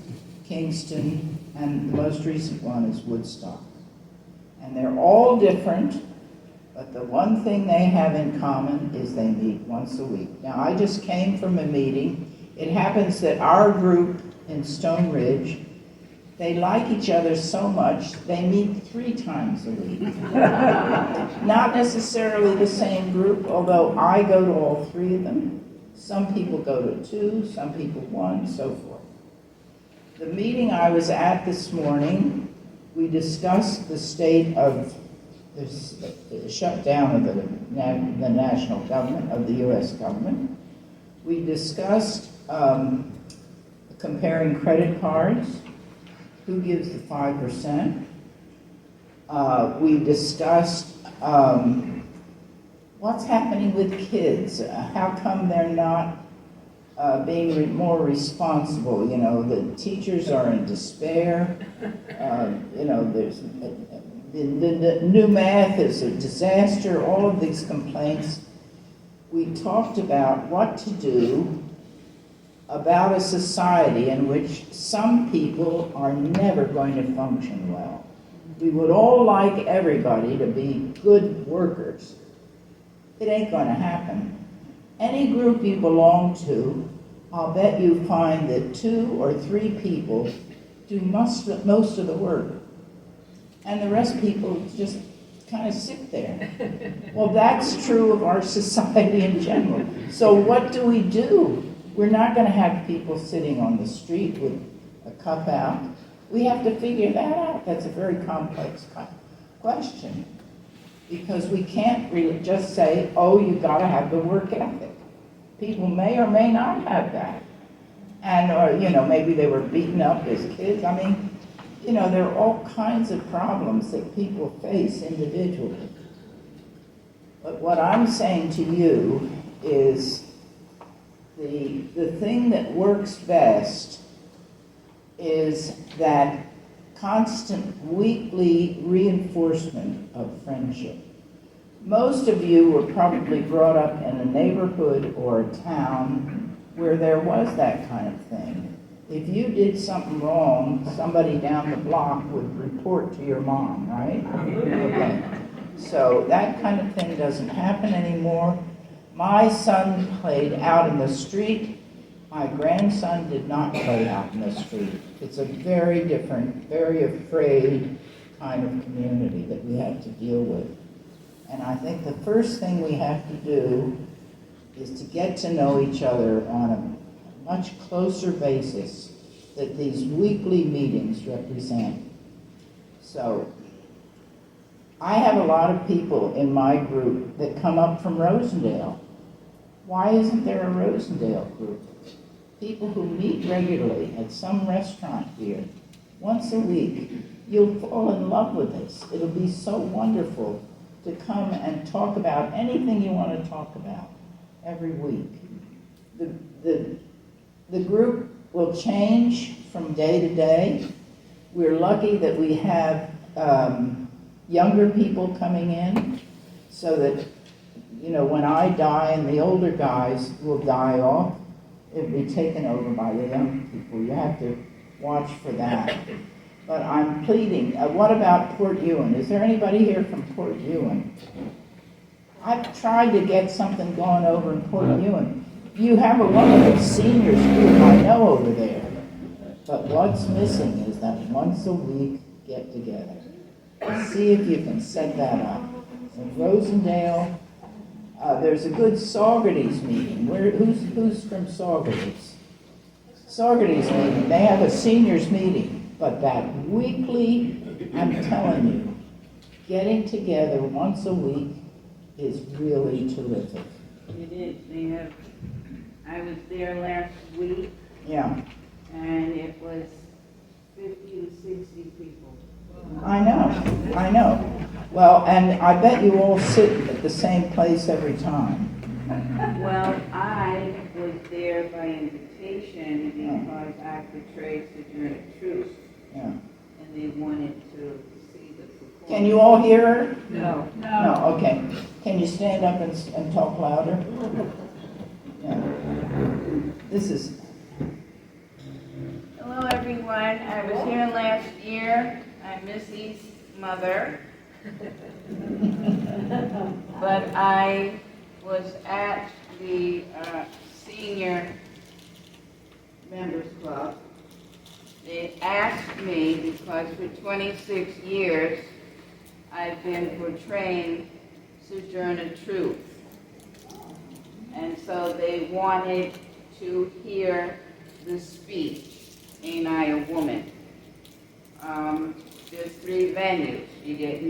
Kingston, and the most recent one is Woodstock. And they're all different, but the one thing they have in common is they meet once a week. Now, I just came from a meeting. It happens that our group in Stone Ridge, they like each other so much, they meet 3 times a week. Not necessarily the same group, although I go to all 3 of them. Some people go to 2, some people 1, so forth. The meeting I was at this morning, we discussed the state of the shutdown of the national government, of the U.S. government. We discussed comparing credit cards. Who gives the 5%? We discussed what's happening with kids. How come they're not being more responsible? You know, the teachers are in despair. You know, there's the new math is a disaster. All of these complaints. We talked about what to do about a society in which some people are never going to function well. We would all like everybody to be good workers. It ain't going to happen. Any group you belong to, I'll bet you find that 2 or 3 people do most of the work. And the rest of people just kind of sit there. Well, that's true of our society in general. So what do? We're not going to have people sitting on the street with a cup out. We have to figure that out. That's a very complex question. Because we can't really just say, oh, you've got to have the work ethic. People may or may not have that. And, or, you know, maybe they were beaten up as kids. I mean, you know, there are all kinds of problems that people face individually. But what I'm saying to you is the thing that works best is that constant weekly reinforcement of friendship. Most of you were probably brought up in a neighborhood or a town where there was that kind of thing. If you did something wrong, somebody down the block would report to your mom, right? Okay. So that kind of thing doesn't happen anymore. My son played out in the street. My grandson did not play out in the street. It's a very different, very afraid kind of community that we have to deal with. And I think the first thing we have to do is to get to know each other on a much closer basis that these weekly meetings represent. So, I have a lot of people in my group that come up from Rosendale. Why isn't there a Rosendale group? People who meet regularly at some restaurant here, once a week. You'll fall in love with this. It'll be so wonderful to come and talk about anything you want to talk about every week. The group will change from day to day. We're lucky that we have younger people coming in so that, you know, when I die and the older guys will die off, it'll be taken over by the young people. You have to watch for that. But I'm pleading. What about Port Ewan? Is there anybody here from Port Ewan? I've tried to get something going over in Port Ewan. You have a wonderful seniors group, I know, over there. But what's missing is that once a week get together. See if you can set that up. In Rosendale, there's a good Saugerties meeting. Who's from Saugerties? Saugerties meeting. They have a seniors meeting, but that weekly, I'm telling you, getting together once a week is really terrific. It is. They have. I was there last week. Yeah. And it was 50 to 60 people. I know. Well, and I bet you all sit at the same place every time. Well, I was there by invitation because I portrayed Sojourner Truth. Yeah. And they wanted to see the performance. Can you all hear her? No. No, okay. Can you stand up and talk louder? Yeah. This is... Hello, everyone. I was here last year. I'm Missy's mother. But I was at the senior members club. They asked me, because for 26 years I've been portraying Sojourner Truth. And so they wanted to hear the speech, Ain't I a Woman? There's 3 venues. You get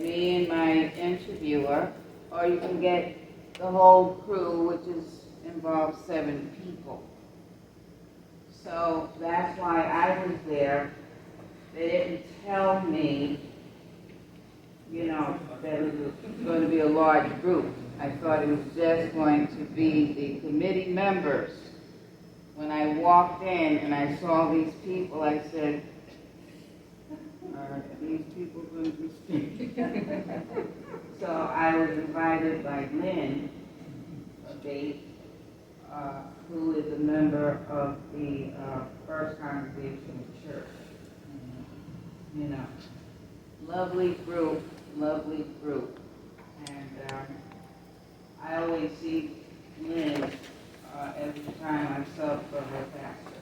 me and my interviewer, or you can get the whole crew, which involves 7 people. So that's why I was there. They didn't tell me, you know, that it was going to be a large group. I thought it was just going to be the committee members. When I walked in and I saw these people, I said, are these people going to speak? So I was invited by Lynn Bates, who is a member of the First Congregational Church. You know, lovely group. And I always see Lynn every time I'm sub for her pastor.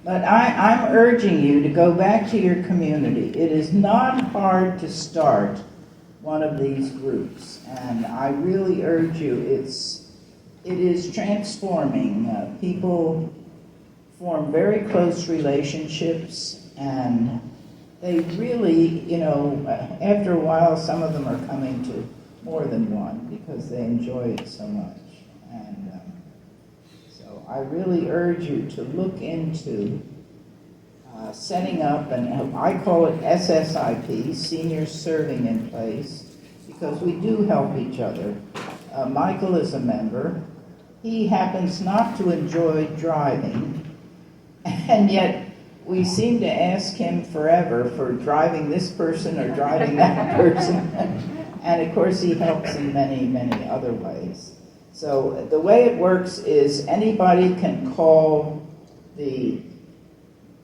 But I'm urging you to go back to your community. It is not hard to start one of these groups, and I really urge you. It is transforming. People form very close relationships, and they really, you know, after a while, some of them are coming to more than one because they enjoy it so much. And so I really urge you to look into setting up, and I call it SSIP, Seniors Serving in Place, because we do help each other. Michael is a member. He happens not to enjoy driving, and yet we seem to ask him forever for driving this person or driving that person. And of course he helps in many, many other ways. So the way it works is anybody can call the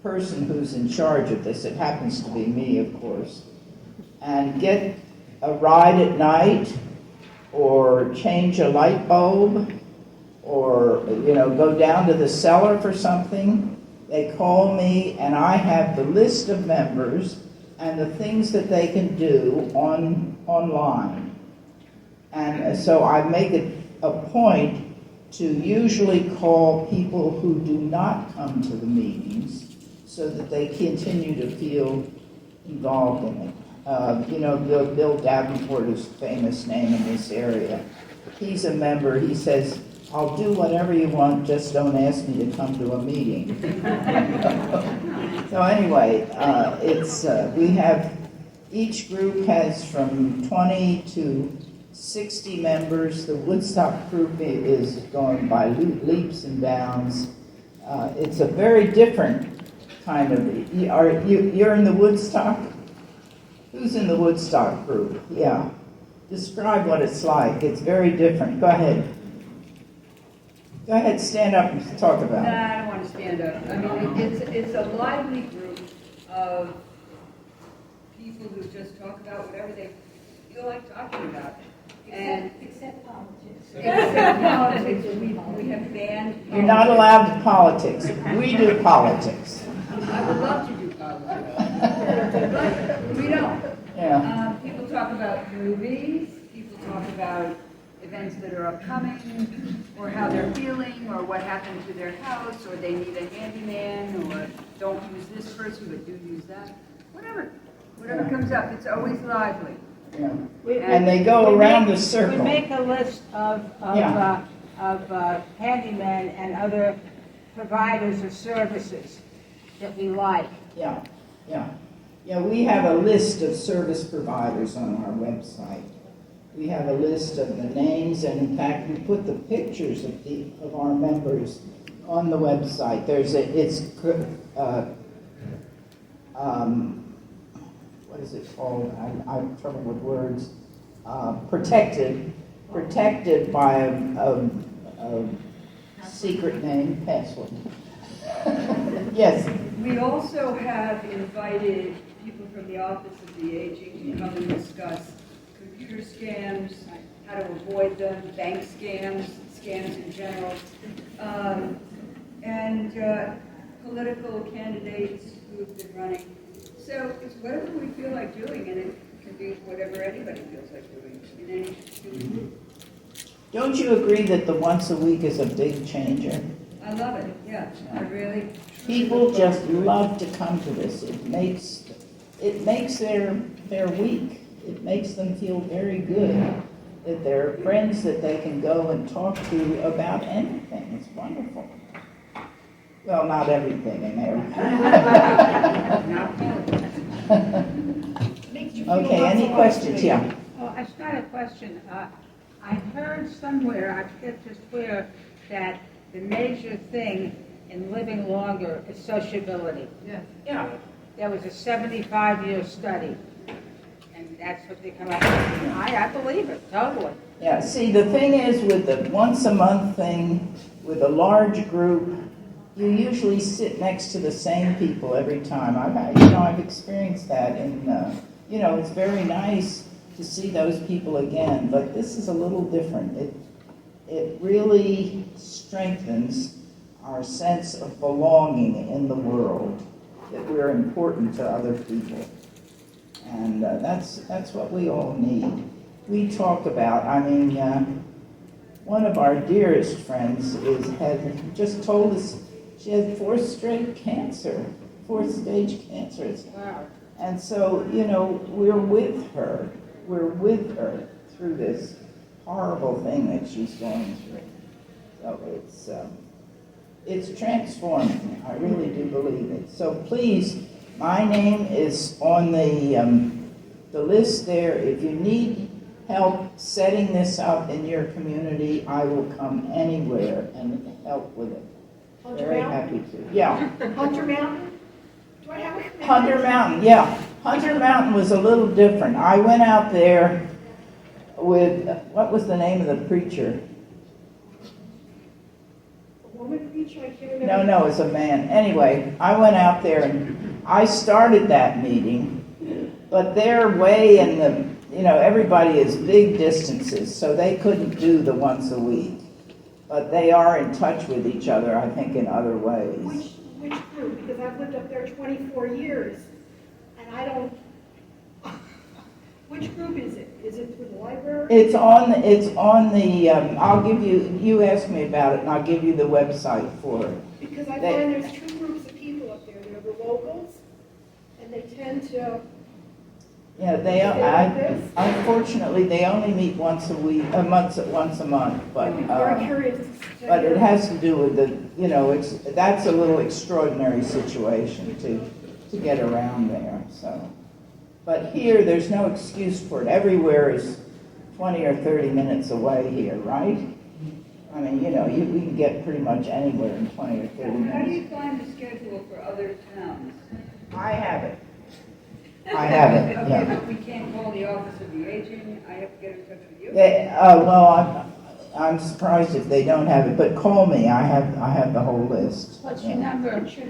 person who's in charge of this, it happens to be me, of course, and get a ride at night, or change a light bulb, or, go down to the cellar for something, they call me and I have the list of members and the things that they can do online. And so I make it a point to usually call people who do not come to the meetings so that they continue to feel involved in it. Bill Davenport is a famous name in this area. He's a member. He says, I'll do whatever you want, just don't ask me to come to a meeting. So anyway, we have, each group has from 20 to 60 members. The Woodstock group is going by leaps and bounds. It's a very different kind of, you're in the Woodstock? Who's in the Woodstock group? Yeah. Describe what it's like. It's very different. Go ahead. Go ahead, stand up and talk about it. I don't want to stand up. I mean, it's a lively group of people who just talk about whatever they feel like talking about. Except politics. Except politics. We have banned politics. You're not allowed to politics. We do politics. I would love to do politics. But we don't. Yeah. People talk about movies. People talk about events that are upcoming, or how they're feeling, or what happened to their house, or they need a handyman, or don't use this person but do use that. Whatever comes up, it's always lively. Yeah. And they go around the circle. We make a list of handymen and other providers of services that we like. Yeah. We have a list of service providers on our website. We have a list of the names, and in fact, we put the pictures of our members on the website. What is it called? I have trouble with words. Protected by a secret name, password. Yes. We also have invited people from the Office of the Aging to come and discuss computer scams, how to avoid them, bank scams in general, and political candidates who have been running. So it's whatever we feel like doing, and it can be whatever anybody feels like doing in any group. Don't you agree that the once a week is a big changer? I love it, yeah, I really. People just love to come to this. It makes their week. It makes them feel very good that there are friends that they can go and talk to about anything. It's wonderful. Well, not everything in there. Okay, any questions? Yeah. Oh, I just got a question. I heard somewhere, I forget just where, that the major thing in living longer is sociability. Yeah. There was a 75-year study, and that's what they come up with. I believe it, totally. Yeah, see, the thing is with the once a month thing, with a large group, you usually sit next to the same people every time. I've experienced that, and it's very nice to see those people again. But this is a little different. It really strengthens our sense of belonging in the world, that we're important to other people, and that's what we all need. We talk about. One of our dearest friends had just told us. She had fourth stage cancer. Wow. And so, we're with her. We're with her through this horrible thing that she's going through. So it's transforming. I really do believe it. So please, my name is on the list there. If you need help setting this up in your community, I will come anywhere and help with it. Very happy to. Yeah. Hunter Mountain? Do I have a commitment? Hunter Mountain, yeah. Hunter Mountain was a little different. I went out there with, what was the name of the preacher? A woman preacher? I can't remember. No, it's a man. Anyway, I went out there and I started that meeting, but they're way in the, everybody is big distances, so they couldn't do the once a week. But they are in touch with each other, I think, in other ways. Which group? Because I've lived up there 24 years, and I don't, which group is it? Is it through the library? It's on the, I'll give you, you asked me about it, and I'll give you the website for it. Because I find there's two groups of people up there. There are the locals, and they tend to, Yeah, unfortunately, they only meet once a week, once a month, but, I'm very curious to but it hear. has to do with the, you know, that's a little extraordinary situation to get around there, so. But here, there's no excuse for it. Everywhere is 20 or 30 minutes away here, right? I mean, you know, we can get pretty much anywhere in 20 or 30 minutes. How do you find the schedule for other towns? I have it. I have it, Okay, yeah. but we can't call the Office of the Aging, I have to get in touch with you? Well, I'm surprised if they don't have it, but call me, I have the whole list. What's your number? What's your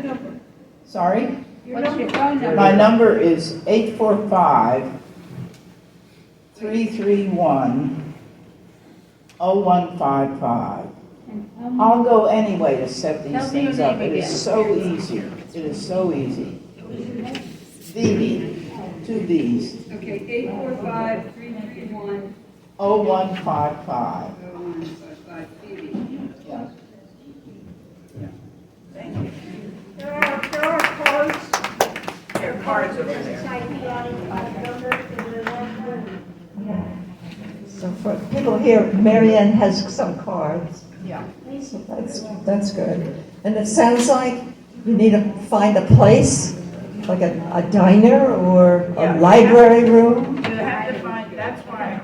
number? Sorry? What's your phone number? My number is 845-331-0155. I'll go anyway to set these Tell me your things up. name It is again. so easy. It is so easy. Vivi, 2 V's. Okay, 845-331. 0155. 0155, Phoebe. Yeah. There are cards. There are cards over there. So for people here, Marianne has some cards. Yeah. So that's good. And it sounds like you need to find a place, like a diner or a library room. You have to find, that's why I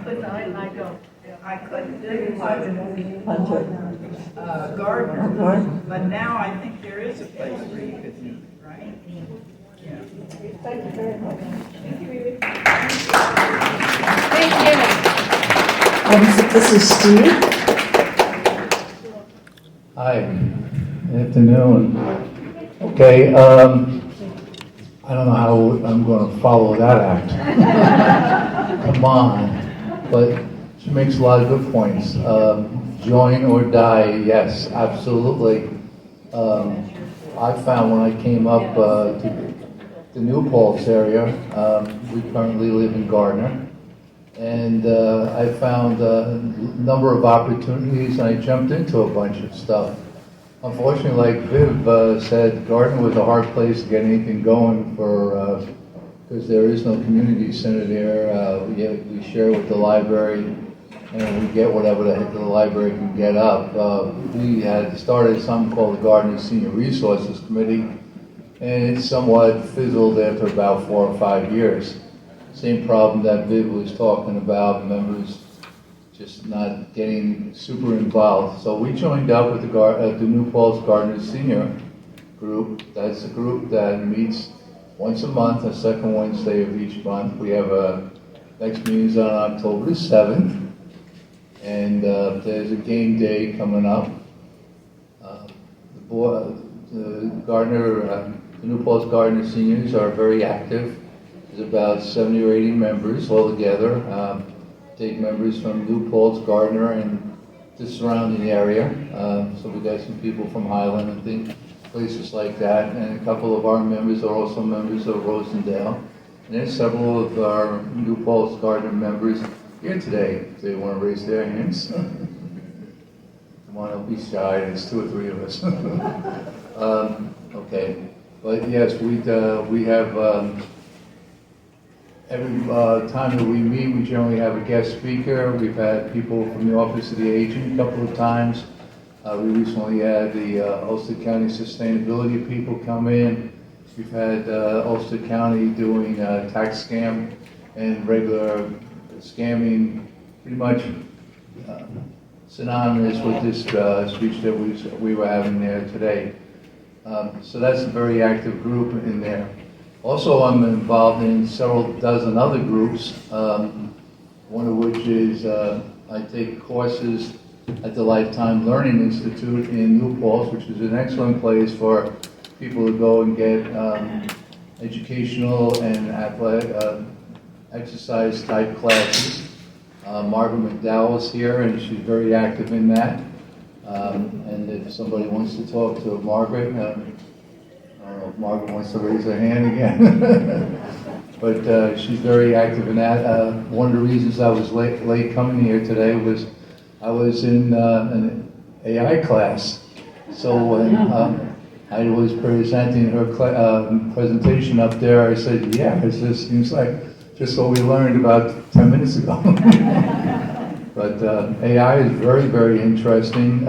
couldn't do Gardner, but now I think there is a place where you could meet, right? Yeah. Thank you very much. This is Steve. Hi, good afternoon. Okay, I don't know how I'm going to follow that act. Come on. But she makes a lot of good points. Join or die, yes, absolutely. I found when I came up to the New Paltz area, we currently live in Gardner, and I found a number of opportunities, and I jumped into a bunch of stuff. Unfortunately, like Viv said, Gardner was a hard place to get anything going for, because there is no community center there. We share with the library, and we get whatever the heck the library can get up. We had started something called the Gardner Senior Resources Committee, and it somewhat fizzled after about 4 or 5 years. Same problem that Viv was talking about, members just not getting super involved. So we joined up with the New Paltz Gardner Senior group. That's a group that meets once a month, the second Wednesday of each month. We have a next meeting's on October 7th, and there's a game day coming up. The New Paltz Gardner Seniors are very active. There's about 70 or 80 members altogether. Take members from New Paltz, Gardner, and the surrounding area. So we got some people from Highland and places like that. And a couple of our members are also members of Rosendale. And there's several of our New Paltz, Gardner members here today. If they want to raise their hands. Come on, don't be shy. There's 2 or 3 of us. Okay, but yes, we have. Every time that we meet, we generally have a guest speaker. We've had people from the Office of the Aging a couple of times. We recently had the Ulster County Sustainability people come in. We've had Ulster County doing tax scam and regular scamming, pretty much synonymous with this speech that we were having there today. So that's a very active group in there. Also, I'm involved in several dozen other groups, one of which is I take courses at the Lifetime Learning Institute in New Paltz, which is an excellent place for people to go and get educational and athletic exercise type classes. Margaret McDowell's here, and she's very active in that. And if somebody wants to talk to Margaret, I don't know if Margaret wants to raise her hand again. But she's very active in that. One of the reasons I was late coming here today was I was in an AI class. So when I was presenting her presentation up there, I said, yeah, this seems like just what we learned about 10 minutes ago. But AI is very, very interesting.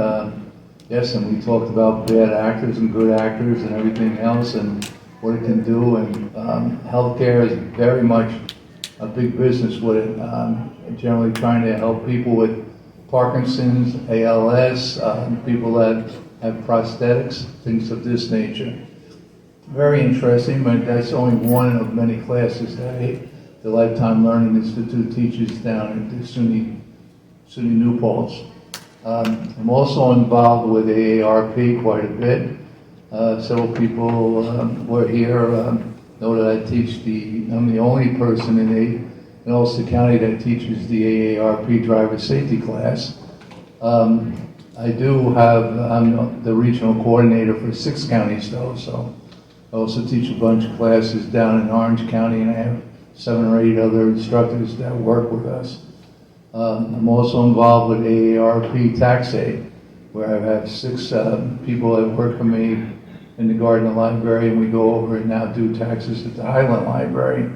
Yes, and we talked about bad actors and good actors and everything else and what it can do. And healthcare is very much a big business with it. Generally trying to help people with Parkinson's, ALS, people that have prosthetics, things of this nature. Very interesting, but that's only one of many classes that the Lifetime Learning Institute teaches down at the SUNY New Paltz. I'm also involved with AARP quite a bit. Several people who are here know that I'm the only person in Ulster County that teaches the AARP driver safety class. I'm the regional coordinator for 6 counties though, so I also teach a bunch of classes down in Orange County, and I have 7 or 8 other instructors that work with us. I'm also involved with AARP Tax Aid, where I have 6 people that work for me in the Gardner Library, and we go over and now do taxes at the Highland Library.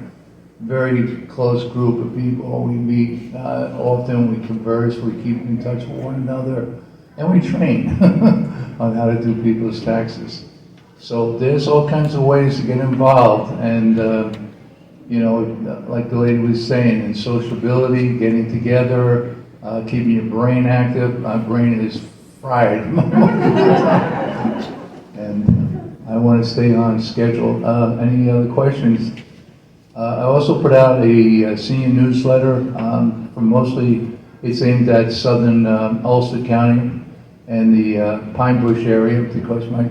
Very close group of people. We meet often, we converse, we keep in touch with one another, and we train on how to do people's taxes. So there's all kinds of ways to get involved, and you know, like the lady was saying, in sociability, getting together, keeping your brain active. My brain is fried. And I want to stay on schedule. Any other questions? I also put out a senior newsletter for mostly, it's aimed at southern Ulster County and the Pine Bush area, because my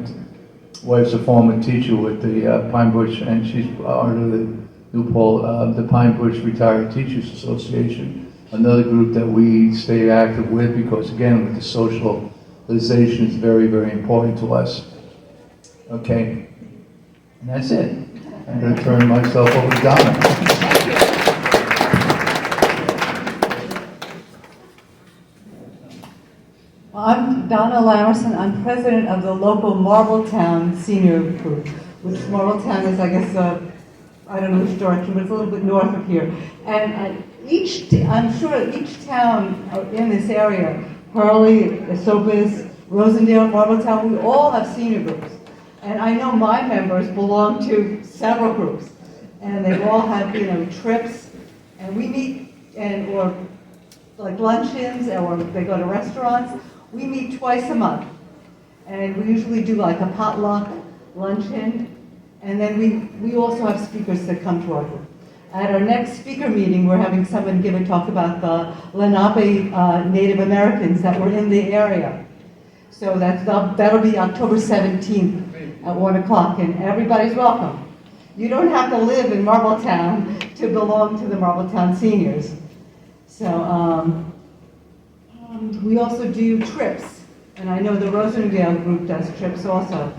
wife's a former teacher with the Pine Bush, and she's part of the the Pine Bush Retired Teachers Association, another group that we stay active with, because again, with the socialization is very, very important to us. Okay, and that's it. I'm going to turn myself over to Donna. I'm Donna Larison. I'm president of the local Marbletown Senior Group, which Marbletown is, I guess, I don't know which direction, but it's a little bit north of here. And I'm sure each town in this area, Hurley, Esopus, Rosendale, Marbletown, we all have senior groups. And I know my members belong to several groups. And they all have, trips. And we meet, or like luncheons, or they go to restaurants. We meet twice a month. And we usually do like a potluck luncheon. And then we also have speakers that come to our group. At our next speaker meeting, we're having someone give a talk about the Lenape Native Americans that were in the area. So that'll be October 17th at 1 o'clock, and everybody's welcome. You don't have to live in Marbletown to belong to the Marbletown Seniors. So we also do trips, and I know the Rosendale group does trips also.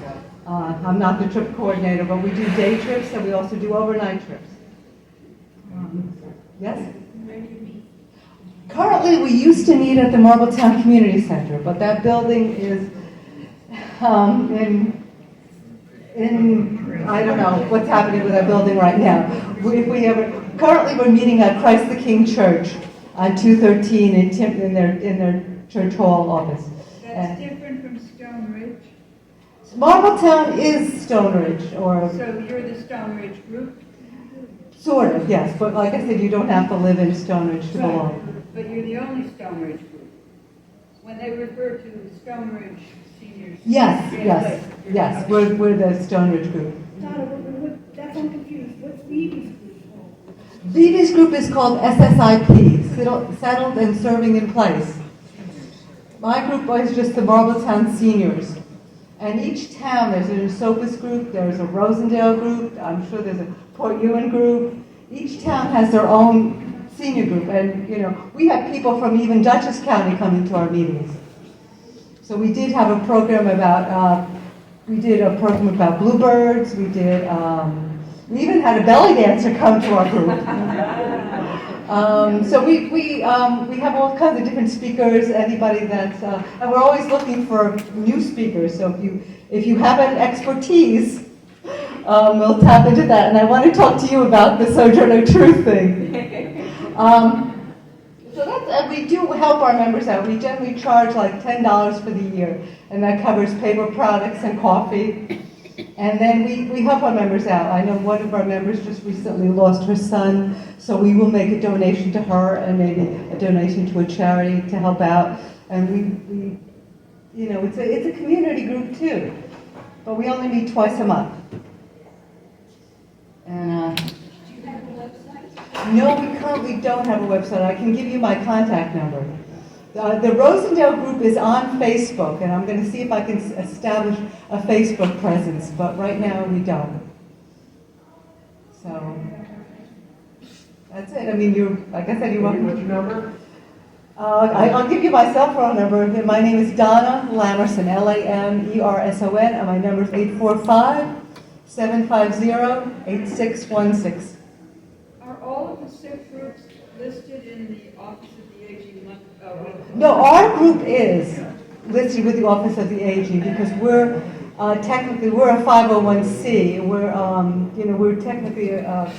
I'm not the trip coordinator, but we do day trips, and we also do overnight trips. Yes? Currently, we used to meet at the Marbletown Community Center, but that building is I don't know what's happening with that building right now. Currently, we're meeting at Christ the King Church on 213 in their church hall office. That's different from Stone Ridge? Marbletown is Stone Ridge, So you're the Stone Ridge group? Sort of, yes, but like I said, you don't have to live in Stone Ridge to belong. But you're the only Stone Ridge group. When they refer to Stone Ridge seniors. Yes, we're the Stone Ridge group. Donna, that's I'm confused. What's Phoebe's group called? Phoebe's group is called SSIP, Settled and Serving in Place. My group is just the Marbletown Seniors. And each town, there's an Esopus group, there's a Rosendale group, I'm sure there's a Port Ewan group. Each town has their own senior group, and we have people from even Dutchess County coming to our meetings. So we did have a program about bluebirds. We even had a belly dancer come to our group. So we have all kinds of different speakers. Anybody that's and we're always looking for new speakers. So if you have an expertise, we'll tap into that. And I want to talk to you about the Sojourner Truth thing. And we do help our members out. We generally charge like $10 for the year, and that covers paper products and coffee. And then we help our members out. I know one of our members just recently lost her son, so we will make a donation to her and maybe a donation to a charity to help out. And it's a community group too, but we only meet twice a month. And Do you have a website? no, we currently don't have a website. I can give you my contact number. The Rosendale group is on Facebook, and I'm going to see if I can establish a Facebook presence, but right now we don't. So, that's it. I mean, like I said, you're welcome. What's your number? I'll give you my cell phone number. My name is Donna Lamerson, Lamerson, and my number is 845-750-8616. Are all of the SIP groups listed in the Office of the Aging? No, our group is listed with the Office of the Aging because we're technically we're a 501c. We're technically I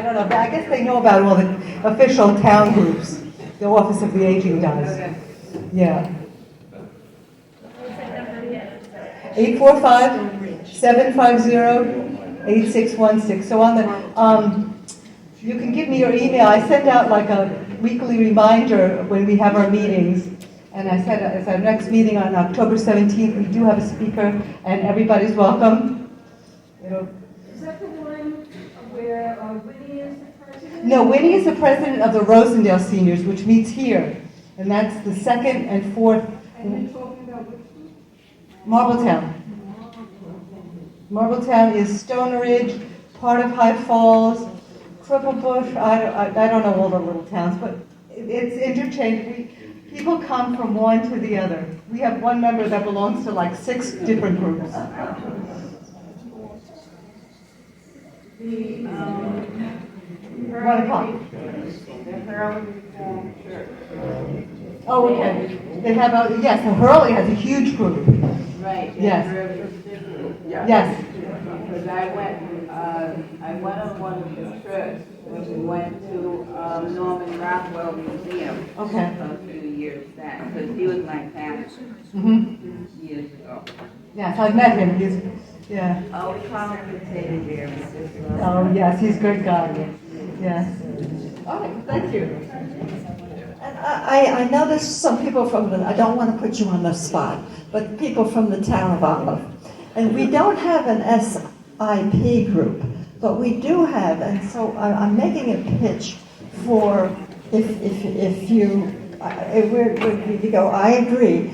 don't know. But I guess they know about all the official town groups. The Office of the Aging does. Okay. Yeah. 845-750-8616. So on the you can give me your email. I send out like a weekly reminder when we have our meetings. And I said, as our next meeting on October 17th, we do have a speaker, and everybody's welcome. Is that the one where Winnie is the president? No, Winnie is the president of the Rosendale Seniors, which meets here. And that's the second and fourth. And you're talking about which group? Marbletown. Marbletown is Stone Ridge, part of High Falls, Cripple Bush. I don't know all the little towns, but it's interchangeable. People come from one to the other. We have one member that belongs to like 6 different groups. The 1 o'clock. Hurley Reformed Church. Oh, okay. They have yes, and Hurley has a huge group. Right. Yes. Yes. Because I went on one of the trips when we went to Norman Rockwell Museum Okay. a few years back, because he was my pastor years ago. Yes, I've met him. Yeah. Oh, we call him the teddy bear. Oh, yes, he's a good guy. Yes. All right, thank you. And I know there's some people from I don't want to put you on the spot, but people from the town of Olive. And we don't have an SIP group, but we do have, and so I'm making a pitch for if you go, I agree,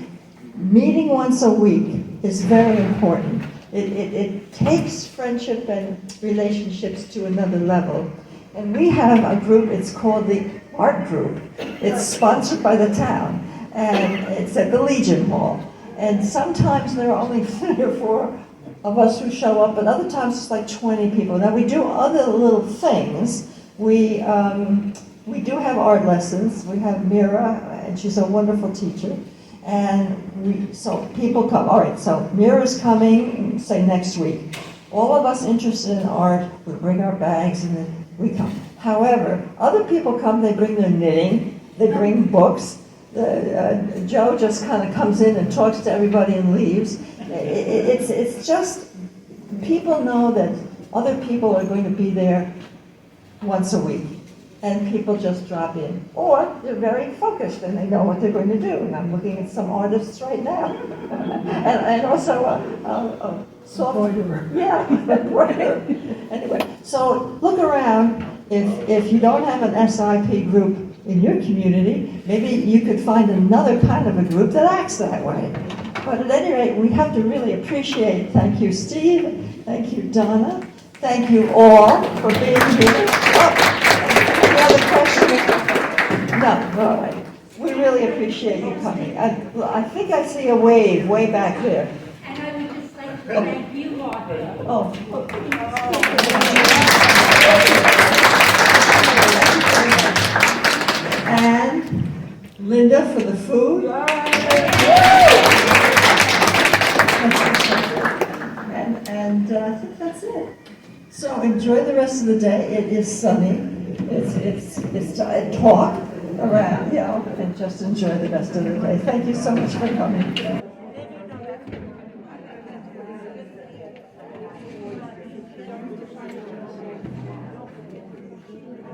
meeting once a week is very important. It takes friendship and relationships to another level. And we have a group, it's called the Art Group. It's sponsored by the town, and it's at the Legion Hall. And sometimes there are only 3 or 4 of us who show up, but other times it's like 20 people. Now we do other little things. We do have art lessons. We have Mira, and she's a wonderful teacher. And so people come. All right, so Mira's coming, say next week. All of us interested in art, we bring our bags and then we come. However, other people come, they bring their knitting, they bring books. Joe just kind of comes in and talks to everybody and leaves. It's just, people know that other people are going to be there once a week. And people just drop in. Or they're very focused and they know what they're going to do. And I'm looking at some artists right now. and also a software. Yeah, anyway, so look around. If you don't have an SIP group in your community, maybe you could find another kind of a group that acts that way. But at any rate, we have to really appreciate, thank you, Steve, thank you, Donna, thank you all for being here. Oh, any other questions? No, all right. We really appreciate you coming. I think I see a wave way back there. And I would just like to thank you, Martha. Oh. And Linda for the food. And I think that's it. So enjoy the rest of the day. It is sunny. It's talk around, you know, and just enjoy the rest of the day. Thank you so much for coming.